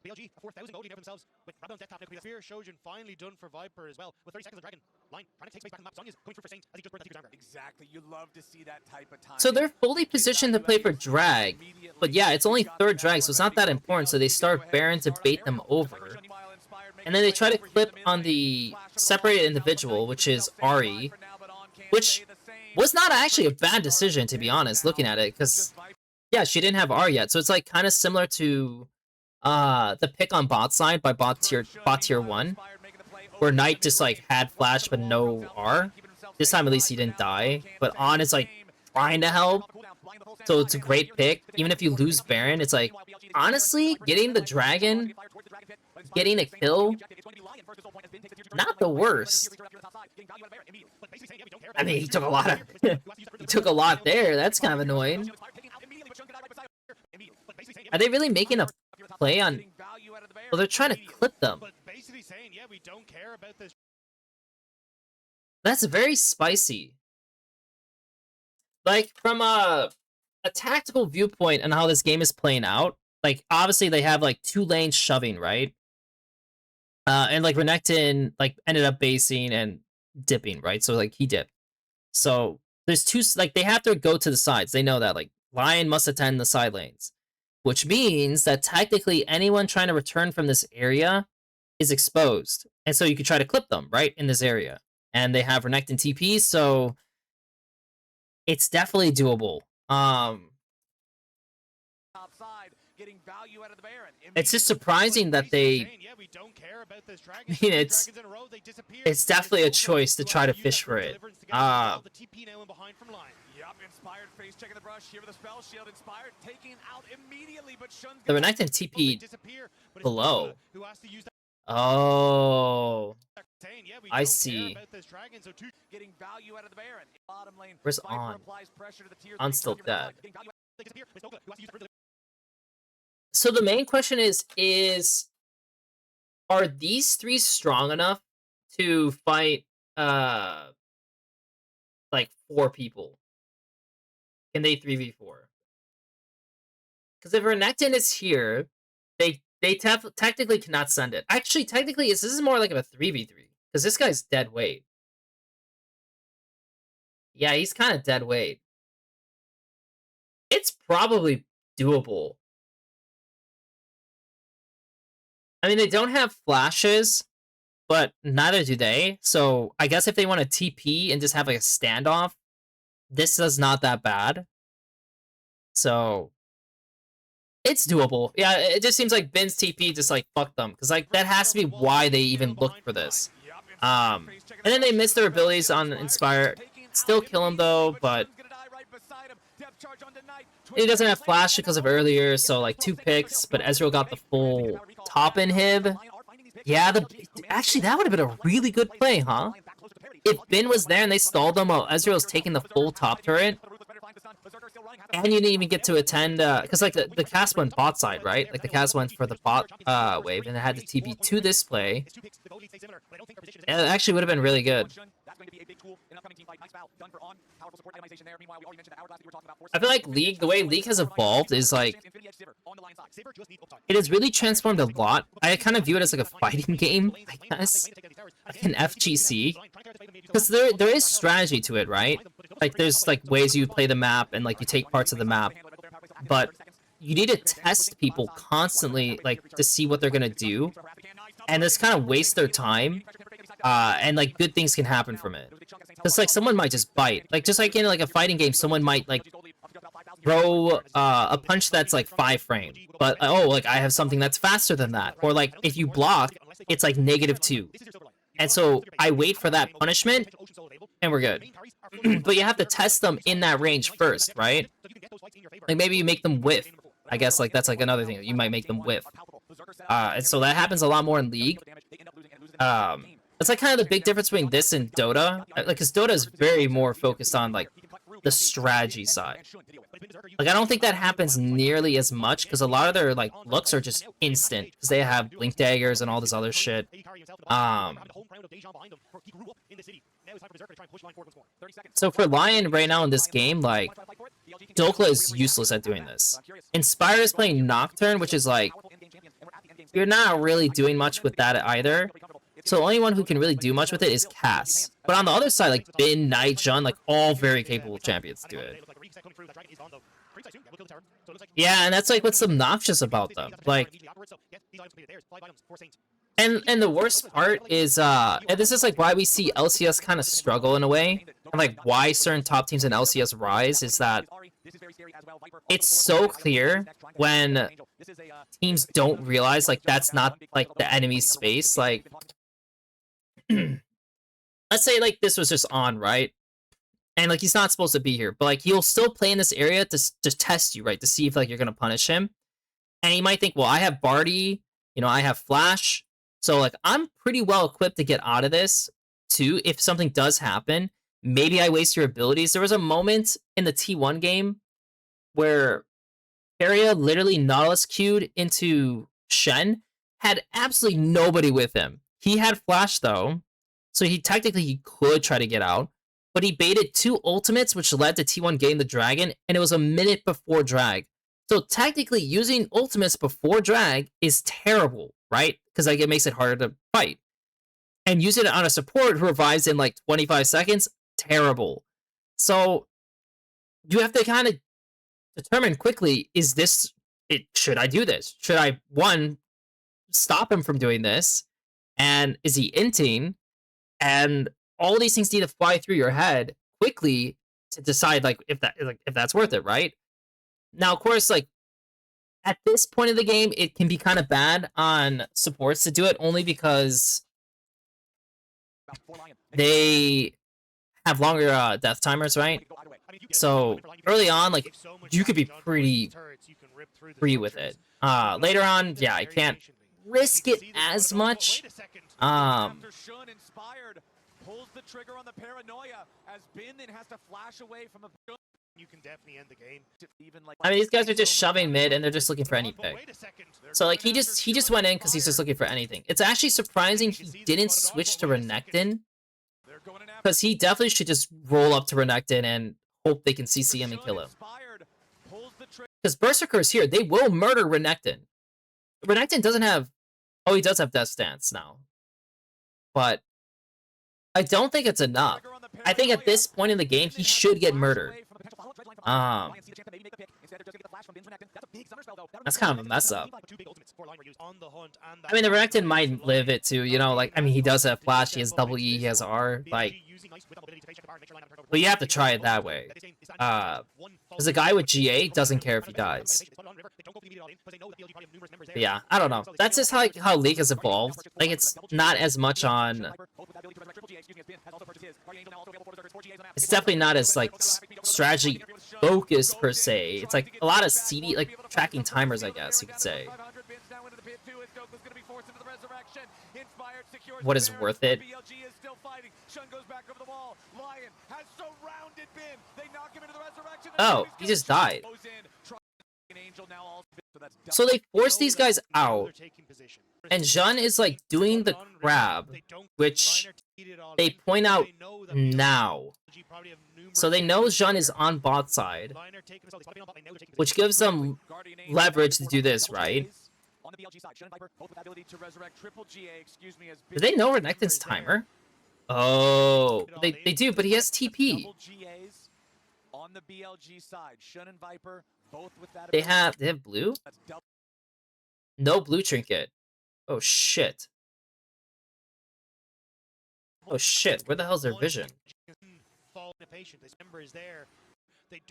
BLG, 4,000 gold, for themselves with Rabadon's death tap now. Fear Shojin finally done for Viper as well. With 30 seconds of Dragon. Line trying to take space back on the map. Sonya's going through for Saint as he just burned that Secret Stronger. Exactly. You love to see that type of time. So they're fully positioned to play for drag, but yeah, it's only third drag, so it's not that important. So they start Baron to bait them over, and then they try to clip on the separated individual, which is Ahri, which was not actually a bad decision to be honest. Looking at it, because yeah, she didn't have Ahri yet, so it's like kind of similar to the pick on bot side by bot tier 1, where Knight just like had flash but no R. This time at least he didn't die, but On is like trying to help, so it's a great pick. Even if you lose Baron, it's like honestly getting the dragon, getting a kill, not the worst. I mean, he took a lot of he took a lot there. That's kind of annoying. Are they really making a play on? Well, they're trying to clip them. That's very spicy. Like from a tactical viewpoint and how this game is playing out, like obviously they have like 2 lanes shoving, right? And like Renekton like ended up basing and dipping, right? So like he dipped. So there's 2, like they have to go to the sides. They know that like Lyon must attend the side lanes, which means that technically anyone trying to return from this area is exposed. And so you could try to clip them, right, in this area. And they have Renekton TP, so it's definitely doable. It's just surprising that they... I mean, it's definitely a choice to try to fish for it. Inspired face checking the brush here with a spell shield. Inspired taking out immediately, but the Renekton TP below. Oh, I see. Where's On? On's still dead. So the main question is are these 3 strong enough to fight like 4 people? Can they 3v4? Because if Renekton is here, they technically cannot send it. Actually, technically, this is more like a 3v3. Because this guy's dead weight. Yeah, he's kind of dead weight. It's probably doable. I mean, they don't have flashes, but neither do they. So I guess if they want to TP and just have like a standoff, this is not that bad. So it's doable. Yeah, it just seems like Ben's TP just like fucked them. Because like that has to be why they even looked for this. And then they missed their abilities on Inspire. Still kill him though, but he doesn't have flash because of earlier, so like 2 picks, but Ezreal got the full top inhib. Yeah, actually that would have been a really good play, huh? If Ben was there and they stalled him while Ezreal's taking the full top turret, and you didn't even get to attend, because like the cast went bot side, right? Like the cast went for the bot wave, and it had the TP to this play. And it actually would have been really good. I feel like League, the way League has evolved is like, it has really transformed a lot. I kind of view it as like a fighting game, I guess, like an FGC, because there is strategy to it, right? Like there's like ways you play the map and like you take parts of the map, but you need to test people constantly, like to see what they're gonna do, and this kind of wastes their time. And like good things can happen from it. Because like someone might just bite. Like just like in like a fighting game, someone might like throw a punch that's like 5 frame, but oh, like I have something that's faster than that. Or like if you block, it's like -2. And so I wait for that punishment, and we're good. But you have to test them in that range first, right? Like maybe you make them whiff. I guess like that's like another thing. You might make them whiff. And so that happens a lot more in League. It's like kind of the big difference between this and Dota. Like, because Dota is very more focused on like the strategy side. Like I don't think that happens nearly as much because a lot of their like looks are just instant because they have blink daggers and all this other shit. So for Lyon right now in this game, like Dokla is useless at doing this. Inspire is playing Nocturne, which is like you're not really doing much with that either. So the only one who can really do much with it is Cass. But on the other side, like Bin, Knight, Jun, like all very capable champions do it. Yeah, and that's like what's obnoxious about them. Like, and the worst part is, and this is like why we see LCS kind of struggle in a way, and like why certain top teams in LCS rise is that it's so clear when teams don't realize like that's not like the enemy's space. Like, let's say like this was just on, right? And like he's not supposed to be here, but like he'll still play in this area to test you, right? To see if like you're gonna punish him. And he might think, well, I have Barty, you know, I have Flash, so like I'm pretty well equipped to get out of this too. If something does happen, maybe I waste your abilities. There was a moment in the T1 game where Furia literally Nautilus queued into Shen, had absolutely nobody with him. He had Flash though, so he could try to get out, but he baited 2 ultimates, which led to T1 getting the dragon, and it was a minute before drag. So technically, using ultimates before drag is terrible, right? Because like it makes it harder to fight. And using it on a support who revives in like 25 seconds, terrible. So you have to kind of determine quickly, is this it? Should I do this? Should I, one, stop him from doing this? And is he inting? And all these things need to fly through your head quickly to decide like if that's worth it, right? Now, of course, like at this point of the game, it can be kind of bad on supports to do it only because they have longer death timers, right? So early on, like you could be pretty free with it. Later on, yeah, I can't risk it as much. Pulls the trigger on the paranoia as Bin then has to flash away from a. You can definitely end the game. I mean, these guys are just shoving mid and they're just looking for any pick. So like he just went in because he's just looking for anything. It's actually surprising he didn't switch to Renekton, because he definitely should just roll up to Renekton and hope they can CC him and kill him. Because Berserkers here, they will murder Renekton. Renekton doesn't have... Oh, he does have Death Stance now. But I don't think it's enough. I think at this point in the game, he should get murdered. That's kind of a mess up. I mean, the Renekton might live it too, you know, like, I mean, he does have Flash, he has double E, he has R, like, but you have to try it that way. Because the guy with GA doesn't care if he dies. But yeah, I don't know. That's just how League has evolved. Like, it's not as much on... It's definitely not as, like, strategy focused, per se. It's, like, a lot of CD, like, tracking timers, I guess, you could say. What is worth it? Oh, he just died. So they force these guys out, and Jun is like doing the crab, which they point out now. So they know Jun is on bot side, which gives them leverage to do this, right? Do they know Renekton's timer? Oh, they do, but he has TP. On the BLG side, Shun and Viper both with that. They have blue? No blue trinket. Oh shit. Oh shit, where the hell's their vision?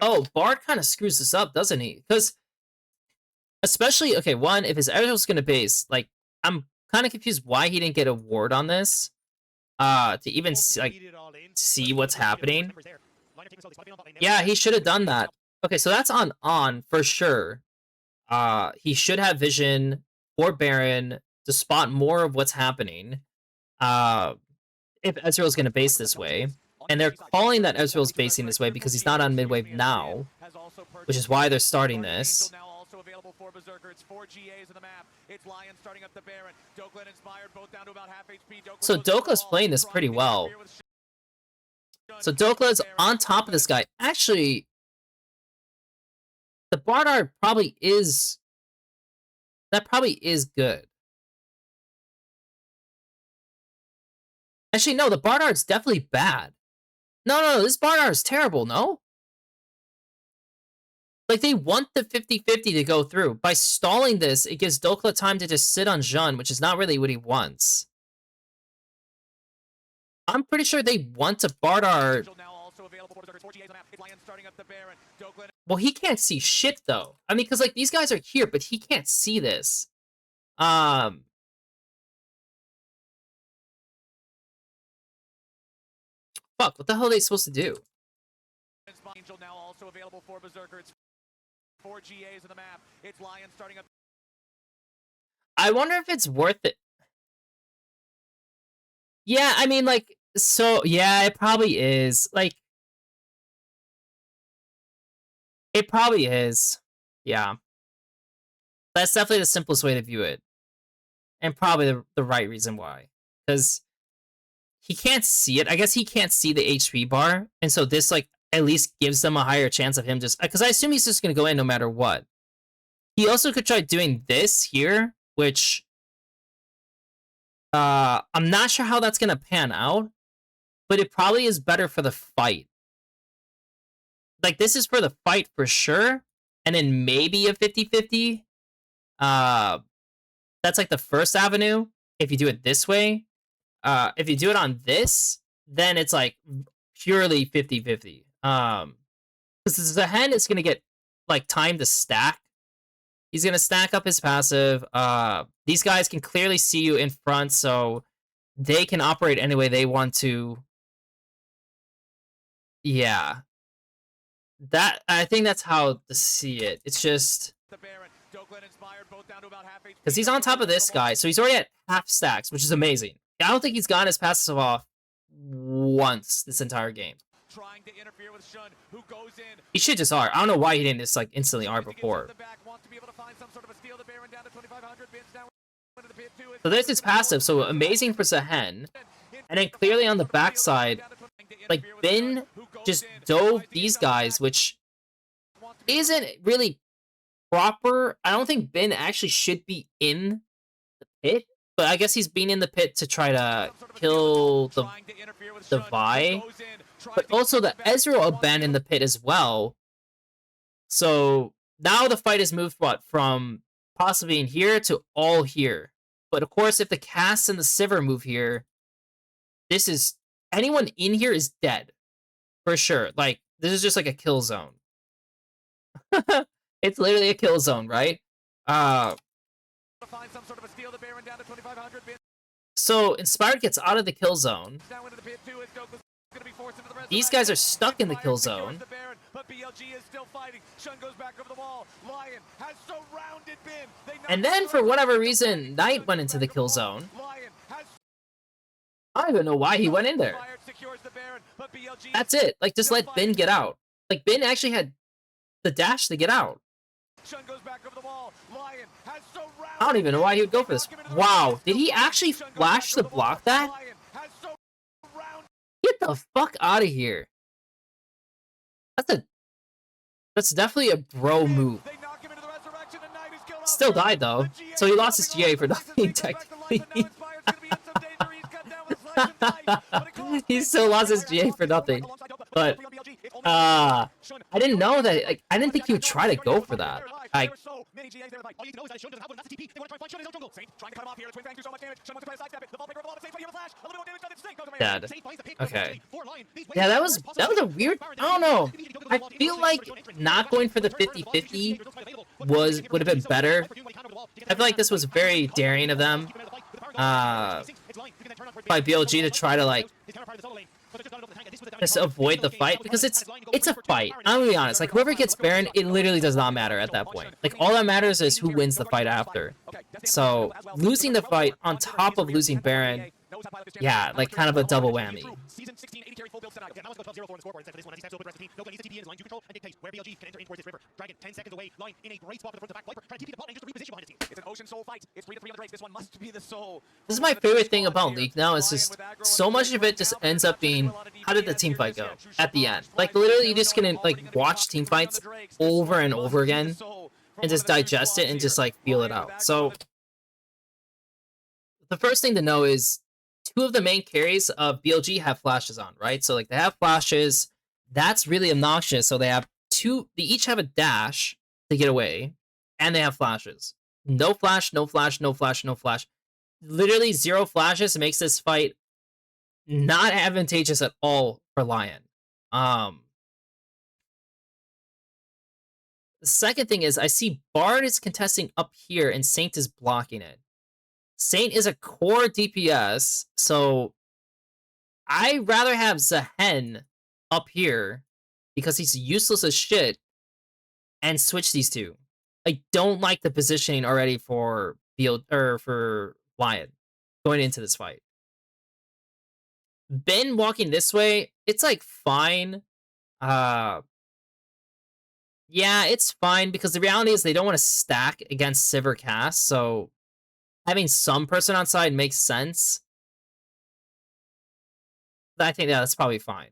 Oh, Bard kind of screws this up, doesn't he? Because especially, okay, one, if his Aerial's gonna base, like, I'm kind of confused why he didn't get a ward on this. To even see what's happening. Yeah, he should have done that. Okay, so that's on for sure. He should have vision or Baron to spot more of what's happening. If Ezreal's going to base this way. And they're calling that Ezreal's basing this way because he's not on mid wave now, which is why they're starting this. Available for Berserker. It's 4 GAs in the map. It's Lyon starting up the Baron. Dokkan inspired, both down to about half HP. So Dokla's playing this pretty well. So Dokla's on top of this guy. Actually, the Bardard probably is... That probably is good. Actually, no, the Bardard's definitely bad. No, this Bardard is terrible, no? Like, they want the 50-50 to go through. By stalling this, it gives Dokla time to just sit on Jun, which is not really what he wants. I'm pretty sure they want to Bardard. Well, he can't see shit, though. I mean, because, like, these guys are here, but he can't see this. Fuck, what the hell are they supposed to do? Now also available for Berserker. It's 4 GAs in the map. It's Lyon starting up. I wonder if it's worth it. Yeah, I mean, like, so, yeah, it probably is. Like, it probably is. Yeah. That's definitely the simplest way to view it. And probably the right reason why. Because he can't see it. I guess he can't see the HP bar. And so this, like, at least gives them a higher chance of him just... Because I assume he's just going to go in no matter what. He also could try doing this here, which... I'm not sure how that's going to pan out, but it probably is better for the fight. Like, this is for the fight for sure, and then maybe a 50-50. That's like the first avenue, if you do it this way. If you do it on this, then it's like purely 50-50. Because the hen is going to get like time to stack. He's going to stack up his passive. These guys can clearly see you in front, so they can operate any way they want to. Yeah. I think that's how to see it. It's just... Because he's on top of this guy, so he's already at half stacks, which is amazing. I don't think he's gotten his passive off once this entire game. Trying to interfere with Shun, who goes in. He should just R. I don't know why he didn't just like instantly R before. So there's his passive, so amazing for Sehen. And then clearly on the backside, like Bin just dove these guys, which isn't really proper. I don't think Bin actually should be in the pit, but I guess he's been in the pit to try to kill the Vi. But also the Ezreal abandoned the pit as well. So now the fight has moved, what, from possibly in here to all here. But of course, if the Cass and the Sivir move here, this is... Anyone in here is dead. For sure. Like, this is just like a kill zone. It's literally a kill zone, right? So, Inspired gets out of the kill zone. These guys are stuck in the kill zone. And then, for whatever reason, Knight went into the kill zone. I don't even know why he went in there. That's it. Like, just let Bin get out. Like, Bin actually had the dash to get out. I don't even know why he would go for this. Wow, did he actually flash to block that? Get the fuck out of here. That's definitely a bro move. Still died though, so he lost his GA for nothing technically. He still lost his GA for nothing. But I didn't know that. Like, I didn't think he would try to go for that. Like, dead. Okay. Yeah, that was a weird. I don't know. I feel like not going for the 50-50 would have been better. I feel like this was very daring of them. by BLG to try to like just avoid the fight, because it's a fight. I'm gonna be honest, like whoever gets Baron, it literally does not matter at that point. Like all that matters is who wins the fight after. So losing the fight on top of losing Baron, yeah, like kind of a double whammy. Season 16, 80 carry full builds tonight. Yeah, now let's go 12-0 for the scoreboard instead for this one. As he steps open the rest of the team. Nobody needs to TP in his line. 2 control and dictate where BLG can enter in towards this river. Dragon 10 seconds away. Line in a great spot for the front to back. Viper trying to TP the pot and just to reposition behind his team. It's an Ocean Soul fight. It's 3-3 on the Drakes. This one must be the soul. This is my favorite thing about League now, is just so much of it just ends up being, how did the team fight go at the end? Like literally you just gonna like watch team fights over and over again and just digest it and just like feel it out. So the first thing to know is 2 of the main carries of BLG have flashes on, right? So like they have flashes. That's really obnoxious. So they have 2, they each have a dash to get away, and they have flashes. No flash, no flash, no flash, no flash. Literally 0 flashes makes this fight not advantageous at all for Lyon. The second thing is I see Bard is contesting up here and Saint is blocking it. Saint is a core DPS, so I'd rather have Zehen up here because he's useless as shit and switch these 2. I don't like the positioning already for for Lyon going into this fight. Ben walking this way, it's like fine. Yeah, it's fine because the reality is they don't want to stack against Sivir cast, so having some person on side makes sense. I think that's probably fine.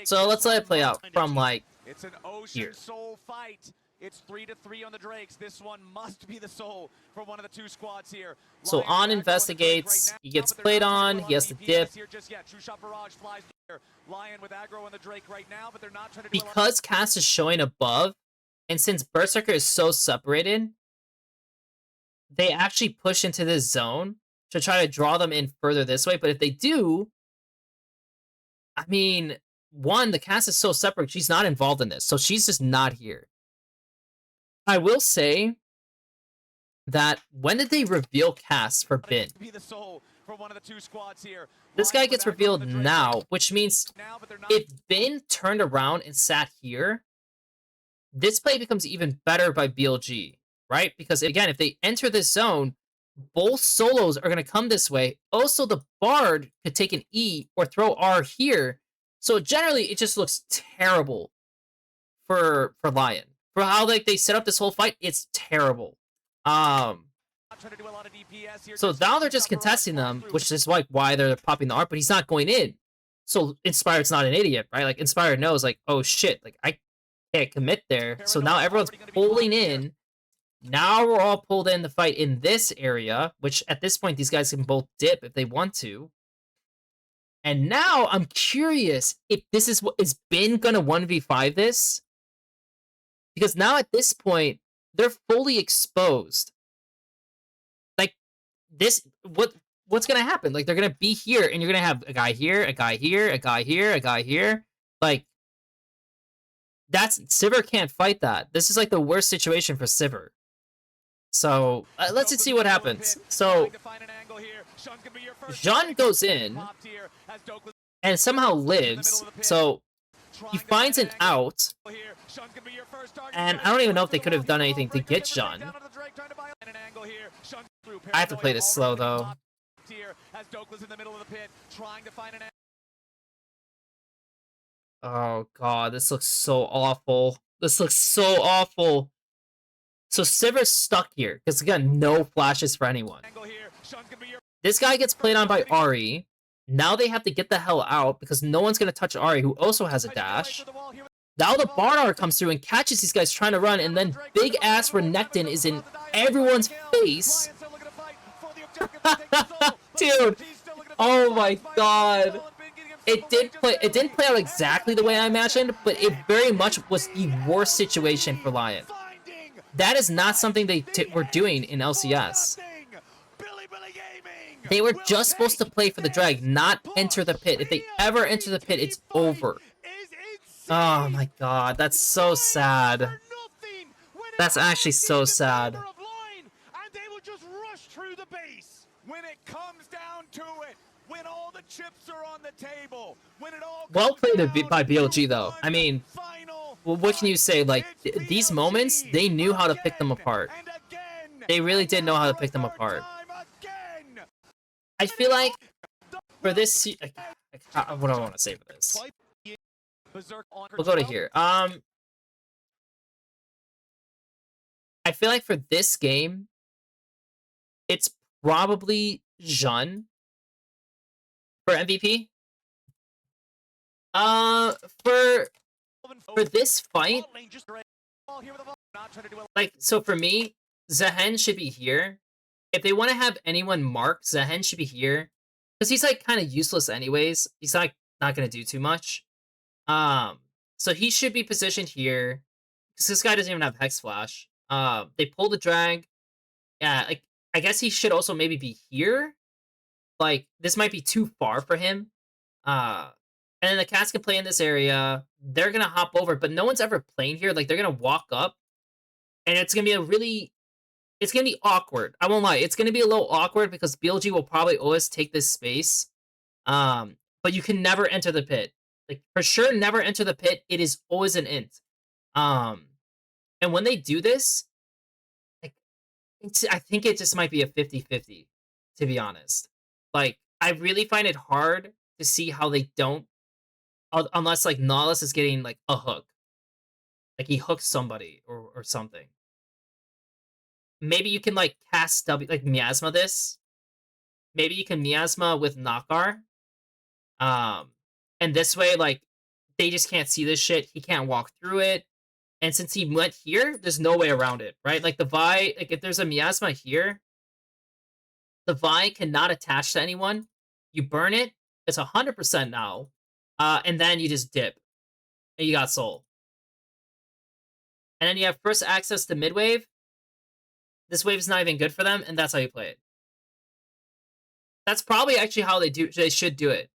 So let's let it play out from like it's an Ocean here. Soul fight. It's 3-3 on the Drakes. This one must be the soul for one of the 2 squads here. So On investigates, he gets played on, he has to dip. Because cast is showing above, and since Berserker is so separated, they actually push into this zone to try to draw them in further this way. But if they do, I mean, 1, the cast is so separate, she's not involved in this. So she's just not here. I will say that when did they reveal cast for Bin? This guy gets revealed now, which means if Bin turned around and sat here, this play becomes even better by BLG, right? Because again, if they enter this zone, both solos are going to come this way. Also, the Bard could take an E or throw R here. So generally, it just looks terrible for Lyon. For how like they set up this whole fight, it's terrible. So now they're just contesting them, which is like why they're popping the art, but he's not going in. So Inspired's not an idiot, right? Like Inspired knows, like, oh shit, like I can't commit there. So now everyone's pulling in. Now we're all pulled in to fight in this area, which at this point these guys can both dip if they want to. And now I'm curious if this is what is Ben gonna 1v5 this? Because now at this point, they're fully exposed. Like, this, what's going to happen? Like, they're going to be here, and you're going to have a guy here, a guy here, a guy here, a guy here. Like, Sivir can't fight that. This is, like, the worst situation for Sivir. So, let's just see what happens. So, Jean goes in, and somehow lives. So, he finds an out, and I don't even know if they could have done anything to get Jean. I have to play this slow, though. Oh, God, this looks so awful. This looks so awful. So Sivir's stuck here, because, again, no flashes for anyone. This guy gets played on by Ahri. Now they have to get the hell out because no one's going to touch Ahri, who also has a dash. Now the Barnard comes through and catches these guys trying to run, and then big-ass Renekton is in everyone's face. Dude, oh my god. It didn't play out exactly the way I imagined, but it very much was the worst situation for Lyon. That is not something they were doing in LCS. They were just supposed to play for the drag, not enter the pit. If they ever enter the pit, it's over. Oh my god, that's so sad. That's actually so sad. table. When it all Well comes played down by to BLG though. I one mean, final well, what can you say? Like, It's these BLG moments, they knew how to pick them again apart. and again, They really and did know now how to for a pick them third apart. time again. I feel like for this, what do I want to say for this? Berserk on We'll go to here. I feel like for this game, it's probably Jun for MVP. For this fight, like, so for me, Zehen should be here. If they want to have anyone mark, Zehen should be here. Because he's, like, kind of useless anyways. He's, like, not going to do too much. So he should be positioned here. Because this guy doesn't even have Hex Flash. They pull the drag. Yeah, like, I guess he should also maybe be here. Like, this might be too far for him. And then the cats can play in this area. They're going to hop over, but no one's ever playing here. Like, they're going to walk up. And it's going to be a really... It's going to be awkward. I won't lie. It's going to be a little awkward because BLG will probably always take this space. But you can never enter the pit. Like, for sure, never enter the pit. It is always an int. And when they do this, like, I think it just might be a 50-50, to be honest. Like, I really find it hard to see how they don't, unless, like, Nautilus is getting, like, a hook. Like, he hooks somebody or something. Maybe you can, like, cast W, like, Miasma this. Maybe you can Miasma with Knockar. And this way, like, they just can't see this shit. He can't walk through it. And since he went here, there's no way around it, right? Like, the Vi, like, if there's a Miasma here, the Vi cannot attach to anyone. You burn it. It's 100% now. And then you just dip. And you got Soul. And then you have first access to mid-wave. This wave is not even good for them, and that's how you play it. That's probably actually how they should do it.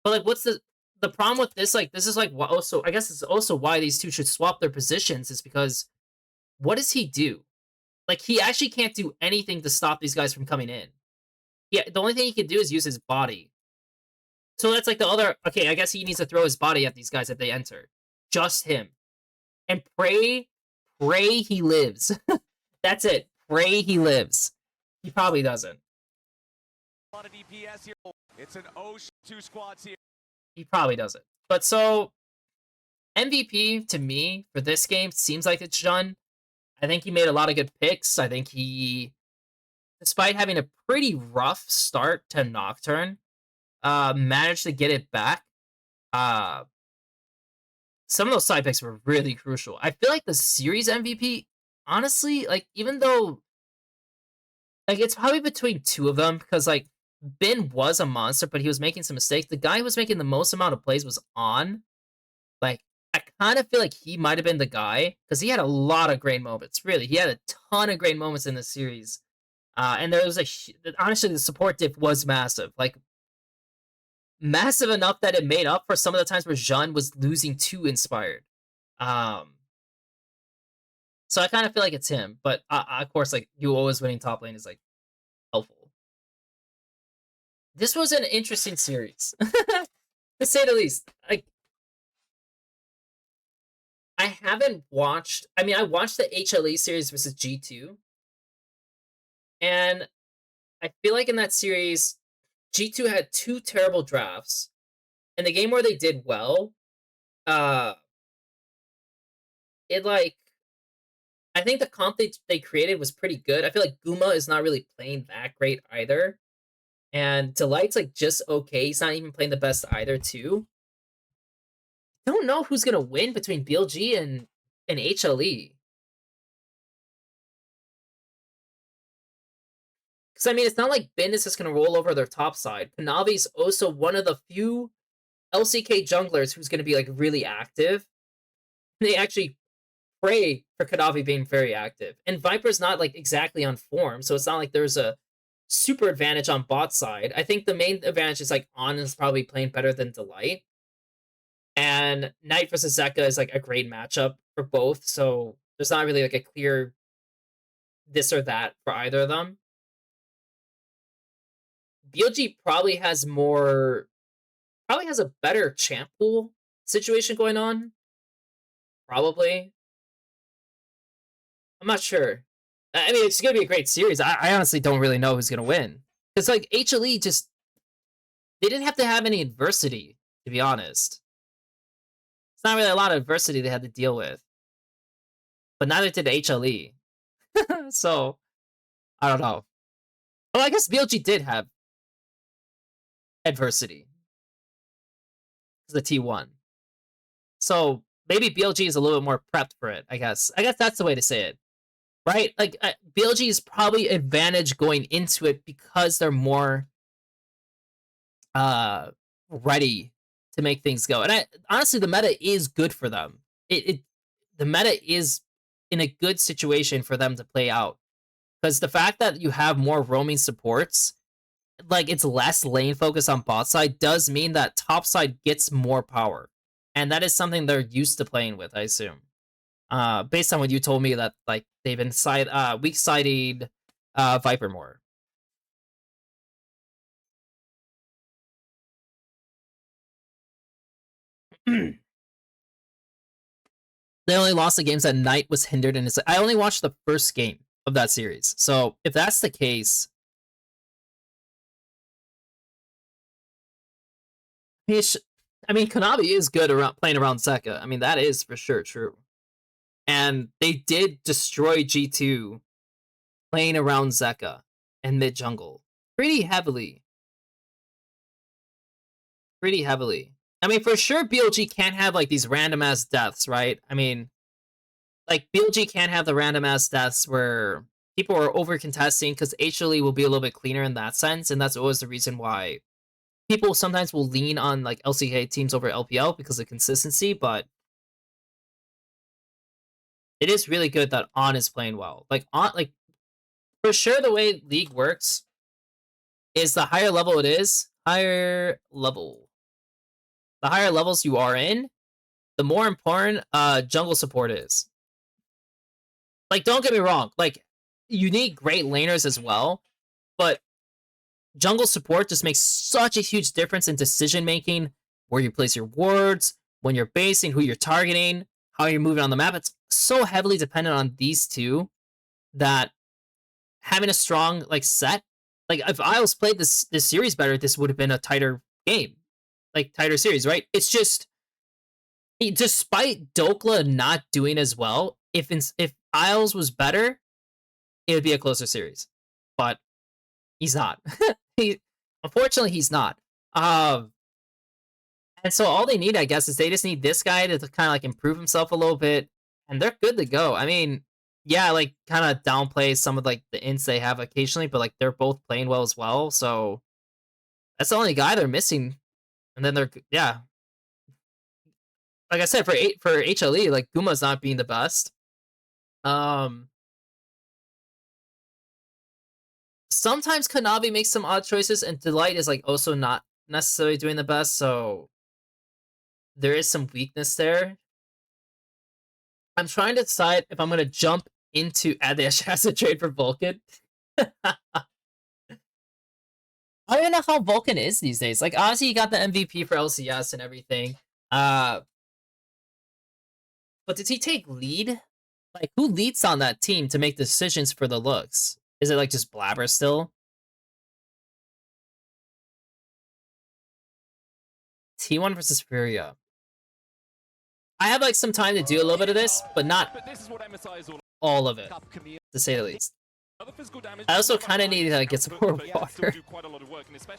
But, like, what's the problem with this? Like, this is, like, also, I guess it's also why these two should swap their positions, is because what does he do? Like, he actually can't do anything to stop these guys from coming in. Yeah, the only thing he can do is use his body. So that's, like, the other... Okay, I guess he needs to throw his body at these guys if they enter. Just him. And pray he lives. That's it. Pray he lives. He probably doesn't. A lot of DPS here. It's an ocean, 2 squads here. He probably doesn't. But so, MVP to me for this game seems like it's Jun. I think he made a lot of good picks. I think he, despite having a pretty rough start to Nocturne, managed to get it back. Some of those side picks were really crucial. I feel like the series MVP, honestly, like, even though, like, it's probably between two of them, because, like, Bin was a monster, but he was making some mistakes. The guy who was making the most amount of plays was On. Like, I kind of feel like he might have been the guy, because he had a lot of great moments. Really, he had a ton of great moments in the series. And there was honestly, the support diff was massive. Like, massive enough that it made up for some of the times where Jean was losing to Inspired. So I kind of feel like it's him, but of course, like, you always winning top lane is, like, helpful. This was an interesting series, to say the least. Like, I haven't watched... I mean, I watched the HLE series versus G2, and I feel like in that series, G2 had 2 terrible drafts, and the game where they did well, it, like... I think the comp they created was pretty good. I feel like Guma is not really playing that great either. And Delight's, like, just okay. He's not even playing the best either, too. I don't know who's going to win between BLG and HLE. Because, I mean, it's not like Bin is just going to roll over their top side. Kanavi's also one of the few LCK junglers who's going to be, like, really active. They actually pray for Kanavi being very active. And Viper's not, like, exactly on form, so it's not like there's a super advantage on bot side. I think the main advantage is, like, On is probably playing better than Delight. And Knight versus Zeka is, like, a great matchup for both, so there's not really, like, a clear this or that for either of them. BLG probably has a better champ pool situation going on. Probably. I'm not sure. I mean, it's gonna be a great series. I honestly don't really know who's gonna win. Because like HLE just they didn't have to have any adversity, to be honest. It's not really a lot of adversity they had to deal with. But neither did HLE. So I don't know. Well, I guess BLG did have adversity. The T1. So maybe BLG is a little bit more prepped for it, I guess. I guess that's the way to say it. Right? Like, BLG is probably advantage going into it because they're more ready to make things go. And honestly, the meta is good for them. The meta is in a good situation for them to play out. Because the fact that you have more roaming supports, like it's less lane focus on bot side, does mean that top side gets more power. And that is something they're used to playing with, I assume. Based on what you told me that like they've been weak-sided Viper more. They only lost the games that Knight was hindered in his. I only watched the first game of that series. So if that's the case, I mean, Konami is good around playing around Zeka. I mean, that is for sure true. And they did destroy G2 playing around Zeka and mid jungle pretty heavily. Pretty heavily. I mean, for sure, BLG can't have like these random ass deaths, right? I mean, like BLG can't have the random ass deaths where people are over contesting because HLE will be a little bit cleaner in that sense, and that's always the reason why people sometimes will lean on like LCK teams over LPL because of consistency, but it is really good that On is playing well. Like On, like for sure, the way League works is the higher level it is, the higher levels you are in, the more important jungle support is. Like, don't get me wrong, like you need great laners as well, but jungle support just makes such a huge difference in decision making, where you place your wards, when you're basing, who you're targeting, how you're moving on the map. It's so heavily dependent on these two that having a strong like set, like if Isles played this series better, this would have been a tighter game, like tighter series, right? It's just despite Dokla not doing as well, if Isles was better, it would be a closer series, but he's not. Unfortunately, he's not. And so all they need, I guess, is they just need this guy to kind of like improve himself a little bit, and they're good to go. I mean, yeah, like kind of downplay some of like the ints they have occasionally, but like they're both playing well as well. So that's the only guy they're missing, and then yeah. Like I said, for HLE, like Guma's not being the best. Sometimes Kanavi makes some odd choices, and Delight is like also not necessarily doing the best, so there is some weakness there. I'm trying to decide if I'm gonna jump into Adesh as a trade for Vulcan. I don't even know how Vulcan is these days. Like, obviously, you got the MVP for LCS and everything. But did he take lead? Like, who leads on that team to make decisions for the looks? Is it like just Blabber still? T1 versus Furia. I have like some time to do a little bit of this, but not all of it, to say the least. I also kind of need to get some more water.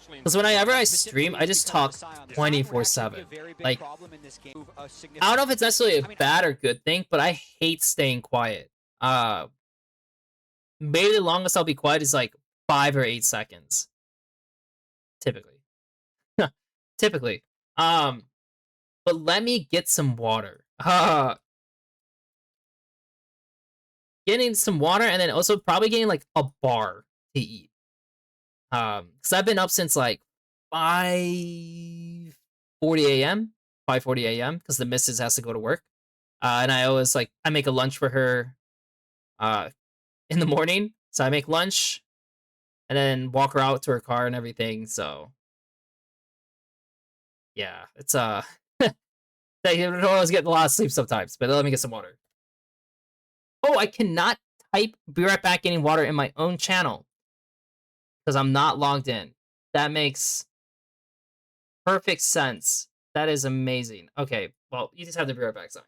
Because whenever I stream, I just talk 24/7. Like, I don't know if it's necessarily a bad or good thing, but I hate staying quiet. Maybe the longest I'll be quiet is like 5 or 8 seconds. Typically. Typically. But let me get some water. Getting some water, and then also probably getting like a bar to eat. Because I've been up since like 5:40 a.m. 5:40 a.m. because the missus has to go to work. And I always like I make a lunch for her in the morning. So I make lunch, and then walk her out to her car and everything. So yeah, it's they don't always get a lot of sleep sometimes. But let me get some water. Oh, I cannot type "be right back" getting water in my own channel because I'm not logged in. That makes perfect sense. That is amazing. Okay, well, you just have the "be right back" sign.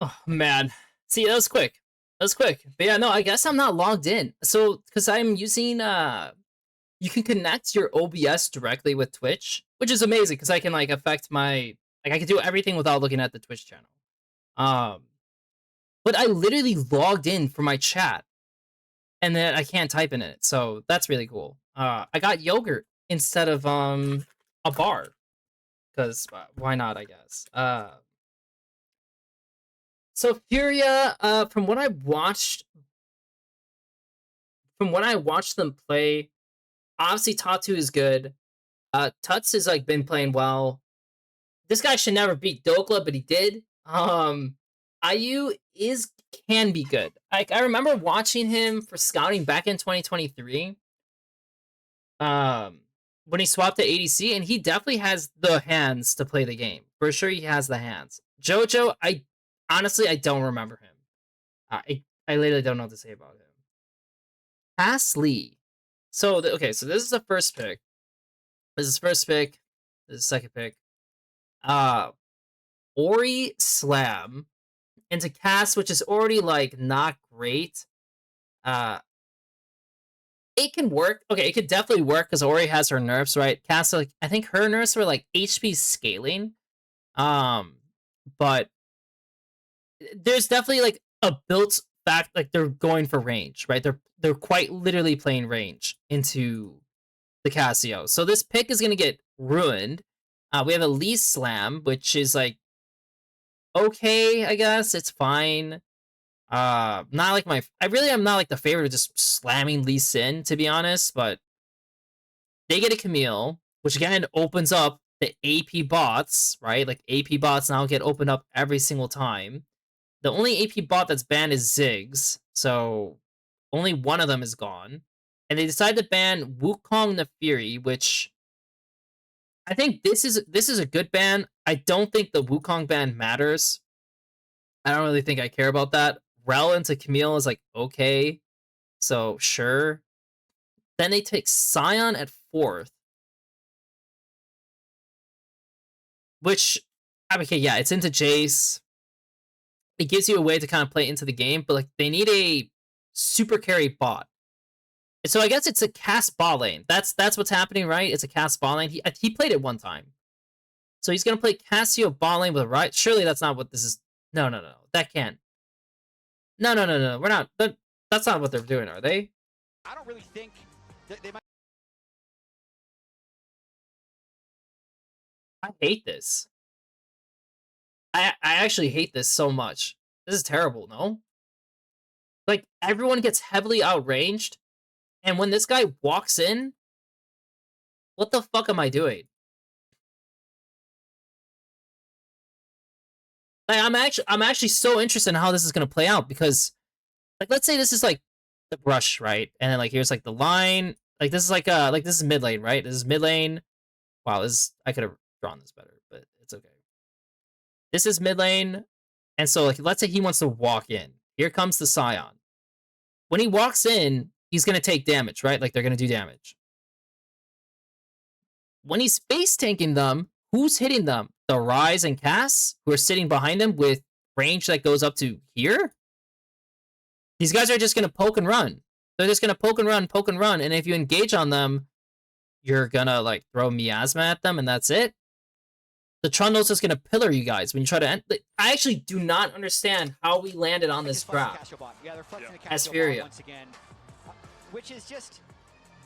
Oh man, see, that was quick. That was quick. But yeah, no, I guess I'm not logged in. So because I'm using you can connect your OBS directly with Twitch, which is amazing because I can like affect my like I can do everything without looking at the Twitch channel. Um, but I literally logged in for my chat, and then I can't type in it, so that's really cool. I got yogurt instead of a bar because why not? I guess. So Furia, from what I watched them play, obviously Tatu is good. Tuts has like been playing well. This guy should never beat Dokla, but he did. IU can be good. I remember watching him for scouting back in 2023. When he swapped to ADC, and he definitely has the hands to play the game. For sure, he has the hands. Jojo, I don't remember him. I literally don't know what to say about him. Pass Lee. So okay, so this is the first pick. This is first pick. This is second pick. Ori Slam into Cass, which is already like not great. It can work. Okay, it could definitely work because Ori has her nerfs, right? Cass, like I think her nerfs were like HP scaling. But there's definitely like a built fact, like they're going for range, right? They're quite literally playing range into the Casio. So this pick is gonna get ruined. We have a Lee Slam, which is like okay, I guess it's fine. Not like I really am not like the favorite of just slamming Lee Sin, to be honest, but they get a Camille, which again opens up the AP bots, right? Like AP bots now get opened up every single time. The only AP bot that's banned is Ziggs, so only one of them is gone. And they decide to ban Wukong the Fury, which I think this is a good ban. I don't think the Wukong ban matters. I don't really think I care about that. Rel into Camille is like okay, so sure. Then they take Scion at 4th, which okay, yeah, it's into Jace. It gives you a way to kind of play into the game, but like they need a super carry bot. So I guess it's a cast bot lane. That's what's happening, right? It's a cast bot lane. He played it one time. So he's gonna play Cassio bot lane with a right. Surely that's not what this is. No. That can't. No. We're not. That's not what they're doing, are they? I don't really think they might. I hate this. I actually hate this so much. This is terrible, no? Like, everyone gets heavily outranged, and when this guy walks in, what the fuck am I doing? Like, I'm actually so interested in how this is gonna play out, because, like, let's say this is, like, the brush, right? And then, like, here's, like, the line. Like, this is, like, this is mid lane, right? This is mid lane. Wow, I could have drawn this better, but it's okay. This is mid lane, and so, like, let's say he wants to walk in. Here comes the Scion. When he walks in, he's going to take damage, right? Like, they're going to do damage. When he's space tanking them, who's hitting them? the Rise and Cass, who are sitting behind him with range that goes up to here. These guys are just going to poke and run. They're just going to poke and run, and if you engage on them, you're going to, like, throw Miasma at them, and that's it. The Trundle's just going to pillar you guys when you try to end. I actually do not understand how we landed on this draft as Furia. Once again, which is just...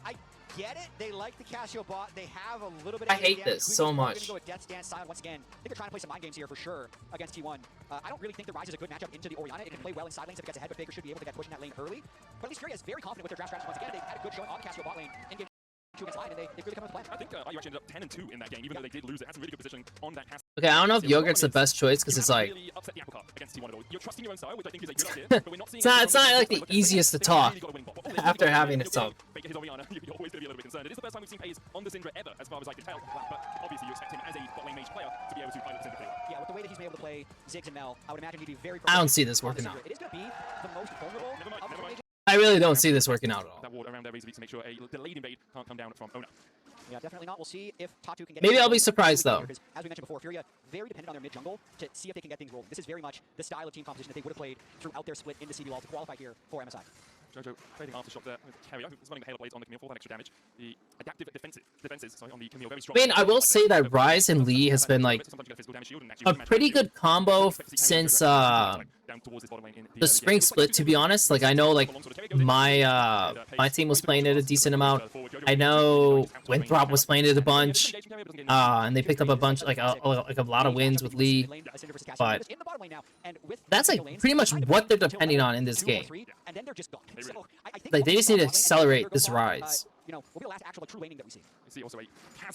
I get it. They like the Casio bot. They have a little bit of... I hate this so much. Go with Death's Dance style once again. I think they're trying to play some mind games here for sure against T1. I don't really think the Rise is a good matchup into the Orianna. It can play well in side lanes if it gets ahead, but Faker should be able to get pushed in that lane early. But at least Furia is very confident with their draft strategy once again. They've had a good showing on the Casio bot lane in game 2 against Lyon, and they've really come up with a plan. I think IU actually ended up 10-2 in that game, even though they did lose. It had some really good positioning on that cast. Okay, I don't know if Yogurt's the best choice because it's like Really upset the apple cart against T1 at all. You're trusting your own style, which I think is a good idea, but we're not seeing it's not like the easiest to talk after having it talk. Faker his Orianna, you're always going to be a little bit concerned. It is the first time we've seen Pays on the Syndra ever, as far as I can tell. But obviously you expect him as a bot lane mage player to be able to pilot the Syndra player. Yeah, with the way that he's been able to play Ziggs and Mel, I would imagine he'd be very... I don't see this working out. It is going to be the most vulnerable of the mages. I really don't see this working out at all. That ward around there Razor to make sure a delayed invade can't come down from Ona. Yeah, definitely not. We'll see if Tatu can get... Maybe I'll be surprised, though. Because, as we mentioned before, Furia very dependent on their mid-jungle to see if they can get things rolling. This is very much the style of team composition that they would have played throughout their split in the CD wall to qualify here for MSI. Jojo trading aftershock there with Carrier, who's running the Halo Blades on the Camille for that extra damage. The adaptive defenses on the Camille very strong. I mean, I will say that Rise and Lee has been like a pretty good combo since the spring split, to be honest. Like, I know like my team was playing it a decent amount. I know Winthrop was playing it a bunch, and they picked up a bunch, like a lot of wins with Lee. But that's like pretty much what they're depending on in this game. Like, they just need to accelerate this Rise.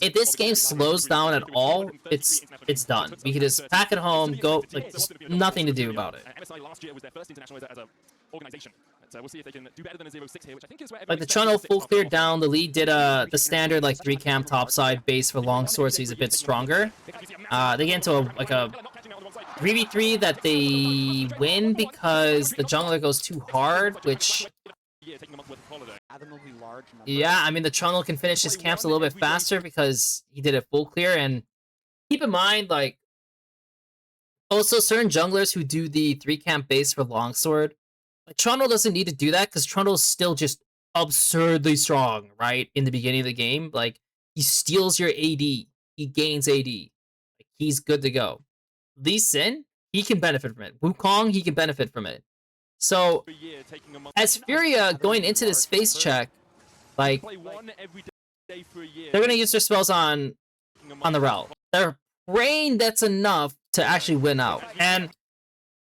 If this game slows down at all, it's done. We can just pack it home, go, like, just nothing to do about it. We'll see if they can do better than a 0-6 here, which I think is where like the Trundle full cleared down. The lead did the standard like 3-camp topside base for longsword, so he's a bit stronger. They get into a 3v3 that they win because the jungler goes too hard, which... Yeah, I mean, the Trundle can finish his camps a little bit faster because he did a full clear, and keep in mind, like, also certain junglers who do the 3-camp base for longsword, like, Trundle doesn't need to do that because Trundle's still just absurdly strong, right? In the beginning of the game, like, he steals your AD, he gains AD, like, he's good to go. Lee Sin, he can benefit from it. Wukong, he can benefit from it. So, as Furia going into this face check, like, they're gonna use their spells on the Rel. They're praying that's enough to actually win out, and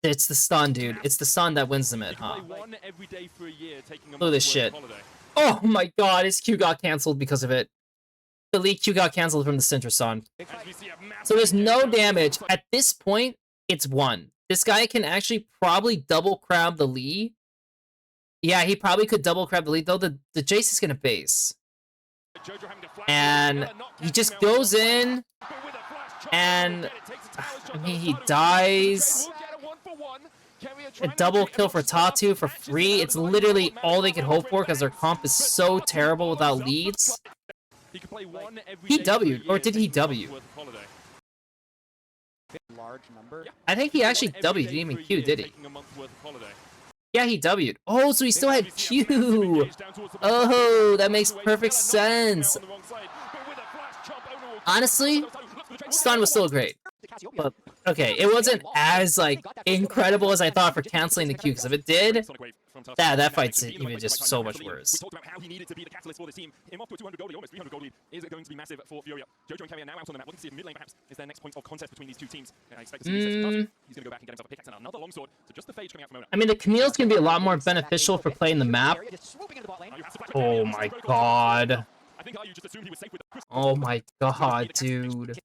it's the stun, dude. It's the stun that wins the mid, huh? Look at this shit. Oh my god, his Q got cancelled because of it. The lead Q got cancelled from the Syndra stun. So there's no damage. At this point, it's 1. This guy can actually probably double crab the Lee. Yeah, he probably could double crab the Lee, though the Jace is gonna base. And he just goes in, and I mean, he dies. A double kill for Tatu for free. It's literally all they could hope for because their comp is so terrible without leads. He W'd, or did he W? I think he actually W'd, he didn't even Q, did he? Yeah, he W'd. Oh, so he still had Q! Oh, that makes perfect sense! Honestly, stun was still great. But, okay, it wasn't as, like, incredible as I thought for canceling the Q, because if it did, that fight's even just so much worse. We talked about how he needed to be the catalyst for this team. Him up to a 200 gold lead, almost 300 gold lead, is going to be massive for Furia. Jojo and Carrier now out on the map. Looking to see if mid lane perhaps is their next point of contest between these two teams. I expect to see this. He's going to go back and get himself a pickaxe and another longsword. So just the phage coming out from Ona. I mean, the Camille's going to be a lot more beneficial for playing the map. Oh my god. Oh my god, dude.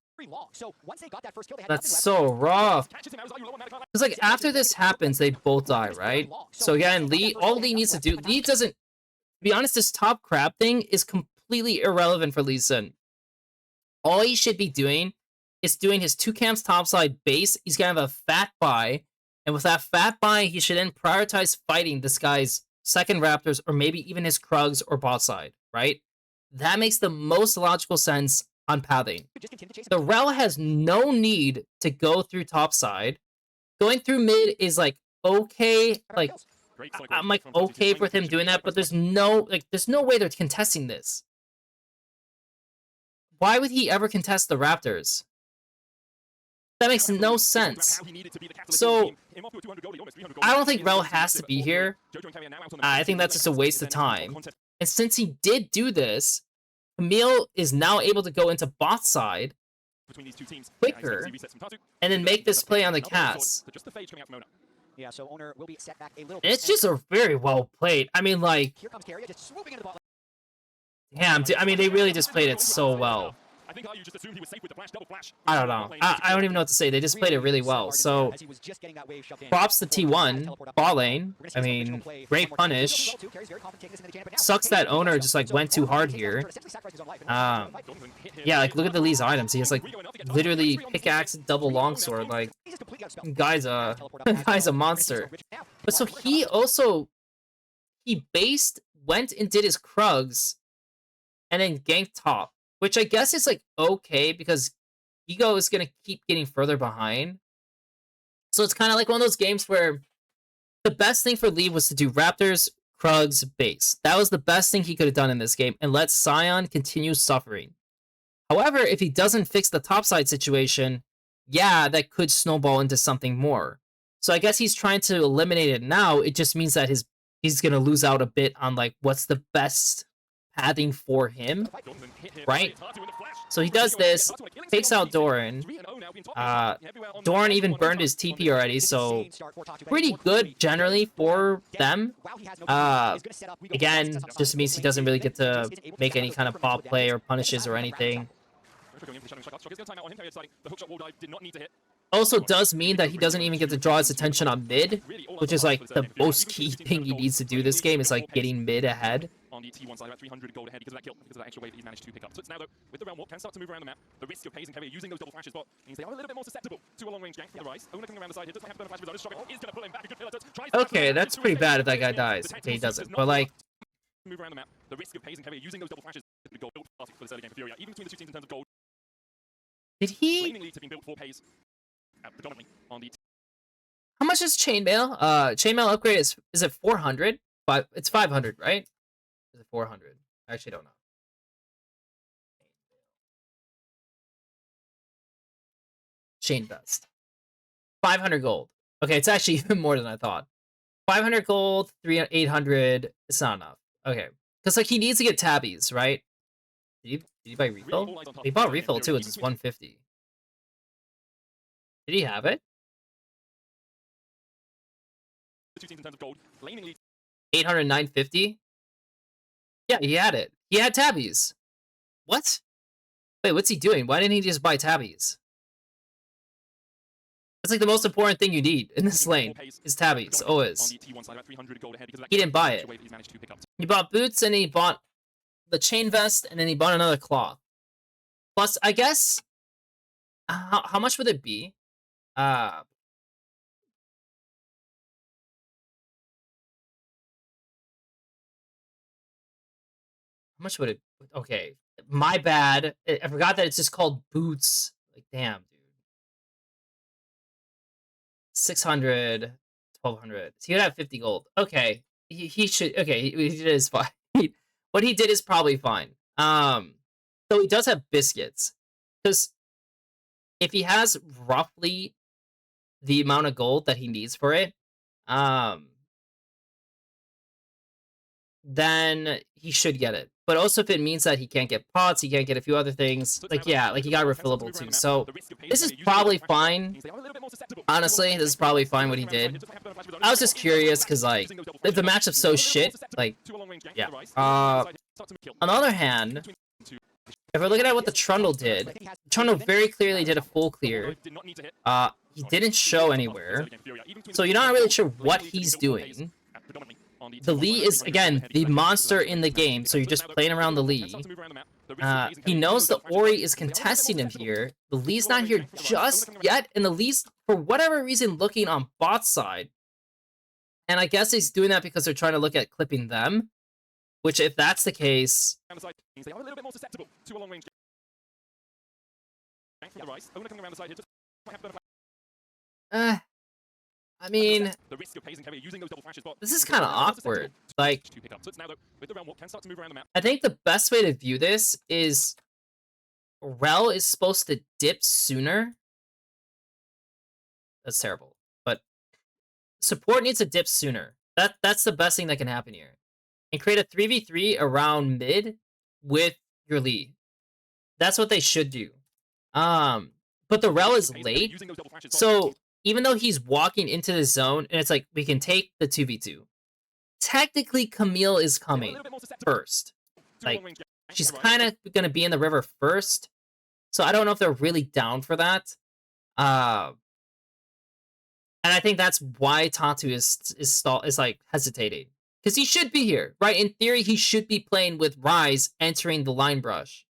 That's so rough. Because, like, after this happens, they both die, right? So, again, Lee, all Lee needs to do... Lee doesn't... To be honest, this top crab thing is completely irrelevant for Lee Sin. All he should be doing is doing his 2 camps topside base. He's going to have a fat buy. And with that fat buy, he should then prioritize fighting this guy's second Raptors or maybe even his Krugs or bot side, right? That makes the most logical sense. on pathing. Just continue to chase The Rel has no need to go through top side. Going through mid is like okay, like I'm like okay with him doing that, but there's no way they're contesting this. Why would he ever contest the Raptors? That makes no sense. So I don't think Rel has to be here. I think that's just a waste of time. And since he did do this, Camille is now able to go into bot side quicker and then make this play on the Cass. Yeah, so owner will be set back a little. And it's just a very well played. I mean, like, Here comes Carrier just swooping into the ball. damn, I mean, they really just played it so well. I think you just assumed he was safe with the flash, double flash. I don't know. I don't even know what to say. They just played it really well. So, props to T1, ball lane. I mean, great punish. Sucks that owner just, like, went too hard here. Yeah, like, look at the Lee's items. He has, like, literally pickaxe, double longsword. Like, guy's a monster. But so he also, went and did his Krugs, and then ganked top. Which I guess is, like, okay, because Ego is going to keep getting further behind. So it's kind of like one of those games where the best thing for Lee was to do Raptors, Krugs, base. That was the best thing he could have done in this game, and let Sion continue suffering. However, if he doesn't fix the topside situation, yeah, that could snowball into something more. So I guess he's trying to eliminate it now. It just means that he's going to lose out a bit on, like, what's the best pathing for him, right? So he does this, takes out Doran. Doran even burned his TP already, so pretty good generally for them. Again, just means he doesn't really get to make any kind of pop play or punishes or anything. Also does mean that he doesn't even get to draw his attention on mid, which is like the most key thing he needs to do this game, is like getting mid ahead. On the T1 side, about 300 gold ahead because of that kill, because of that extra wave that he's managed to pick up. So it's now, though, with the realm warp, can start to move around the map. The risk of Pays and Carrier using those double flashes, but means they are a little bit more susceptible to a long-range gank from the Rise. Owner coming around the side here, does not have to burn a flash, but struggle is going to pull him back. A good killer tries to Okay, that's pretty bad if that guy dies. Okay, he doesn't. But like, move around the map. The risk of Pays and Carrier using those double flashes is gold built for this early game for Furia. Even between the two teams in terms of gold, did he? laning leads have been built for Pays, predominantly on the. How much is chainmail? Chainmail upgrade is it 400? But it's 500, right? Is it 400? I actually don't know. Chain vest. 500 gold. Okay, it's actually even more than I thought. 500 gold, 800. It's not enough. Okay, because like he needs to get tabbies, right? Did he buy refill? He bought refill too. It's just 150. Did he have it? The two teams in terms of gold, laning leads 800, 950? Yeah, he had it. He had tabbies. What? Wait, what's he doing? Why didn't he just buy tabbies? That's like the most important thing you need in this lane, is tabbies, always. He didn't buy it. He bought boots, and he bought the chain vest, and then he bought another cloth. Plus, I guess, how much would it be? How much would it? Okay, my bad. I forgot that it's just called boots. Like, damn, dude. 600, 1200. So he would have 50 gold. Okay, he should. Okay, he did his fine. What he did is probably fine. So he does have biscuits, because if he has roughly the amount of gold that he needs for it, then he should get it. But also if it means that he can't get pots, he can't get a few other things, like, yeah, like he got refillable too. So this is probably fine. Honestly, this is probably fine what he did. I was just curious because, like, if the matchup's so shit, like, yeah. On the other hand, if we're looking at what the Trundle did, Trundle very clearly did a full clear. He didn't show anywhere, so you're not really sure what he's doing. The Lee is, again, the monster in the game, so you're just playing around the Lee. He knows the Ori is contesting him here. The Lee's not here just yet, and the Lee's, for whatever reason, looking on bot side. And I guess he's doing that because they're trying to look at clipping them, which, if that's the case, from the Rise. Owner coming around the side here. Just might have to I mean, the risk of Hayes and Carrier using those double flashes, but this is kind of awkward. Like, to pick up. So it's now though with the realm walk can start to move around the map. I think the best way to view this is Rel is supposed to dip sooner. That's terrible. But support needs to dip sooner. That's the best thing that can happen here. And create a 3v3 around mid with your Lee. That's what they should do. But the Rel is late. So even though he's walking into the zone and it's like we can take the 2v2. Technically Camille is coming first. Like she's kind of going to be in the river first. So I don't know if they're really down for that. And I think that's why Tatu is like hesitating. Because he should be here, right? In theory, he should be playing with Rise entering the line brush.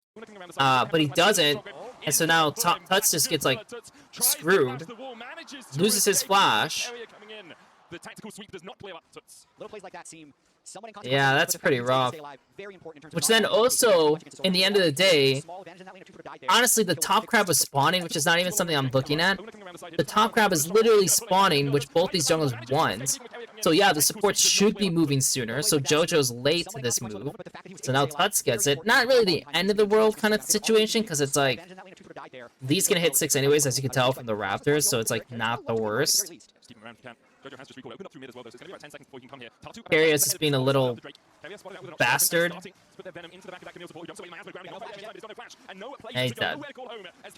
But he doesn't. And so now Tuts just gets like screwed. Loses his flash. The tactical sweep does not play up. Little plays like that seem somewhat inconsequential, Yeah, that's but the pretty fact that rough. they stay alive, very important in terms of Which then not letting also, the game in the end of the day, small advantage in that lane, if two could've died there. honestly, the top crab was spawning, which is not even something I'm looking at. The top crab is literally spawning, which both these junglers want. So yeah, the support should be moving sooner. So Jojo's late to this move. So now Tuts gets it. Not really the end of the world kind of situation, because it's like, Lee's gonna hit 6 anyways, as you can tell from the Raptors, so it's like not the worst. Darius is being a little bastard. And he's dead.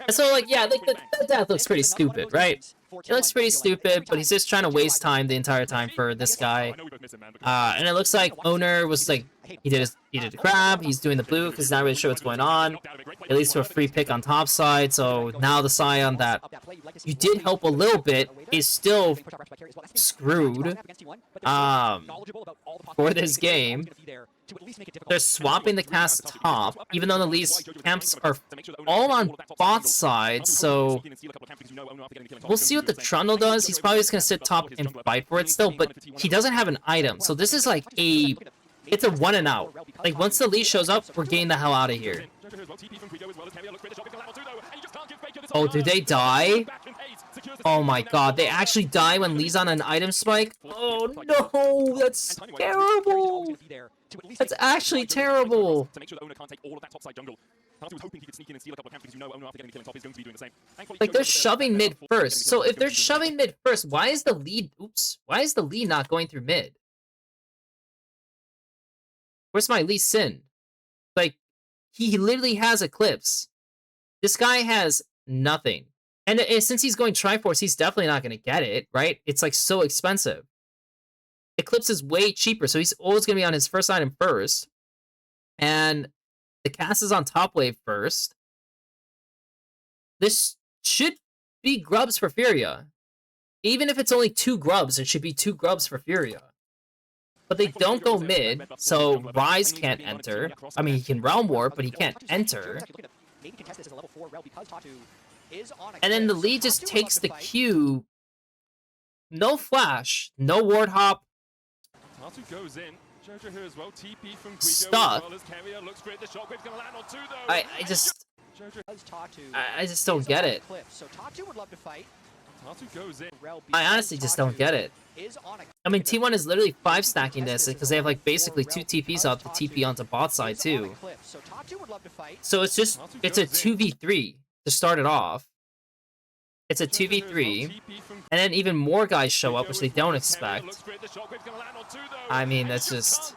And so, like, yeah, like, the death looks pretty stupid, right? It looks pretty stupid, but he's just trying to waste time the entire time for this guy. And it looks like Owner was like, he did the crab, he's doing the blue because he's not really sure what's going on. It leads to a free pick on top side, so now the Scion that you did help a little bit is still screwed for this game. They're swapping the cast top, even though the Lee's camps are all on bot side, so we'll see what the Trundle does. He's probably just going to sit top and fight for it still, but he doesn't have an item, so this is like it's a 1 and out. Like, once the Lee shows up, we're getting the hell out of here. Oh, do they die? Oh my god, they actually die when Lee's on an item spike? Oh no, that's terrible! That's actually terrible! Like, they're shoving mid first. So if they're shoving mid first, why is the Lee not going through mid? Where's my Lee Sin? Like, he literally has Eclipse. This guy has nothing. And since he's going Triforce, he's definitely not going to get it, right? It's, like, so expensive. Eclipse is way cheaper, so he's always going to be on his first item first. And the cast is on top wave first. This should be grubs for Furia. Even if it's only 2 grubs, it should be 2 grubs for Furia. But they don't go mid, so Rise can't enter. I mean, he can Realm Warp, but he can't enter. And then the Lee just takes the Q. No flash, no ward hop. Stuck. I just don't get it. I honestly just don't get it. I mean, T1 is literally 5 stacking this because they have like basically 2 TPs out the TP onto bot side too. So it's a 2v3 to start it off. It's a 2v3, and then even more guys show up, which they don't expect. I mean, that's just...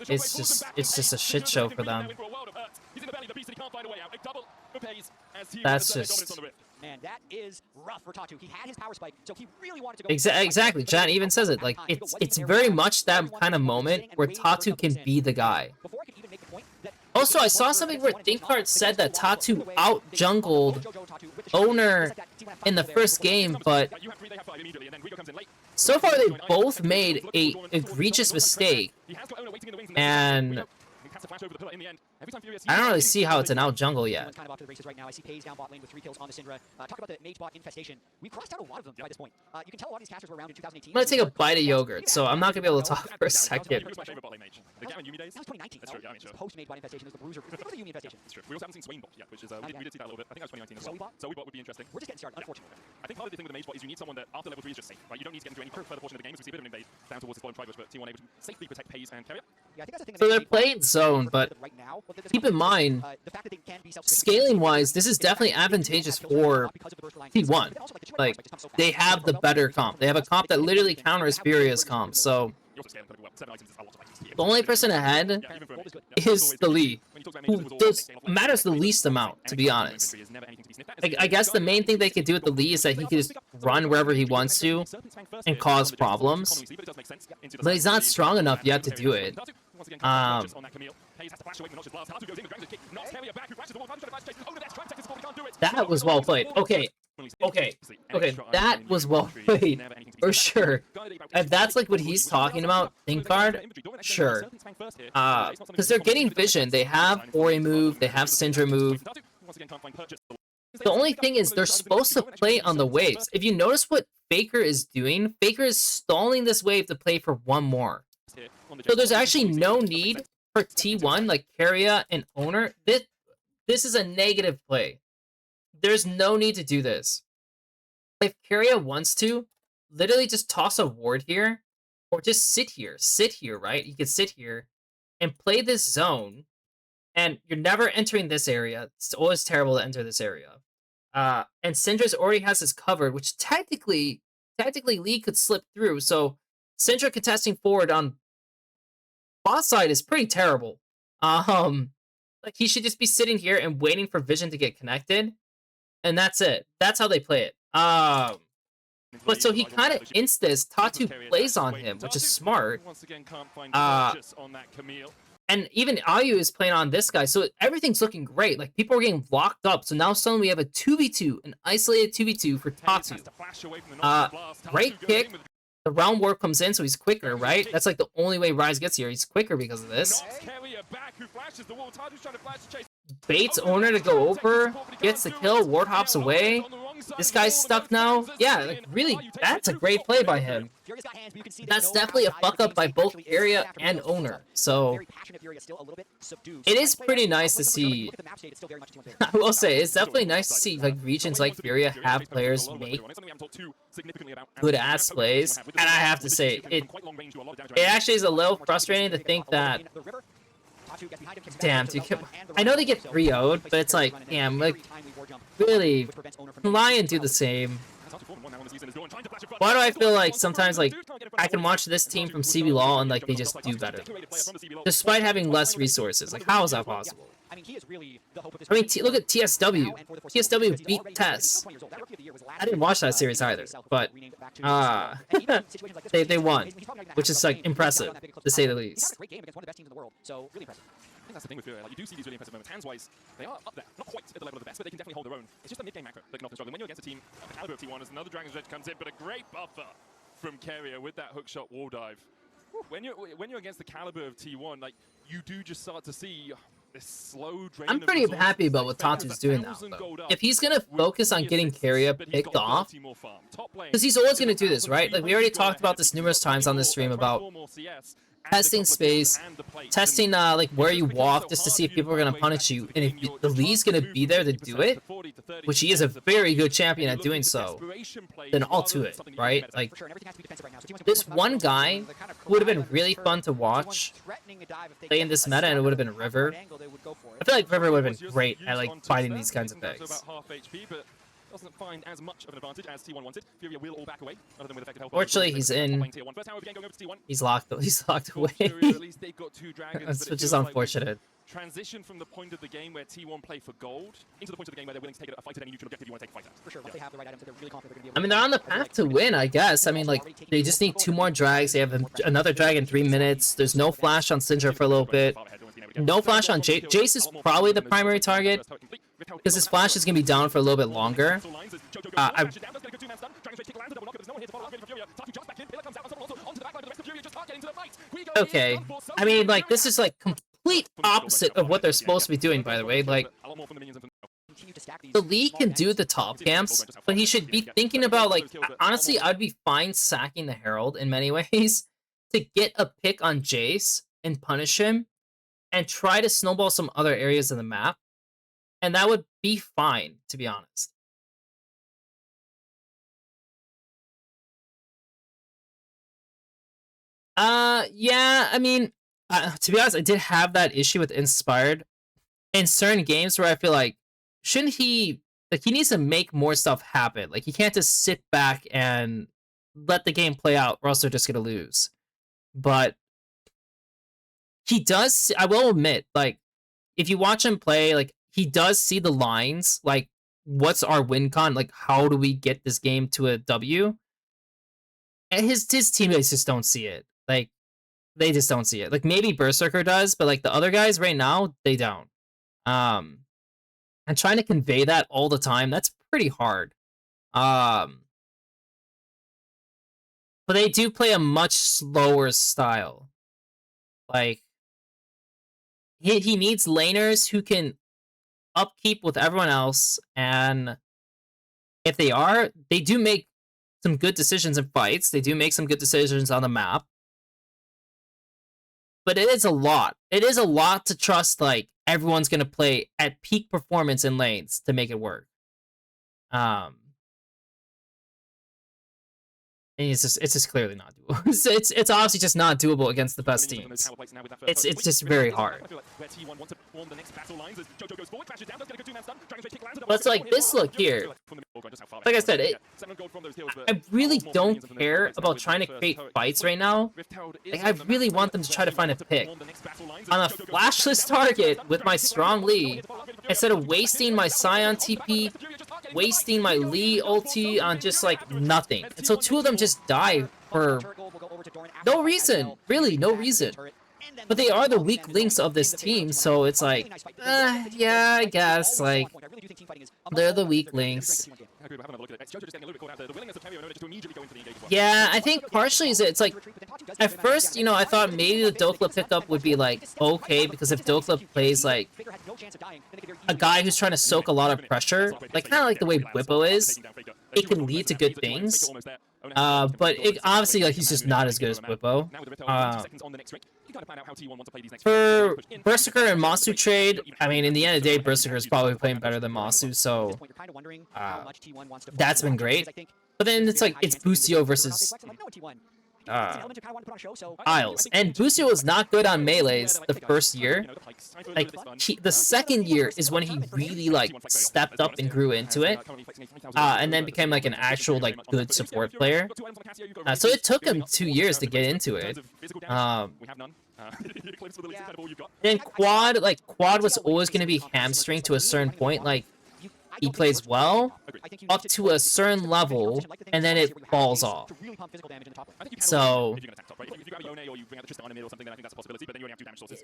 It's just a shit show for them. That's just... Man, that is rough for Tatu. He had his power spike, so he really wanted to go... Exactly, John even says it. Like, it's very much that kind of moment where Tatu can be the guy. Also, I saw something where Thinkheart said that Tatu out-jungled Owner in the first game, but so far they both made a egregious mistake, and I don't really see how it's an out-jungle yet. Kind of off to the races right now. I see Pays down bot lane with 3 kills on the Syndra. Talk about the mage bot infestation. We crossed out a lot of them by this point. You can tell a lot of these casters were around in 2018. I'm gonna take a bite of yogurt, so I'm not gonna be able to talk for a second. The Garen Yumi days. That was 2019. That's true, yeah, I mean, sure. Post-made blood infestation. It was the Bruiser. It was the Yumi infestation. That's true. We also haven't seen Swain bot yet, which is, we did see that a little bit. I think that was 2019 as well. Zoebot? Zoebot would be interesting. We're just getting started, unfortunately. I think part of the thing with the Mage bot is you need someone that after level 3 is just safe, right? You don't need to get into any further portion of the game, as we see a bit of an invade down towards this bottom tribush, but T1 able to safely protect Pays and Carrier. Yeah, I think that's the thing that So makes they're Mage bot playing zone, but right now, but keep in mind, the fact that they can be scaling-wise, this is definitely advantageous for T1. Like, they have the better comp. They have a comp that literally counters Furia's comp, so You also scale incredibly well. 7 items is a lot of items here. the only person ahead Yeah, even for a Mage. Yeah, is always the good. Lee, When you talk about who mages, it was does always scale matters the flexibility. least amount, to be And honest. is never anything to be sniffed at. I guess the main thing they could do with the Lee is that he could just run wherever he wants to and cause problems, but he's not strong enough yet to do it. That was well played. Okay, that was well played, for sure. If that's like what he's talking about, think guard, sure. Because they're getting vision. They have Ori move, they have Syndra move. The only thing is they're supposed to play on the waves. If you notice what Faker is doing, Faker is stalling this wave to play for one more. So there's actually no need for T1, like Keria and Owner. This is a negative play. There's no need to do this. If Keria wants to, literally just toss a ward here, or just sit here, right? You can sit here and play this zone, and you're never entering this area. It's always terrible to enter this area. And Syndra's already has this covered, which technically Lee could slip through. So Syndra contesting forward on bot side is pretty terrible. Like he should just be sitting here and waiting for vision to get connected, and that's it. That's how they play it. But so he kind of ints this. Tatu plays on him, which is smart. And even Ayu is playing on this guy, so everything's looking great. Like, people are getting locked up, so now suddenly we have a 2v2, an isolated 2v2 for Tatu. Great kick. The round warp comes in, so he's quicker, right? That's like the only way Rise gets here. He's quicker because of this. Baits Owner to go over, gets the kill, ward hops away. This guy's stuck now. Yeah, like really, that's a great play by him. That's definitely a fuck up by both Area and Owner. So it is pretty nice to see. I will say, it's definitely nice to see like regions like Furia have players make good ass plays. And I have to say, it actually is a little frustrating to think that. Damn, dude. I know they get 3-0'd, but it's like, damn, like, really, Lyon do the same. Why do I feel like sometimes, like, I can watch this team from CB Law and, like, they just do better? Despite having less resources. Like, how is that possible? I mean, look at TSW. TSW beat Tess. I didn't watch that series either, but, they won, which is, like, impressive, to say the least. I think that's the thing with Furia. Like, you do see these really impressive moments. Hands-wise, they are up there. Not quite at the level of the best, but they can definitely hold their own. It's just the mid-game macro that can often struggle. When you're against a team of the caliber of T1, as another Dragon's Edge comes in, but a great buffer from Keria with that hookshot wall dive. When you're against the caliber of T1, like, you do just start to see this slow drain. I'm pretty happy about what Tatu's doing now, though. If he's gonna focus on getting Keria picked off, because he's always gonna do this, right? Like, we already talked about this numerous times on this stream about testing space, testing like where you walk, just to see if people are gonna punish you, and if the Lee's gonna be there to do it, which he is a very good champion at doing so, then all to it, right? Like, this one guy would have been really fun to watch play in this meta, and it would have been River. I feel like River would have been great at like fighting these kinds of things. Doesn't find as much of an advantage as T1 wanted. Furia will all back away, other than with effective help. Fortunately, he's in. He's locked. He's locked away. Which is unfortunate. Transition from the point of the game where T1 play for gold into the point of the game where they're willing to take a fight at any neutral objective you want to take a fight at. For sure, once they have the right items, they're really confident they're going to be able I mean, they're on the path to win, I guess. I mean, like, they just need 2 more drags. They have another drag in 3 minutes. There's no flash on Syndra for a little bit. No flash on Jace. Jace is probably the primary target, because his flash is going to be down for a little bit longer. Okay. I mean, like, this is, like, complete opposite of what they're supposed to be doing, by the way. Like, the Lee can do the top camps, but he should be thinking about, like, honestly, I'd be fine sacking the Herald in many ways to get a pick on Jace, and punish him and try to snowball some other areas of the map. And that would be fine, to be honest. Yeah, I mean, to be honest, I did have that issue with Inspired in certain games where I feel like, shouldn't he, like, he needs to make more stuff happen. Like, he can't just sit back and let the game play out, or else they're just gonna lose. But he does, I will admit, like, if you watch him play, like, he does see the lines, like, what's our win con, like, how do we get this game to a W? And his teammates just don't see it. Like, they just don't see it. Like, maybe Berserker does, but, like, the other guys right now, they don't. And trying to convey that all the time, that's pretty hard. But they do play a much slower style. Like, he needs laners who can upkeep with everyone else, and if they do make some good decisions in fights. They do make some good decisions on the map. But it is a lot. It is a lot to trust, like, everyone's going to play at peak performance in lanes to make it work. And it's just clearly not doable. It's obviously just not doable against the best teams. It's just very hard. But it's like this look here. Like I said, I really don't care about trying to create fights right now. Like, I really want them to try to find a pick on a flashless target with my strong Lee, instead of wasting my Scion TP, wasting my Lee ulti on just, like, nothing. And so two of them just die for no reason. Really, no reason. But they are the weak links of this team, so it's like, yeah, I guess, like, they're the weak links. Yeah, I think partially it's like, at first, you know, I thought maybe the Dokla pickup would be, like, okay, because if Dokla plays, like, a guy who's trying to soak a lot of pressure, like, kind of like the way Whippo is, it can lead to good things. But it, obviously, like, he's just not as good as Whippo. For Berserker and Masu trade, I mean, in the end of the day, Berserker is probably playing better than Masu, so that's been great. But then it's like, it's Busio versus Isles. And Busio was not good on melees the first year. Like, the second year is when he really, like, stepped up and grew into it. And then became, like, an actual, like, good support player. So it took him 2 years to get into it. Then Quad was always going to be hamstring to a certain point. Like, he plays well up to a certain level, and then it falls off. So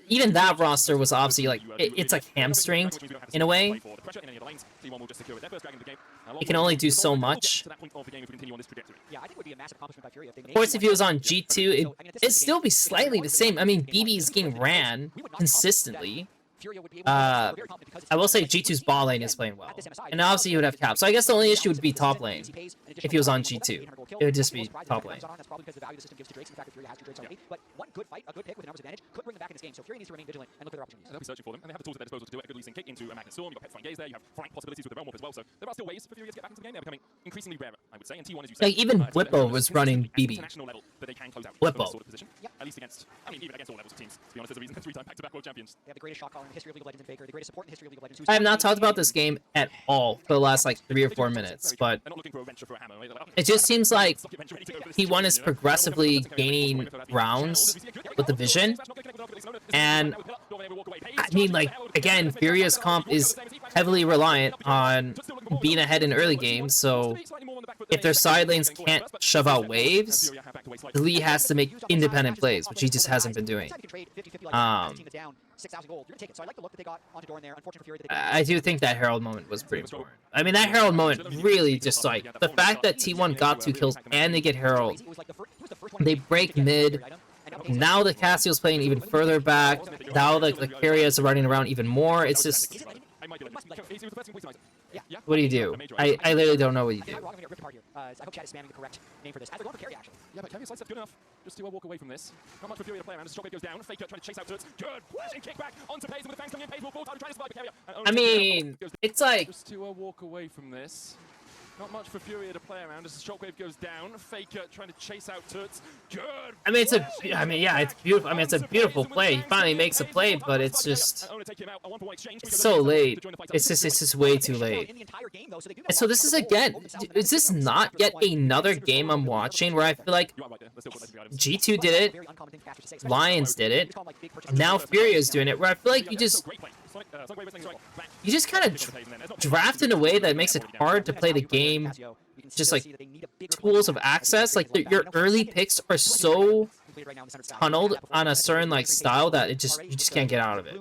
even that roster was obviously, like, it's like hamstringed in a way. He can only do so much. Of course, if he was on G2, it'd still be slightly the same. I mean, BB's game ran consistently. I will say G2's bot lane is playing well. And obviously he would have cap. So I guess the only issue would be top lane. If he was on G2, it would just be top lane. But one good fight, a good pick with numbers advantage, could bring them back in this game. So Furia needs to remain vigilant and look for their opportunities. They'll be searching for them, and they have the tools at their disposal to do it. A good Lee Sin kick into a Magnet Storm. You've got Pet Gaze there. You have flank possibilities with the Realm Warp as well. So there are still ways for Furia to get back into the game. They're becoming increasingly rarer, I would say. And T1, as you said, like, even Whippo was running BB. Whippo. Sort of position. At least against, I mean, even against all levels of teams. To be honest, there's a reason they're 3-time back-to-back world champions. They have the greatest shot caller in the history of League of Legends in Faker, the greatest support in the history of League of Legends. I have not talked about this game at all for the last, like, 3 or 4 minutes, but it just seems like T1 is progressively gaining rounds with the vision. And I mean, like, again, Furia's comp is heavily reliant on being ahead in early games, so if their side lanes can't shove out waves, Lee has to make independent plays, which he just hasn't been doing. I do think that Herald moment was pretty important. I mean, that Herald moment really just, like, the fact that T1 got 2 kills and they get Herald, they break mid. Now the Cassio's playing even further back. Now the carriers are running around even more. It's just, what do you do? I literally don't know what you do. I hope chat is spamming the correct name for this. As they're going for carry, actually. Yeah, but Kevin's sidestep good enough just to walk away from this. Not much for Furia to play around as Shockwave goes down. Faker trying to chase out Turts. Good! Flashing kick back onto Pace, and with the fans coming in, Pace will fall down, trying to survive the carrier. I mean, it's like Just to walk away from this. Not much for Furia to play around as the Shockwave goes down. Faker trying to chase out Turts. Good! I mean, yeah, it's beautiful. I mean, it's a beautiful play. He finally makes a play, but it's just so late. It's just way too late. And so this is again, is this not yet another game I'm watching where I feel like G2 did it, Lions did it, now Furia's doing it, where I feel like you just kind of draft in a way that makes it hard to play the game. Just like tools of access, like your early picks are so tunneled on a certain like style that you just can't get out of it.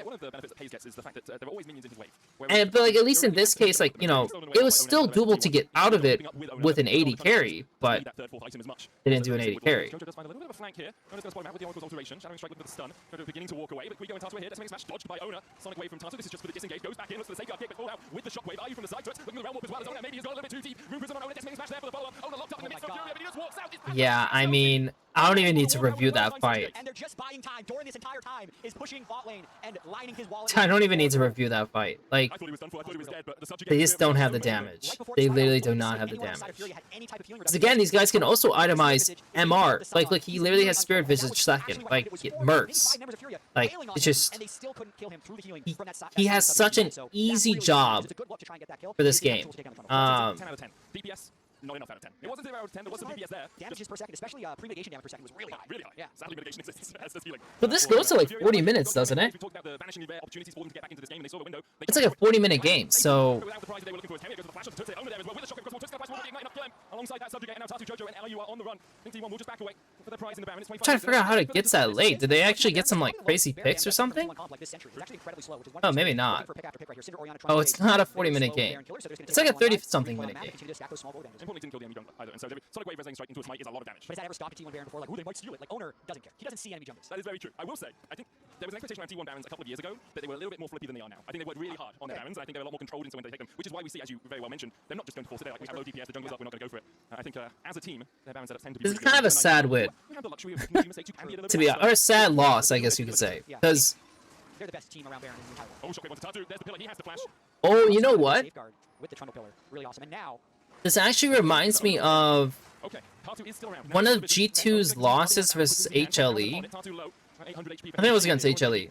One of the benefits that Pace gets is the fact that there are always minions in his wave. And but like at least in this case, like, you know, it was still doable to get out of it with an 80 carry, but they didn't do an 80 carry. Jojo does find a little bit of a flank here. Ona's going to spot him out with the Oracle's alteration. Shadowing strike with the stun. Jojo beginning to walk away, but Quigo and Tatu are here. That's making smash dodged by Ona. Sonic wave from Tatu. This is just for the disengage. Goes back in, looks for the safeguard kick, but fall out with the shockwave. Are you from the side to it? Looking at the realm warp as well as Ona. Maybe he's got a little bit too deep. Room prison on Ona. That's making smash there for the follow-up. Ona locked up in the midst of Furia, but he just walks out. Yeah, I mean, I don't even need to review that fight. And they're just buying time. Doran this entire time is pushing bot lane and lining his wall. I don't even need to review that fight. Like, they just don't have the damage. They literally do not have the damage. Because again, these guys can also itemize MR. Like he literally has Spirit Visage second. Like, it Mercs. Like, it's just... He has such an easy job for this game. 10 out of 10. DPS, not enough out of 10. It wasn't 0 out of 10, there was some DPS there. Damages per second, especially pre-mitigation damage per second was really high. Really high. Yeah. Sadly, mitigation exists as this feeling. But this goes to like 40 minutes, doesn't it? We talked about the vanishingly rare opportunities for them to get back into this game, and they saw the window. It's like a 40-minute game, so... Alongside that subjugate, and now Tatu, Jojo, and LU are on the run. I think T1 will just back away for their prize in the Baron. I'm trying to figure out how to get that late. Did they actually get some like crazy picks or something? Oh, maybe not. Oh, it's not a 40-minute game. It's like a 30-something minute game. Importantly, didn't kill the enemy jungler either, and so Sonic Wave resonating strike into its might is a lot of damage. But has that ever stopped a T1 Baron before? Like, ooh, they might steal it. Like, Owner doesn't care. He doesn't see enemy junglers. That is very true. I will say, I think there was an expectation around T1 Barons a couple of years ago that they were a little bit more flippy than they are now. I think they worked really hard on their Barons, and I think they're a lot more controlled into when they take them, which is why we see, as you very well mentioned, they're not just going to force it. They're like, we have low DPS, the jungler's up, we're not going to go for it. I think as a team, their Barons setups tend to be... This is kind of a sad win. To be honest, or a sad loss, I guess you could say. Because... They're the best team around Baron in the entire world. Oh, Shockwave wants Tatu. There's the pillar. He has the flash. Oh, you know what? With the Trundle pillar. Really awesome. And now... This actually reminds me of Okay, Tatu is still around. one of G2's losses versus HLE. I think it was against HLE.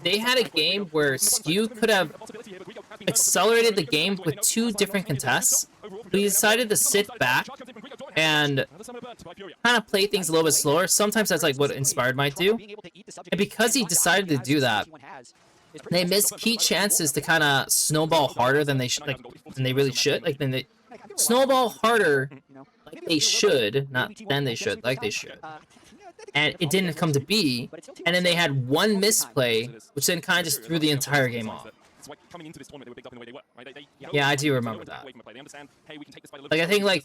They had a game where Skew could have accelerated the game with two different contests. But he decided to sit back and kind of play things a little bit slower. Sometimes that's like what Inspired might do. And because he decided to do that, they missed key chances to kind of snowball harder than they than they really should. Like, then they snowball harder like they should, not than they should, like they should. And it didn't come to be, and then they had one misplay, which then kind of just threw the entire game off. Yeah, I do remember that. Like, I think, like,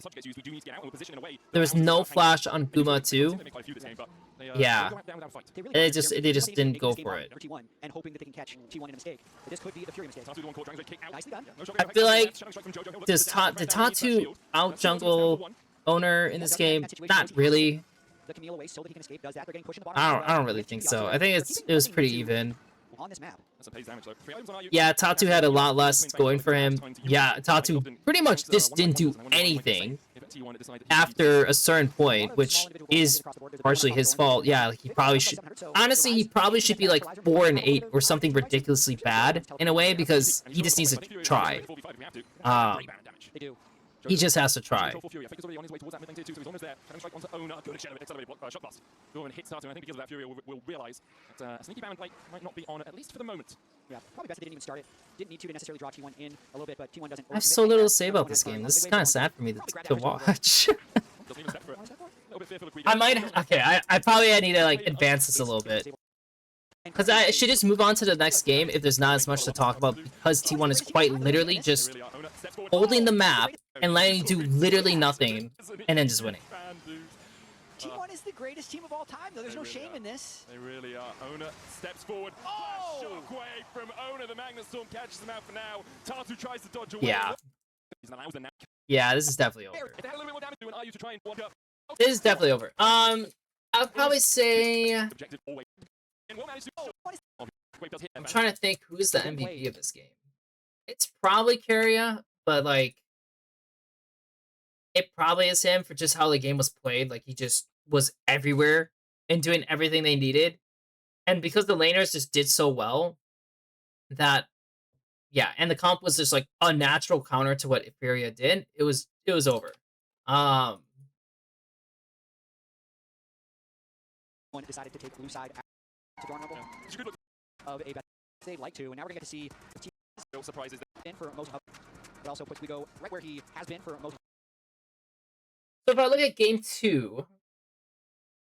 there was no flash on Guma too. Yeah, and it just didn't go for it. And hoping that they can catch T1 in a mistake. This could be the Fury mistake. Nicely done. I feel like did Tatu out jungle Owner in this game? Not really. The Camille away so that he can escape. Does that? They're getting pushed in the bottom. I don't really think so. I think it was pretty even. On this map. Yeah, Tatu had a lot less going for him. Yeah, Tatu pretty much just didn't do anything after a certain point, which is partially his fault. Yeah, like, he probably should. Honestly, he probably should be like 4 and 8 or something ridiculously bad in a way, because he just needs to try. He just has to try. Will realize that Sneaky Baron play might not be on, at least for the moment. Yeah, probably best they didn't even start it. Didn't need to necessarily draw T1 in a little bit, but T1 doesn't. I have so little to say about this game. This is kind of sad for me to watch. I might. Okay, I probably need to like advance this a little bit. Because I should just move on to the next game if there's not as much to talk about, because T1 is quite literally just holding the map and letting you do literally nothing and then just winning. T1 is the greatest team of all time, though. There's no shame in this. They really are. Ona steps forward. Oh! Shockwave from Ona. The Magnet Storm catches him out for now. Tatu tries to dodge away. Yeah. He's allows the Yeah, this is definitely over. If they had a little bit more damage to do, and I used to try and walk up. This is definitely over. I'll probably say Objective always. And will manage to. Wait, does hit. I'm trying to think who's the MVP of this game. It's probably Furia, but like it probably is him for just how the game was played. Like he just was everywhere and doing everything they needed. And because the laners just did so well that yeah, and the comp was just like a natural counter to what Furia did, it was over. One decided to take blue side to Dawn Rumble of a bet they'd like to, and now we're gonna get to see the team No surprises. in for most of it also puts Wigo right where he has been for most So if I look at game 2,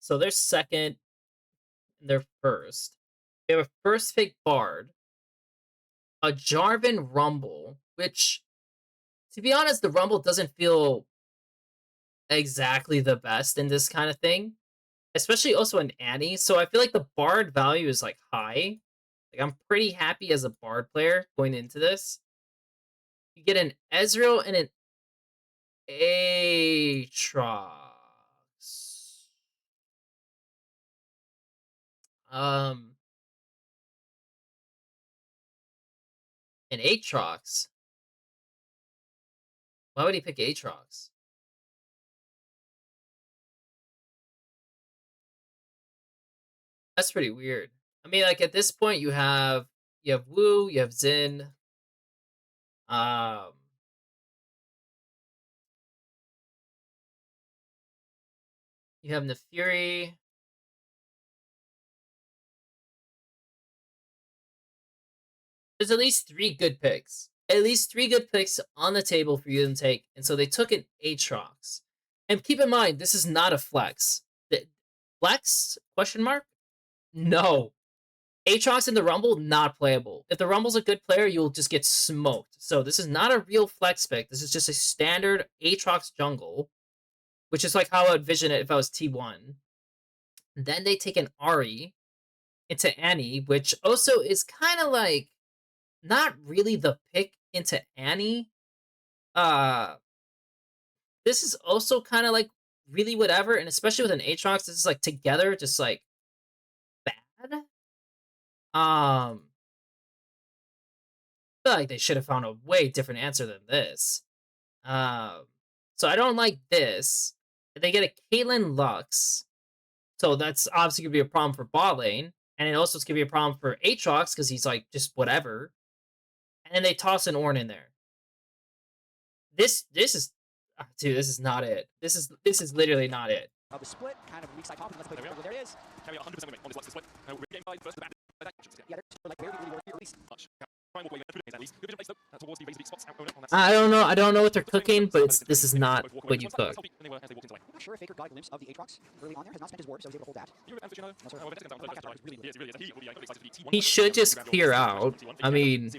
so they're second, and they're first. They have a first pick Bard, a Jarvan Rumble, which, to be honest, the Rumble doesn't feel exactly the best in this kind of thing, especially also an Annie. So I feel like the Bard value is like high. Like I'm pretty happy as a Bard player going into this. You get an Ezreal and an Aatrox. An Aatrox. Why would he pick Aatrox? That's pretty weird. I mean, like at this point, you have Wu, you have Xin. You have Fury. There's at least 3 good picks. At least 3 good picks on the table for you to take. And so they took an Aatrox. And keep in mind, this is not a flex. Flex? Question mark? No. Aatrox in the Rumble, not playable. If the Rumble's a good player, you'll just get smoked. So this is not a real flex pick. This is just a standard Aatrox jungle, which is like how I would envision it if I was T1. Then they take an Ahri into Annie, which also is kind of like not really the pick into Annie. This is also kind of like really whatever, and especially with an Aatrox, this is like together, just like bad. I feel like they should have found a way different answer than this. So I don't like this. They get a Caitlyn Lux, so that's obviously gonna be a problem for bot lane, and it also is gonna be a problem for Aatrox because he's like just whatever. And then they toss an Ornn in there. This is, dude, this is not it. This is literally not it. of the split, kind of weak side top, and let's play the there it is. Carry 100% win on this Lux split. We're game 5 first. Yeah, they're like very really at least. I don't know what they're cooking, but this is not what you cook. I'm not sure if Faker got a glimpse of the Aatrox early on there. Has not spent his warp, so he's able to hold that. He should just clear out. I mean,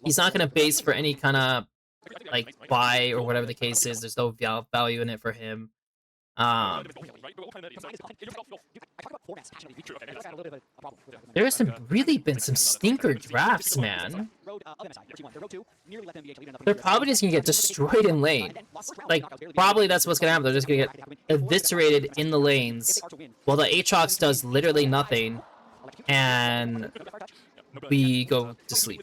he's not gonna base for any kind of like buy or whatever the case is. There's no value in it for him. There's really been some stinker drafts, man. They're probably just gonna get destroyed in lane. Like, probably that's what's gonna happen. They're just gonna get eviscerated in the lanes while the Aatrox does literally nothing, and we go to sleep.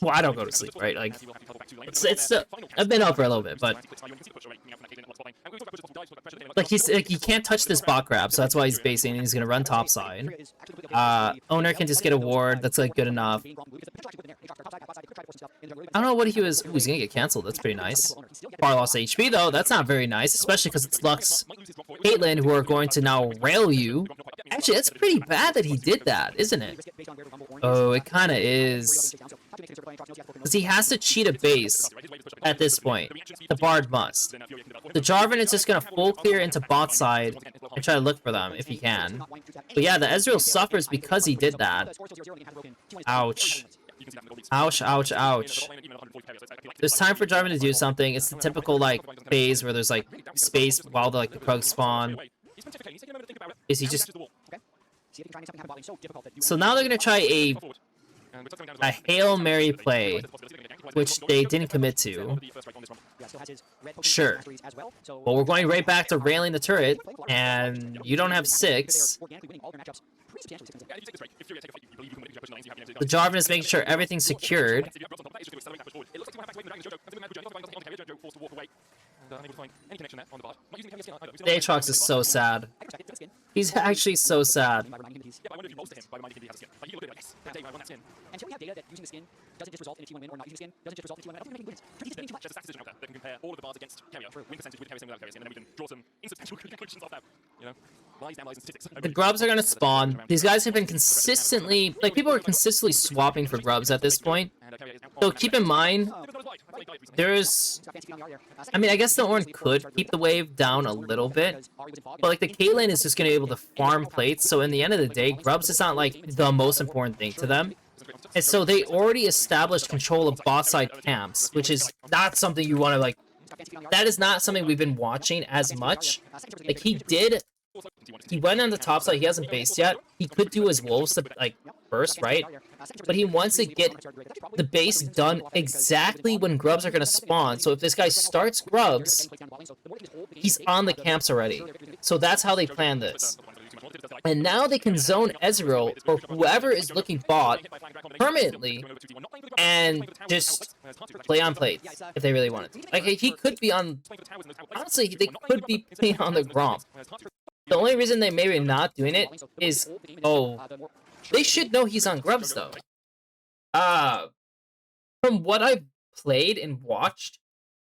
Well, I don't go to sleep, right? Like, it's I've been up for a little bit, but like he can't touch this bot grab, so that's why he's basing. And he's gonna run top side. Owner can just get a ward. That's like good enough. I don't know what he was. Ooh, he's gonna get canceled. That's pretty nice. Bar lost HP though. That's not very nice, especially because it's Lux, Caitlyn, who are going to now rail you. Actually, that's pretty bad that he did that, isn't it? Oh, it kind of is. Because he has to cheat a base at this point. The Bard must. The Jarvan is just going to full clear into bot side and try to look for them if he can. But yeah, the Ezreal suffers because he did that. Ouch. Ouch, ouch, ouch. There's time for Jarvan to do something. It's the typical, like, phase where there's, like, space while the Krugs spawn. Is he just... So now they're going to try a Hail Mary play which they didn't commit to. Sure. But we're going right back to railing the turret, and you don't have 6. The Jarvan is making sure everything's secured. The Aatrox is so sad. He's actually so sad. Until we have data that using the skin doesn't just result in a T1 win, or not using the skin doesn't just result in a T1 win, I don't think we're making wins. Pretty spending too much. Just a decision that can compare all of the bars against carrier, win percentage with carrier, same without carrier, and then we can draw some insubstantial conclusions off that. You know, lies down, lies and statistics. The grubs are gonna spawn. These guys have been consistently, like, people are consistently swapping for grubs at this point. So keep in mind, there's, I mean, I guess the Ornn could keep the wave down a little bit, but like the Caitlyn is just gonna be able to farm plates. So in the end of the day, grubs is not like the most important thing to them. And so they already established control of bot side camps, which is not something you want to like. That is not something we've been watching as much. Like he went on the top side. He hasn't based yet. He could do his wolves to like first, right? But he wants to get the base done exactly when grubs are gonna spawn. So if this guy starts grubs, he's on the camps already. So that's how they plan this. And now they can zone Ezreal or whoever is looking bot permanently and just play on plates if they really wanted to. Like, he could be on... Honestly, they could be playing on the Gromp. The only reason they may be not doing it is... Oh, they should know he's on grubs, though. From what I've played and watched,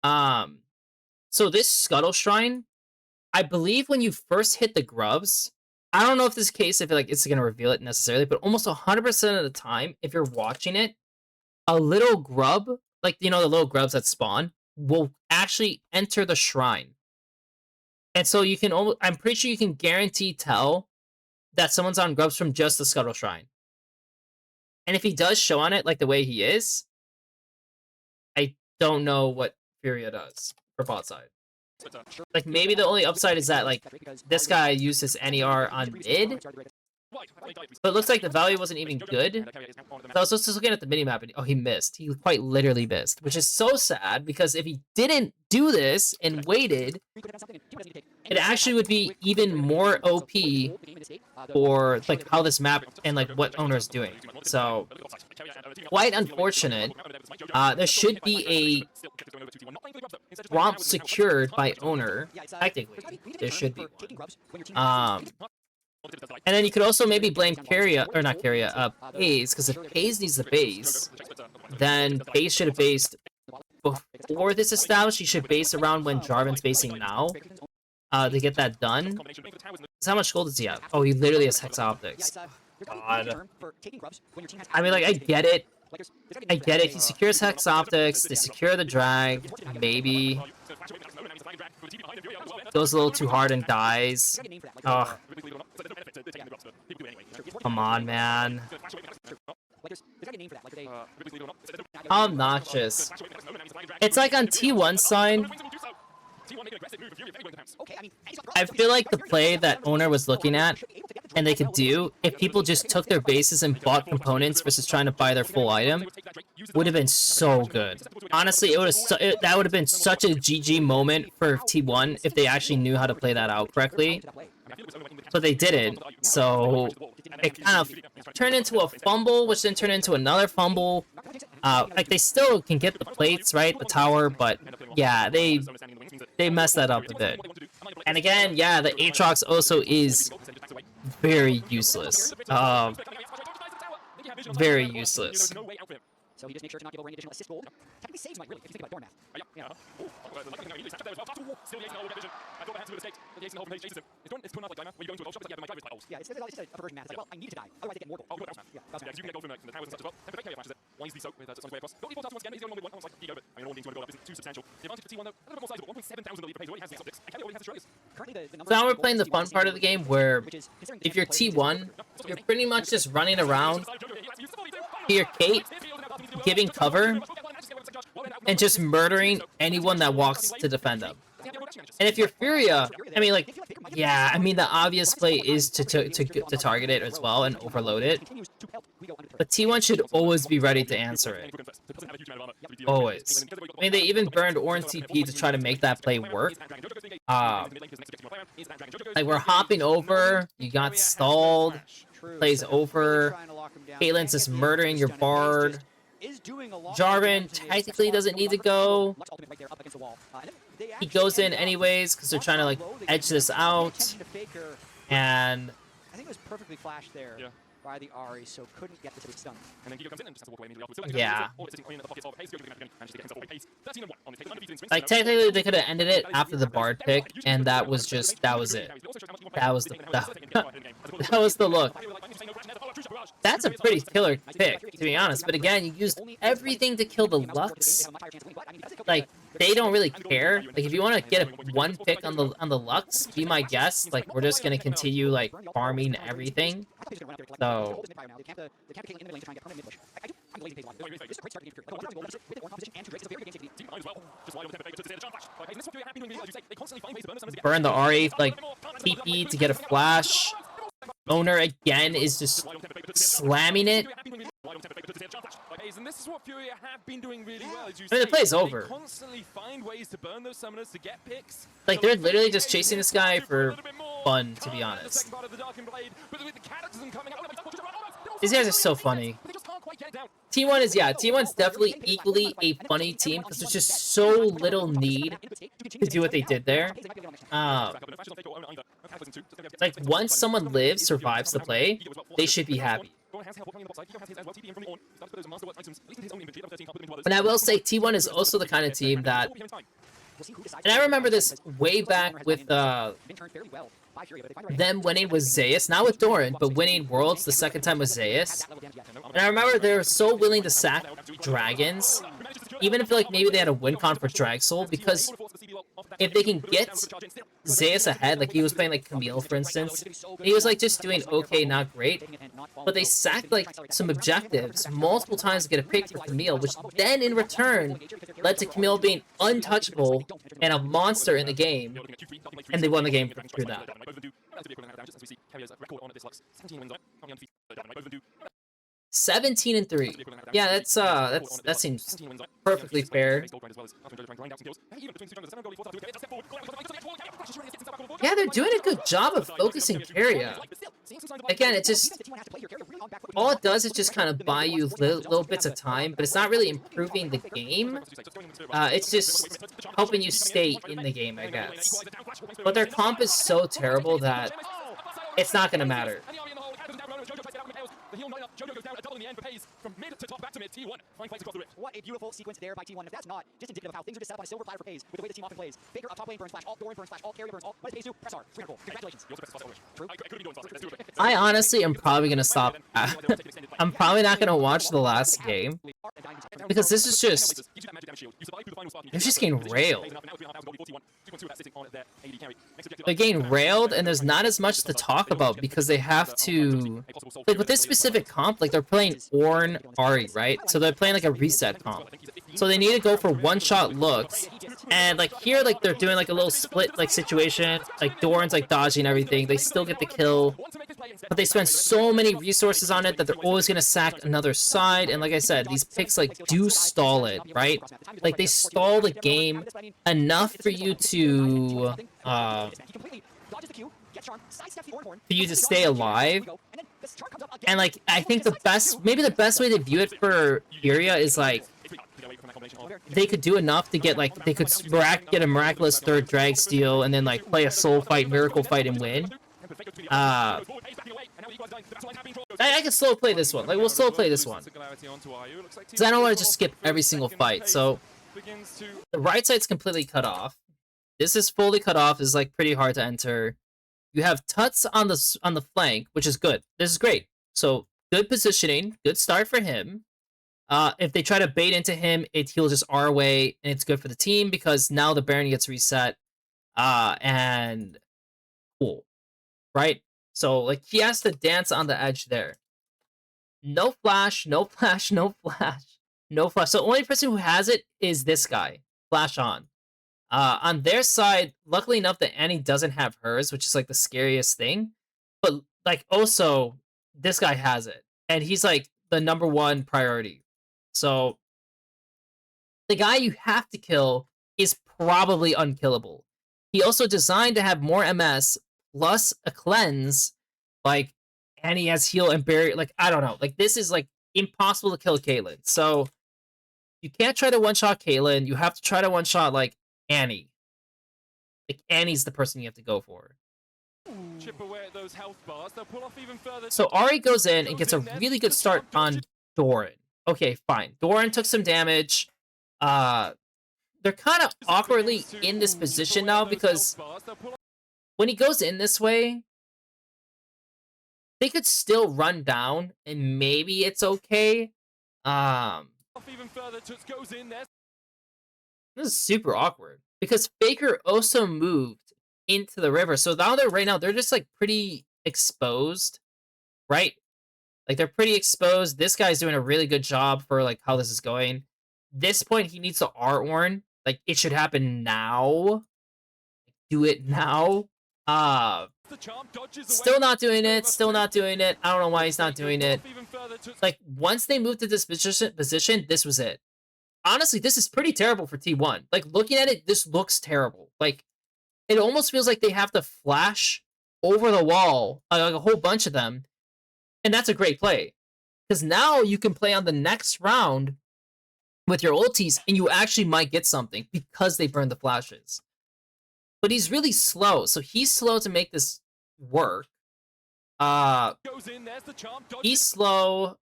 so this Scuttle Shrine, I believe when you first hit the grubs... I don't know if this case, if like it's gonna reveal it necessarily, but almost 100% of the time, if you're watching it, a little grub, like, you know, the little grubs that spawn, will actually enter the shrine. And so you can almost, I'm pretty sure you can guarantee tell that someone's on grubs from just the Scuttle Shrine. And if he does show on it like the way he is, I don't know what Furia does for bot side. Like, maybe the only upside is that, like, this guy used his NER on mid, but it looks like the value wasn't even good. So I was just looking at the minimap, and oh, he missed. He quite literally missed, which is so sad, because if he didn't do this and waited, it actually would be even more OP for, like, how this map and, like, what owner is doing. So, quite unfortunate. There should be a Gromp secured by owner. Technically, there should be one. And then you could also maybe blame Furia, or not Furia, Paze, because if Paze needs the base, then Paze should have based before this established. He should base around when Jarvan's basing now, to get that done. So how much gold does he have? Oh, he literally has Hex Optics. God. I mean, like, I get it. I get it. He secures Hex Optics, they secure the drag, maybe. Goes a little too hard and dies. Ugh. Come on, man. How obnoxious. It's like on T1 side, I feel like the play that owner was looking at, and they could do, if people just took their bases and bought components versus trying to buy their full item, would have been so good. Honestly, that would have been such a GG moment for T1 if they actually knew how to play that out correctly. But they didn't, so it kind of turned into a fumble, which then turned into another fumble. Like, they still can get the plates, right? The tower, but yeah, they messed that up a bit. And again, yeah, the Aatrox also is very useless. Very useless. So he just makes sure to not give over any additional assist gold. Technically saves might really, if you think about door math. Yeah, it's just a perversion math. It's like, well, I need to die, otherwise I get more gold. Yeah, that's math. So now we're playing the fun part of the game where if you're T1, you're pretty much just running around to your Kate, giving cover, and just murdering anyone that walks to defend them. And if you're Furia, I mean, like, yeah, I mean, the obvious play is to target it as well and overload it. But T1 should always be ready to answer it. Always. I mean, they even burned Orin TP to try to make that play work. Like, we're hopping over, you got stalled, plays over, Caitlin's just murdering your Bard. Jarvan technically doesn't need to go. He goes in anyways because they're trying to like edge this out. And I think it was perfectly flashed there by the Ahri, so couldn't get the stun. yeah. Like technically they could have ended it after the Bard pick, and that was it. That was the look. That's a pretty killer pick, to be honest. But again, you used everything to kill the Lux. Like, they don't really care. Like, if you want to get one pick on the Lux, be my guest. Like, we're just gonna continue like farming everything. So. Burn the Ahri, like TP to get a flash. Owner again is just slamming it. And this is what Furia have been doing really well. As you I mean, the play's over. Constantly find ways to burn those summoners to get picks. Like, they're literally just chasing this guy for fun, to be honest. These guys are so funny. T1 is, yeah, T1's definitely equally a funny team because there's just so little need to do what they did there. Like, once someone lives, survives the play, they should be happy. And I will say T1 is also the kind of team that, and I remember this way back with them winning with Zeus, not with Doran, but winning Worlds the second time with Zeus. And I remember they were so willing to sack dragons, even if like maybe they had a win con for Dragsoul, because if they can get Zeus ahead, like he was playing like Camille for instance, he was like just doing okay, not great, but they sacked like some objectives multiple times to get a pick for Camille, which then in return led to Camille being untouchable and a monster in the game, and they won the game through that. 17-3. Yeah, that seems perfectly fair. Yeah, they're doing a good job of focusing Furia. Again, it just all it does is just kind of buy you little bits of time, but it's not really improving the game. It's just helping you stay in the game, I guess. But their comp is so terrible that it's not gonna matter. What a beautiful sequence there by T1. If that's not just indicative of how things are just set up on a silver platter for FaZe, with the way the team often plays. Baker up top lane, burns flash, alt Doran burns flash, alt carry burns alt. What does FaZe do? Press R. Cool. Congratulations. True. I honestly am probably gonna stop. I'm probably not gonna watch the last game because this is just they're just getting railed. They're getting railed, and there's not as much to talk about because they have to like with this specific comp, like they're playing Ornn Ahri, right? So they're playing like a reset comp. So they need to go for one-shot looks, and like here, like they're doing like a little split like situation. Like Doran's like dodging everything. They still get the kill, but they spend so many resources on it that they're always gonna sack another side. And like I said, these picks like do stall it, right? Like they stall the game enough for you to stay alive. And like I think maybe the best way to view it for Furia is like they could do enough to get like they could get a miraculous third drag steal and then like play a soul fight, miracle fight, and win. I can slow play this one. Like we'll slow play this one because I don't want to just skip every single fight. So the right side's completely cut off. This is fully cut off. This is like pretty hard to enter. You have Tuts on the flank, which is good. This is great. So good positioning, good start for him. If they try to bait into him, he'll just R away, and it's good for the team because now the Baron gets reset. And cool, right? So like he has to dance on the edge there. No flash, no flash, no flash, no flash. So the only person who has it is this guy. Flash on. On their side, luckily enough that Annie doesn't have hers, which is like the scariest thing. But like also, this guy has it, and he's like the #1 priority. So the guy you have to kill is probably unkillable. He also designed to have more MS plus a cleanse, like, and he has heal and bury. Like, I don't know. Like, this is like impossible to kill Caitlyn. So you can't try to one-shot Caitlyn. You have to try to one-shot like Annie. Like, Annie's the person you have to go for. Chip away at those health bars. They'll pull off even further. So Ari goes in and gets a really good start on Doran. Okay, fine. Doran took some damage. They're kind of awkwardly in this position now because when he goes in this way, they could still run down and maybe it's okay. This is super awkward because Faker also moved into the river. So now they're just like pretty exposed, right? Like they're pretty exposed. This guy's doing a really good job for like how this is going. This point, he needs to R-Orn. Like it should happen now. Do it now. Still not doing it. Still not doing it. I don't know why he's not doing it. Like once they moved to this position, this was it. Honestly, this is pretty terrible for T1. Like looking at it, this looks terrible. Like it almost feels like they have to flash over the wall, like a whole bunch of them. And that's a great play. Because now you can play on the next round with your ultis, and you actually might get something because they burn the flashes. But he's really slow, so he's slow to make this work. He's slow.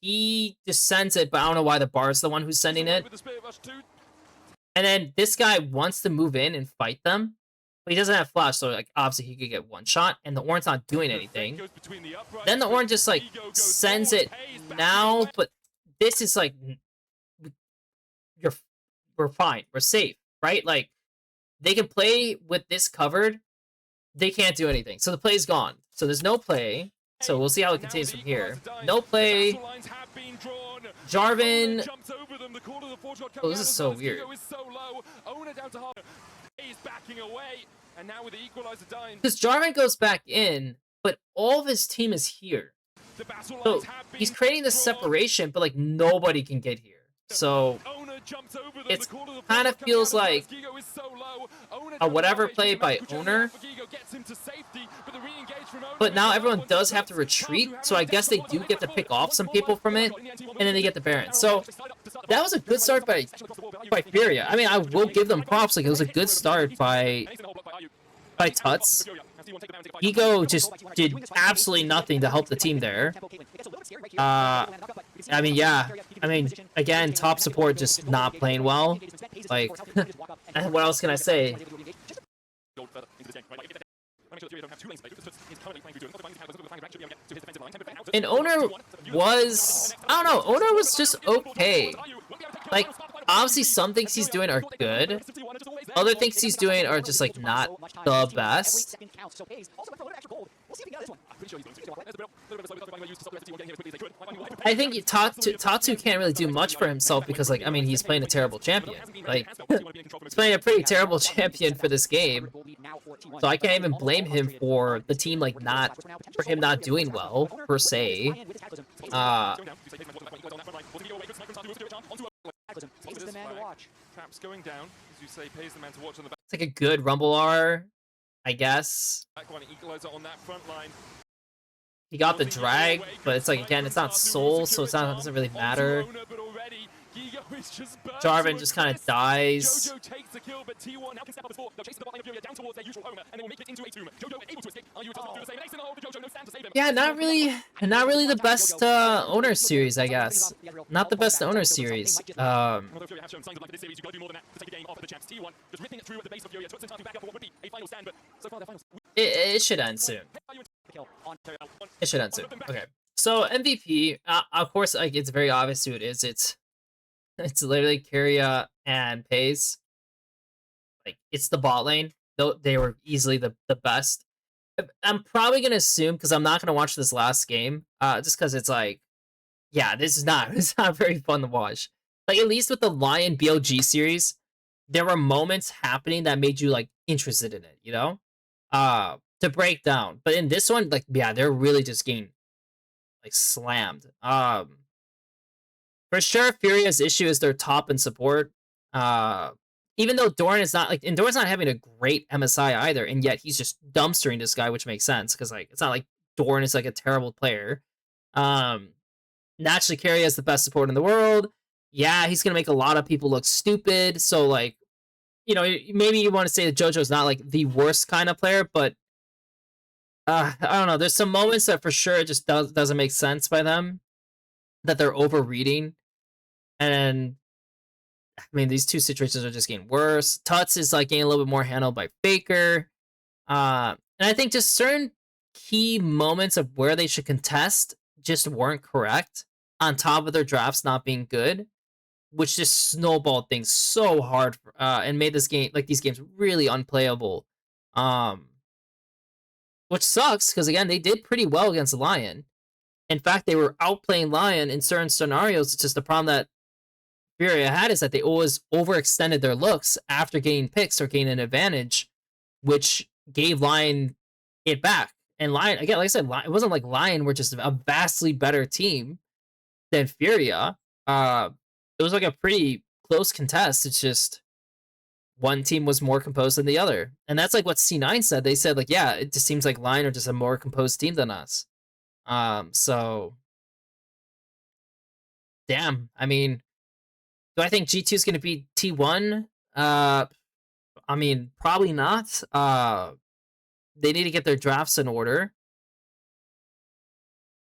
He just sends it, but I don't know why the bar is the one who's sending it. And then this guy wants to move in and fight them, but he doesn't have flash, so like obviously he could get one shot, and the Ornn's not doing anything. Then the Ornn just like sends it now, but this is like we're fine, we're safe, right? Like they can play with this covered, they can't do anything, so the play's gone. So there's no play. So we'll see how it continues from here. No play. Jarvan. Oh, this is so weird. Because Jarvan goes back in, but all of his team is here. So he's creating this separation, but like nobody can get here. So it kind of feels like a whatever play by Owner. But now everyone does have to retreat, so I guess they do get to pick off some people from it, and then they get the Baron. So that was a good start by Furia. I mean, I will give them props. Like it was a good start by Tuts. Ego just did absolutely nothing to help the team there. I mean, yeah. I mean, again, top support just not playing well. Like, what else can I say? And Owner was... I don't know. Owner was just okay. Like, obviously some things he's doing are good. Other things he's doing are just, like, not the best. I think Tatu can't really do much for himself because, like, I mean, he's playing a terrible champion. Like, he's playing a pretty terrible champion for this game. So I can't even blame him for the team, like, for him not doing well, per se. It's like a good Rumble R, I guess. He got the drag, but it's like, again, it's not soul, so it doesn't really matter. Jarvan just kind of dies. Yeah, not really the best owner series, I guess. Not the best owner series. It should end soon. It should end soon. Okay. So MVP, of course, like it's very obvious who it is. It's literally Furia and Paze. Like it's the bot lane. They were easily the best. I'm probably gonna assume because I'm not gonna watch this last game. Just because it's like, yeah, it's not very fun to watch. Like at least with the Lyon BLG series, there were moments happening that made you like interested in it, you know? To break down. But in this one, like, yeah, they're really just getting like slammed. For sure, Furia's issue is their top and support. Even though Doran is not like, and Doran's not having a great MSI either, and yet he's just dumpstering this guy, which makes sense because like it's not like Doran is like a terrible player. Naturally, Carry has the best support in the world. Yeah, he's gonna make a lot of people look stupid. So like, you know, maybe you want to say that JoJo's not like the worst kind of player, but I don't know. There's some moments that for sure it just doesn't make sense by them, that they're overreading, and I mean these two situations are just getting worse. Tuts is like getting a little bit more handled by Faker, and I think just certain key moments of where they should contest just weren't correct. On top of their drafts not being good, which just snowballed things so hard and made this game, like these games, really unplayable. Which sucks because again they did pretty well against Lyon. In fact, they were outplaying Lyon in certain scenarios. It's just the problem that Furia had is that they always overextended their looks after gaining picks or gaining an advantage, which gave Lyon it back. And Lyon, again, like I said, it wasn't like Lyon were just a vastly better team than Furia. It was like a pretty close contest. It's just one team was more composed than the other. And that's like what C9 said. They said, like, yeah, it just seems like Lyon are just a more composed team than us. So damn. I mean, do I think G2 is gonna beat T1? I mean, probably not. They need to get their drafts in order.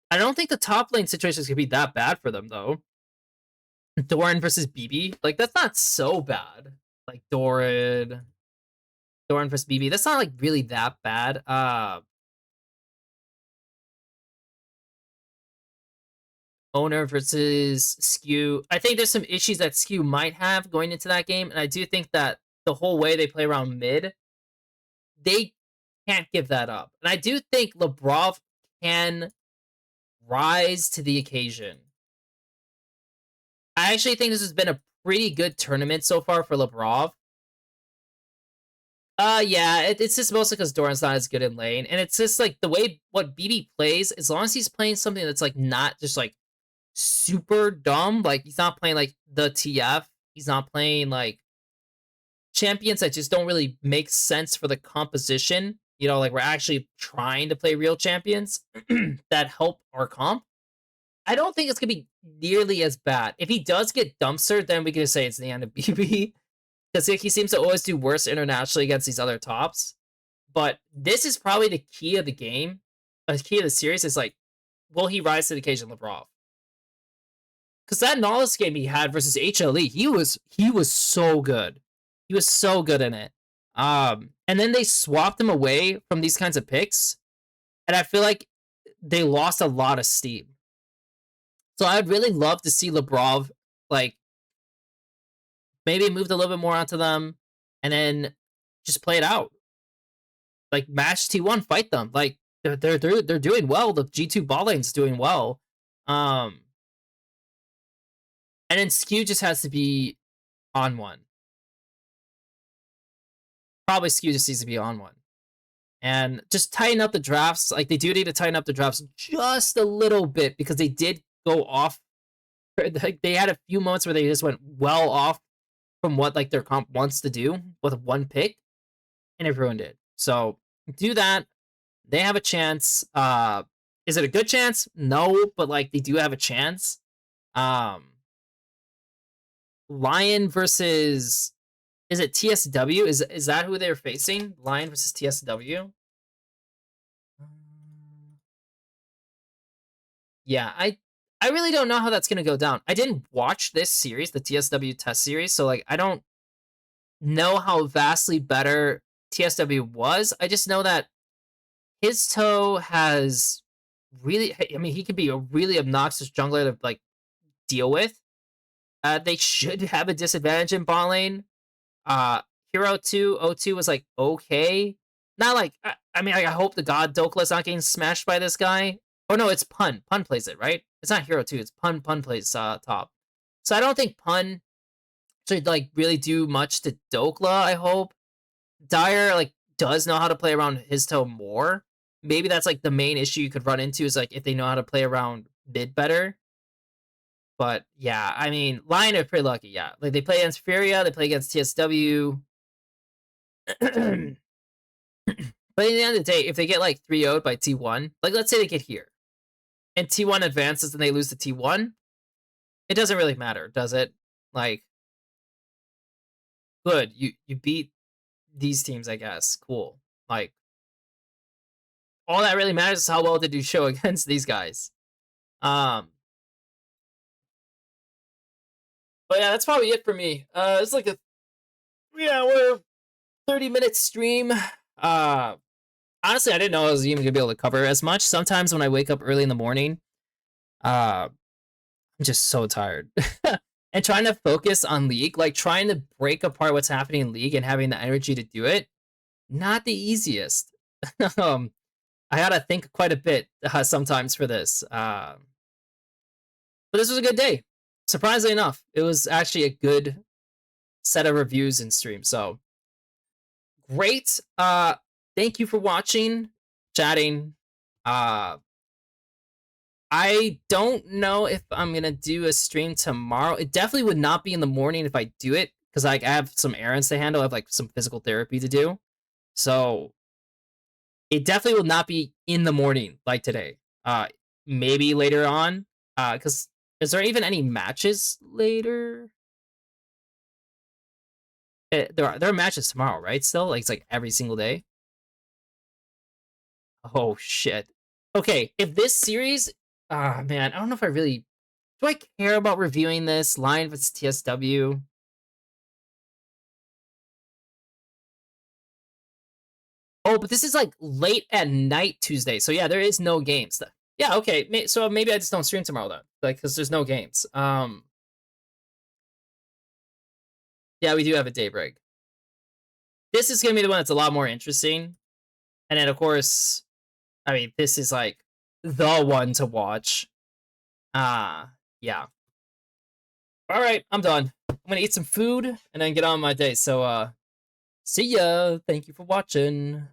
I don't think the top lane situation is gonna be that bad for them though. Doran versus BB, like that's not so bad. Like Doran versus BB, that's not like really that bad. Owner versus Skew. I think there's some issues that Skew might have going into that game, and I do think that the whole way they play around mid, they can't give that up. And I do think Lebrov can rise to the occasion. I actually think this has been a pretty good tournament so far for Lebrov. Yeah, it's just mostly because Doran's not as good in lane, and it's just like the way what BB plays. As long as he's playing something that's like not just like super dumb, like he's not playing like the TF, he's not playing like champions that just don't really make sense for the composition. You know, like we're actually trying to play real champions that help our comp. I don't think it's gonna be nearly as bad. If he does get dumpstered, then we can just say it's the end of BB. Because he seems to always do worse internationally against these other tops. But this is probably the key of the game. The key of the series is like, will he rise to the occasion, Lebrov? Because that Knowledge game he had versus HLE, he was so good. He was so good in it. And then they swapped him away from these kinds of picks, and I feel like they lost a lot of steam. So I'd really love to see Lebrov like maybe moved a little bit more onto them, and then just play it out. Like match T1, fight them. Like they're doing well. The G2 ball lane's doing well. And then Skew just has to be on one. Probably Skew just needs to be on one. And just tighten up the drafts. Like they do need to tighten up the drafts just a little bit because they did go off. Like they had a few moments where they just went well off from what like their comp wants to do with one pick, and it ruined it. So do that. They have a chance. Is it a good chance? No, but like they do have a chance. Lyon versus, is it TSW? Is that who they're facing? Lyon versus TSW? Yeah, I really don't know how that's gonna go down. I didn't watch this series, the TSW test series, so like I don't know how vastly better TSW was. I just know that his toe has really, I mean, he could be a really obnoxious jungler to like deal with. They should have a disadvantage in bot lane. Hero 2, O2 was like okay. Not like, I mean, like, I hope the god Dokla's not getting smashed by this guy. Oh no, it's Pun. Pun plays it, right? It's not Hero 2, it's Pun. Pun plays top. So I don't think Pun should like really do much to Dokla, I hope. Dyer like does know how to play around his toe more. Maybe that's like the main issue you could run into is like if they know how to play around mid better. But yeah, I mean, Lyon are pretty lucky. Yeah, like they play against Furia, they play against TSW. But at the end of the day, if they get like 3-0'd by T1, like let's say they get here, and T1 advances and they lose to T1, it doesn't really matter, does it? Like, good, you beat these teams, I guess. Cool. Like, all that really matters is how well did you show against these guys. But yeah, that's probably it for me. It's like a 3-hour, 30-minute stream. Honestly, I didn't know I was even gonna be able to cover as much. Sometimes when I wake up early in the morning, I'm just so tired. And trying to focus on League, like trying to break apart what's happening in League and having the energy to do it, not the easiest. I gotta think quite a bit sometimes for this. But this was a good day. Surprisingly enough, it was actually a good set of reviews and streams. So great. Thank you for watching, chatting. I don't know if I'm gonna do a stream tomorrow. It definitely would not be in the morning if I do it, because like I have some errands to handle. I have like some physical therapy to do. So it definitely will not be in the morning like today. Maybe later on. Because is there even any matches later? There are matches tomorrow, right? Still, like it's like every single day. Oh shit. Okay, if this series, man, I don't know if I really do. I care about reviewing this Lyon vs TSW. Oh, but this is like late at night Tuesday, so yeah, there is no games. Yeah, okay, so maybe I just don't stream tomorrow then, like because there's no games. Yeah, we do have a day break. This is gonna be the one that's a lot more interesting, and then of course, I mean, this is like the one to watch. Yeah. All right, I'm done. I'm gonna eat some food and then get on my day. So, see ya. Thank you for watching.